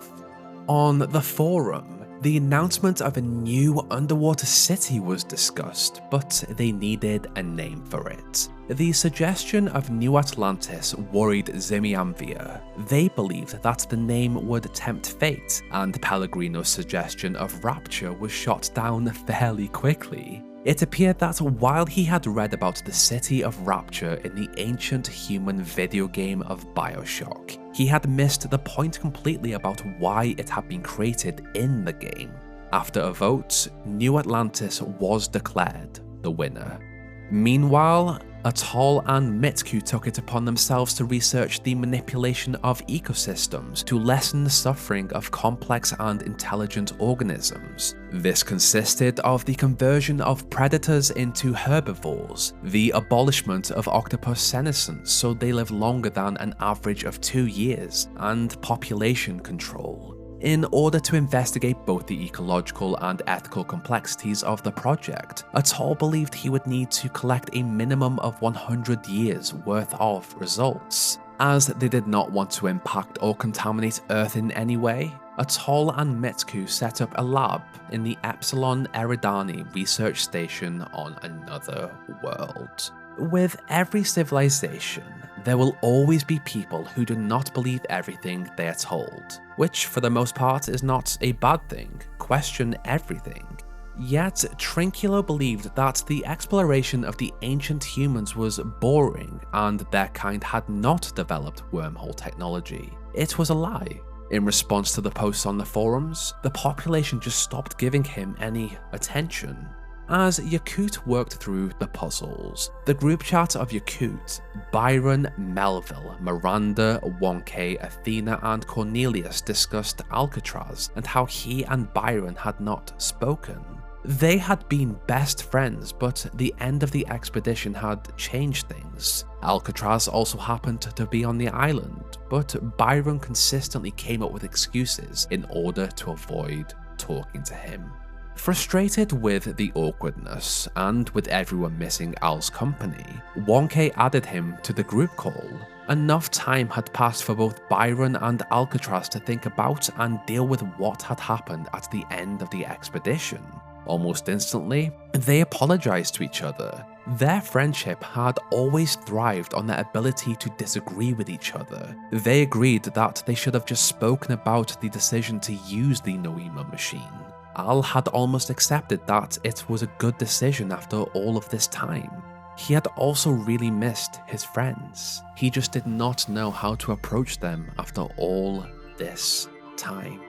On the forum, the announcement of a new underwater city was discussed, but they needed a name for it. The suggestion of New Atlantis worried Zimiamvia. They believed that the name would tempt fate, and Pellegrino's suggestion of Rapture was shot down fairly quickly. It appeared that while he had read about the City of Rapture in the ancient human video game of BioShock, he had missed the point completely about why it had been created in the game. After a vote, New Atlantis was declared the winner. Meanwhile, Atoll and Mitku took it upon themselves to research the manipulation of ecosystems to lessen the suffering of complex and intelligent organisms. This consisted of the conversion of predators into herbivores, the abolishment of octopus senescence so they live longer than an average of 2 years, and population control. In order to investigate both the ecological and ethical complexities of the project, Atoll believed he would need to collect a minimum of 100 years worth of results. As they did not want to impact or contaminate Earth in any way, Atoll and Mitku set up a lab in the Epsilon Eridani research station on another world. With every civilization, there will always be people who do not believe everything they are told, which for the most part is not a bad thing. Question everything. Yet, Trinculo believed that the exploration of the ancient humans was boring and their kind had not developed wormhole technology. It was a lie. In response to the posts on the forums, the population just stopped giving him any attention. As Yaqut worked through the puzzles, the group chat of Yaqut, Byron, Melville, Miranda, 1K, Athena, and Cornelius discussed Alcatraz and how he and Byron had not spoken. They had been best friends, but the end of the expedition had changed things. Alcatraz also happened to be on the island, but Byron consistently came up with excuses in order to avoid talking to him. Frustrated with the awkwardness and with everyone missing Al's company, 1K added him to the group call. Enough time had passed for both Byron and Alcatraz to think about and deal with what had happened at the end of the expedition. Almost instantly, they apologized to each other. Their friendship had always thrived on their ability to disagree with each other. They agreed that they should have just spoken about the decision to use the Noema machine. Al had almost accepted that it was a good decision after all of this time. He had also really missed his friends. He just did not know how to approach them after all this time.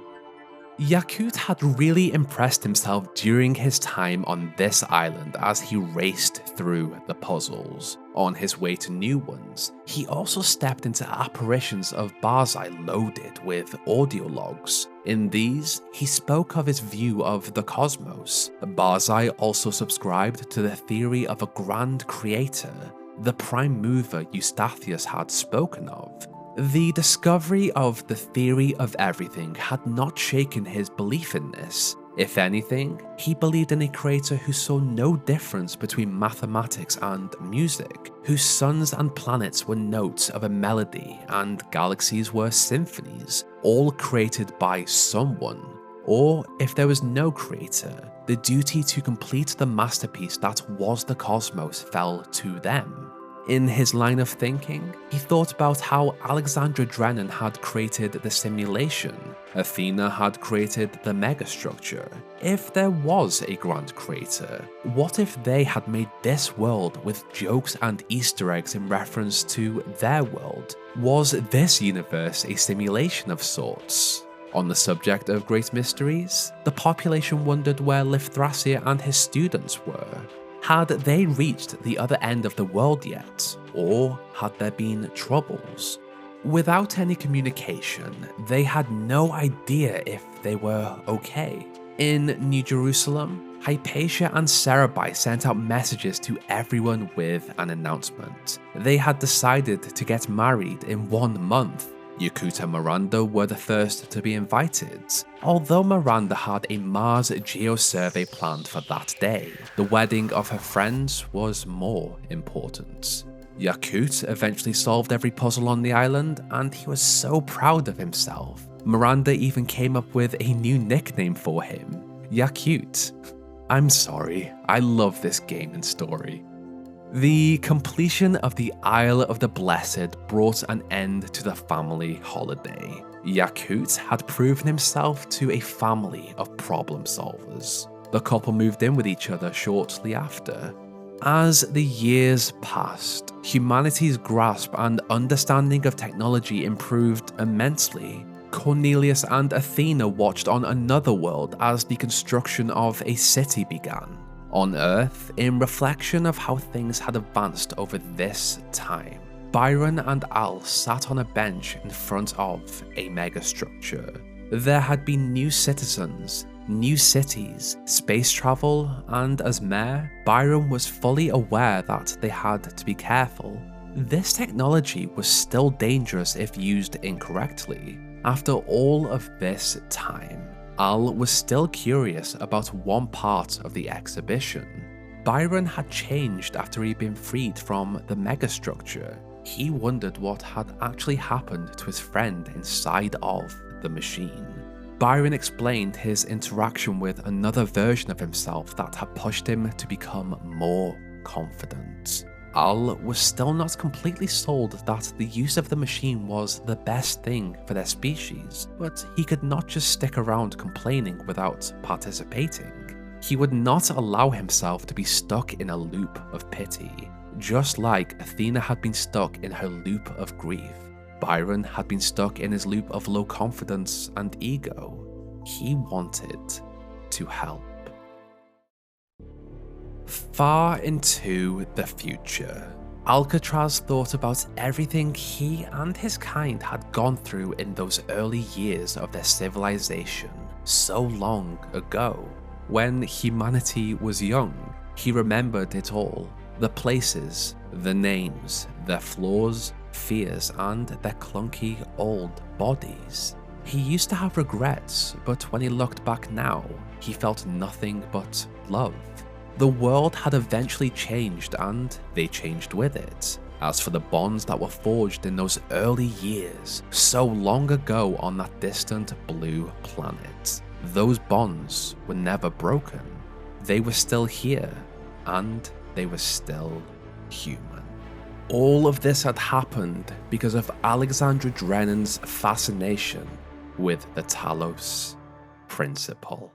Yaqut had really impressed himself during his time on this island as he raced through the puzzles. On his way to new ones, he also stepped into apparitions of Barzai loaded with audio logs. In these, he spoke of his view of the cosmos. Barzai also subscribed to the theory of a grand creator, the prime mover Eustathius had spoken of. The discovery of the theory of everything had not shaken his belief in this. If anything, he believed in a creator who saw no difference between mathematics and music, whose suns and planets were notes of a melody and galaxies were symphonies, all created by someone. Or, if there was no creator, the duty to complete the masterpiece that was the cosmos fell to them. In his line of thinking, he thought about how Alexandra Drennan had created the simulation, Athena had created the megastructure. If there was a grand creator, what if they had made this world with jokes and Easter eggs in reference to their world? Was this universe a simulation of sorts? On the subject of great mysteries, the population wondered where Lithrasir and his students were. Had they reached the other end of the world yet, or had there been troubles? Without any communication, they had no idea if they were okay. In New Jerusalem, Hypatia and Sarabhai sent out messages to everyone with an announcement. They had decided to get married in 1 month. Yaqut and Miranda were the first to be invited. Although Miranda had a Mars geosurvey planned for that day, the wedding of her friends was more important. Yaqut eventually solved every puzzle on the island, and he was so proud of himself. Miranda even came up with a new nickname for him, Yaqut. I'm sorry, I love this game and story. The completion of the Isle of the Blessed brought an end to the family holiday. Yaqut had proven himself to a family of problem solvers. The couple moved in with each other shortly after. As the years passed, humanity's grasp and understanding of technology improved immensely. Cornelius and Athena watched on another world as the construction of a city began. On Earth, in reflection of how things had advanced over this time, Byron and Al sat on a bench in front of a megastructure. There had been new citizens, new cities, space travel, and as mayor, Byron was fully aware that they had to be careful. This technology was still dangerous if used incorrectly. After all of this time, Al was still curious about one part of the exhibition. Byron had changed after he'd been freed from the megastructure. He wondered what had actually happened to his friend inside of the machine. Byron explained his interaction with another version of himself that had pushed him to become more confident. Al was still not completely sold that the use of the machine was the best thing for their species, but he could not just stick around complaining without participating. He would not allow himself to be stuck in a loop of pity. Just like Athena had been stuck in her loop of grief, Byron had been stuck in his loop of low confidence and ego. He wanted to help. Far into the future, Alcatraz thought about everything he and his kind had gone through in those early years of their civilization so long ago. When humanity was young, he remembered it all. The places, the names, their flaws, fears, and their clunky old bodies. He used to have regrets, but when he looked back now, he felt nothing but love. The world had eventually changed and they changed with it. As for the bonds that were forged in those early years, so long ago on that distant blue planet, those bonds were never broken. They were still here, and they were still human. All of this had happened because of Alexandra Drennan's fascination with the Talos Principle.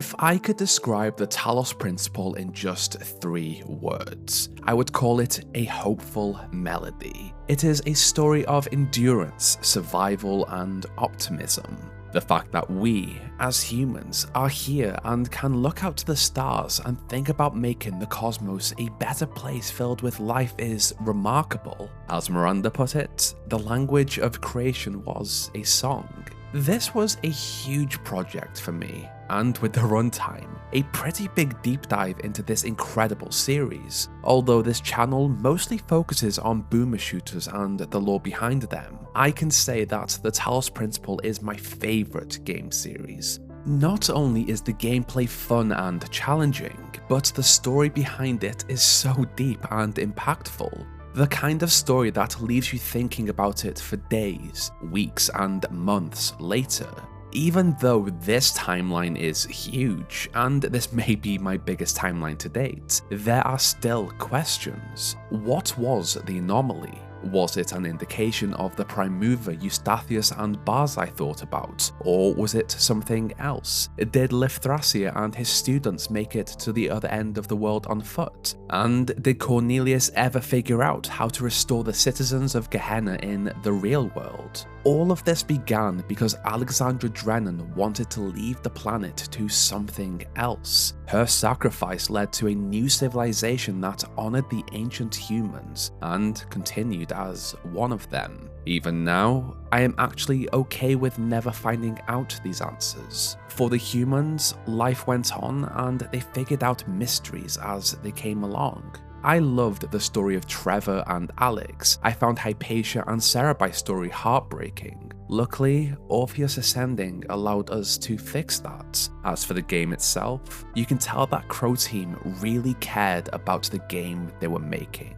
If I could describe the Talos Principle in just 3 words, I would call it a hopeful melody. It is a story of endurance, survival, and optimism. The fact that we, as humans, are here and can look out to the stars and think about making the cosmos a better place filled with life is remarkable. As Miranda put it, the language of creation was a song. This was a huge project for me, and with the runtime, a pretty big deep dive into this incredible series. Although this channel mostly focuses on boomer shooters and the lore behind them, I can say that the Talos Principle is my favourite game series. Not only is the gameplay fun and challenging, but the story behind it is so deep and impactful. The kind of story that leaves you thinking about it for days, weeks, and months later. Even though this timeline is huge, and this may be my biggest timeline to date, there are still questions. What was the anomaly? Was it an indication of the prime mover Eustathius and Barzai thought about, or was it something else? Did Liththrassia and his students make it to the other end of the world on foot? And did Cornelius ever figure out how to restore the citizens of Gehenna in the real world? All of this began because Alexandra Drennan wanted to leave the planet to something else. Her sacrifice led to a new civilization that honoured the ancient humans and continued as one of them. Even now, I am actually okay with never finding out these answers. For the humans, life went on and they figured out mysteries as they came along. I loved the story of Trevor and Alex. I found Hypatia and Sarabhai's story heartbreaking. Luckily, Orpheus ascending allowed us to fix that. As for the game itself, you can tell that Crow Team really cared about the game they were making.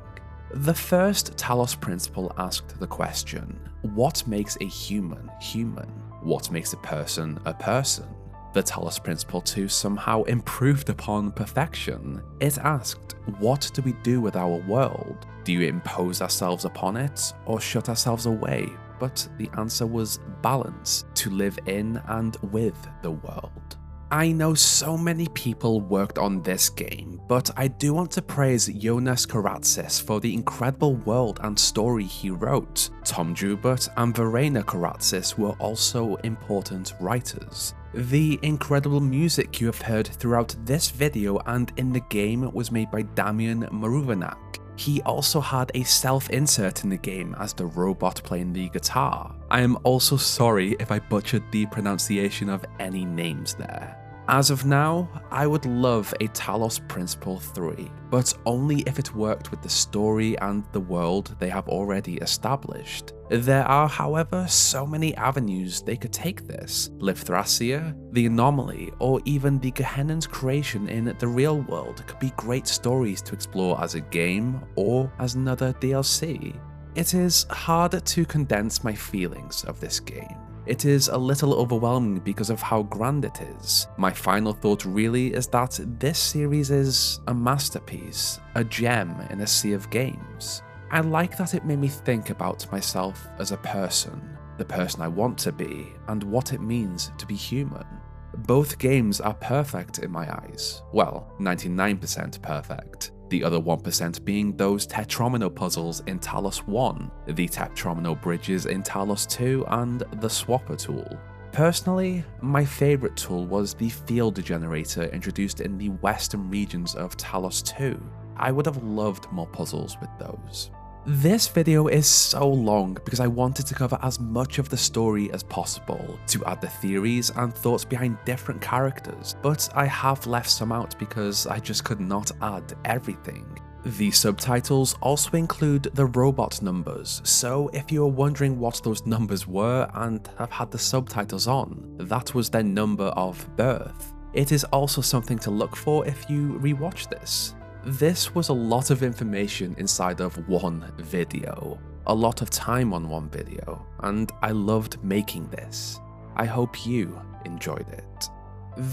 The first Talos Principle asked the question, what makes a human human? What makes a person a person? The Talos Principle 2 somehow improved upon perfection. It asked, what do we do with our world? Do you impose ourselves upon it, or shut ourselves away? But the answer was balance, to live in and with the world. I know so many people worked on this game, but I do want to praise Jonas Karatsis for the incredible world and story he wrote. Tom Joubert and Verena Karatsis were also important writers. The incredible music you have heard throughout this video and in the game was made by Damian Maruvanak. He also had a self-insert in the game as the robot playing the guitar. I am also sorry if I butchered the pronunciation of any names there. As of now, I would love a Talos Principle 3, but only if it worked with the story and the world they have already established. There are, however, so many avenues they could take this. Liththrassia, the anomaly, or even the Gehennan's creation in the real world could be great stories to explore as a game or as another DLC. It is hard to condense my feelings of this game. It is a little overwhelming because of how grand it is. My final thought really is that this series is a masterpiece, a gem in a sea of games. I like that it made me think about myself as a person, the person I want to be, and what it means to be human. Both games are perfect in my eyes. Well, 99% perfect. The other 1% being those Tetromino puzzles in Talos 1, the Tetromino bridges in Talos 2, and the Swapper tool. Personally, my favourite tool was the field generator introduced in the western regions of Talos 2. I would have loved more puzzles with those. This video is so long because I wanted to cover as much of the story as possible, to add the theories and thoughts behind different characters, but I have left some out because I just could not add everything. The subtitles also include the robot numbers, so if you are wondering what those numbers were and have had the subtitles on, that was their number of birth. It is also something to look for if you rewatch this. This was a lot of information inside of one video, a lot of time on one video, and I loved making this. I hope you enjoyed it.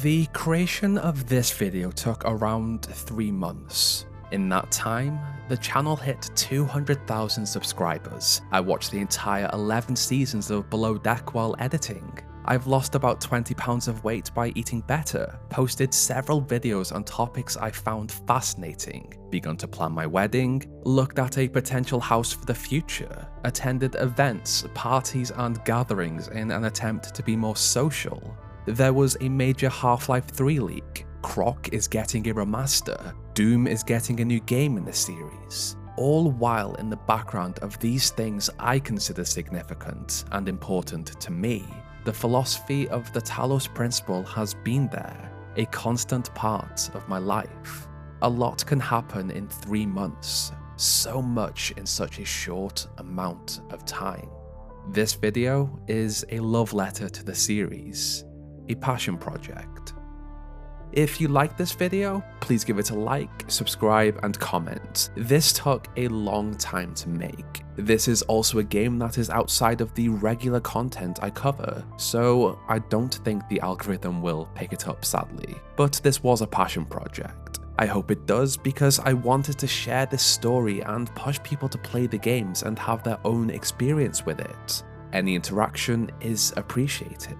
The creation of this video took around 3 months. In that time, the channel hit 200,000 subscribers. I watched the entire 11 seasons of Below Deck while editing. I've lost about 20 pounds of weight by eating better, posted several videos on topics I found fascinating, begun to plan my wedding, looked at a potential house for the future, attended events, parties and gatherings in an attempt to be more social. There was a major Half-Life 3 leak, Croc is getting a remaster, Doom is getting a new game in the series. All while in the background of these things I consider significant and important to me, the philosophy of the Talos Principle has been there, a constant part of my life. A lot can happen in 3 months, so much in such a short amount of time. This video is a love letter to the series, a passion project. If you like this video, please give it a like, subscribe and comment. This took a long time to make. This is also a game that is outside of the regular content I cover, so I don't think the algorithm will pick it up sadly. But this was a passion project. I hope it does because I wanted to share this story and push people to play the games and have their own experience with it. Any interaction is appreciated.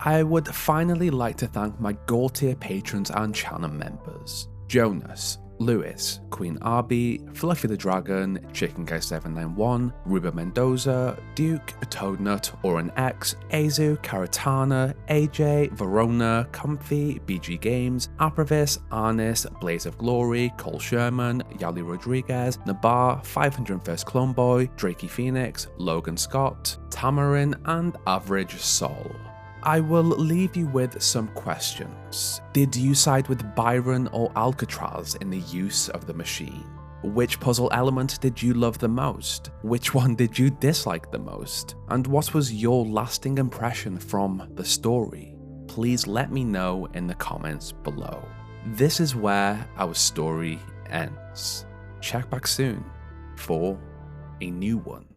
I would finally like to thank my gold tier patrons and channel members: Jonas, Lewis, Queen Arby, Fluffy the Dragon, Chicken Guy 791, Ruben Mendoza, Duke, Toadnut, Oren X, Azu, Karatana, AJ, Verona, Comfy, BG Games, Apravis, Arnis, Blaze of Glory, Cole Sherman, Yali Rodriguez, Nabar, 501st Clone Boy, Drakey Phoenix, Logan Scott, Tamarin, and Average Soul. I will leave you with some questions. Did you side with Byron or Alcatraz in the use of the machine? Which puzzle element did you love the most? Which one did you dislike the most? And what was your lasting impression from the story? Please let me know in the comments below. This is where our story ends. Check back soon for a new one.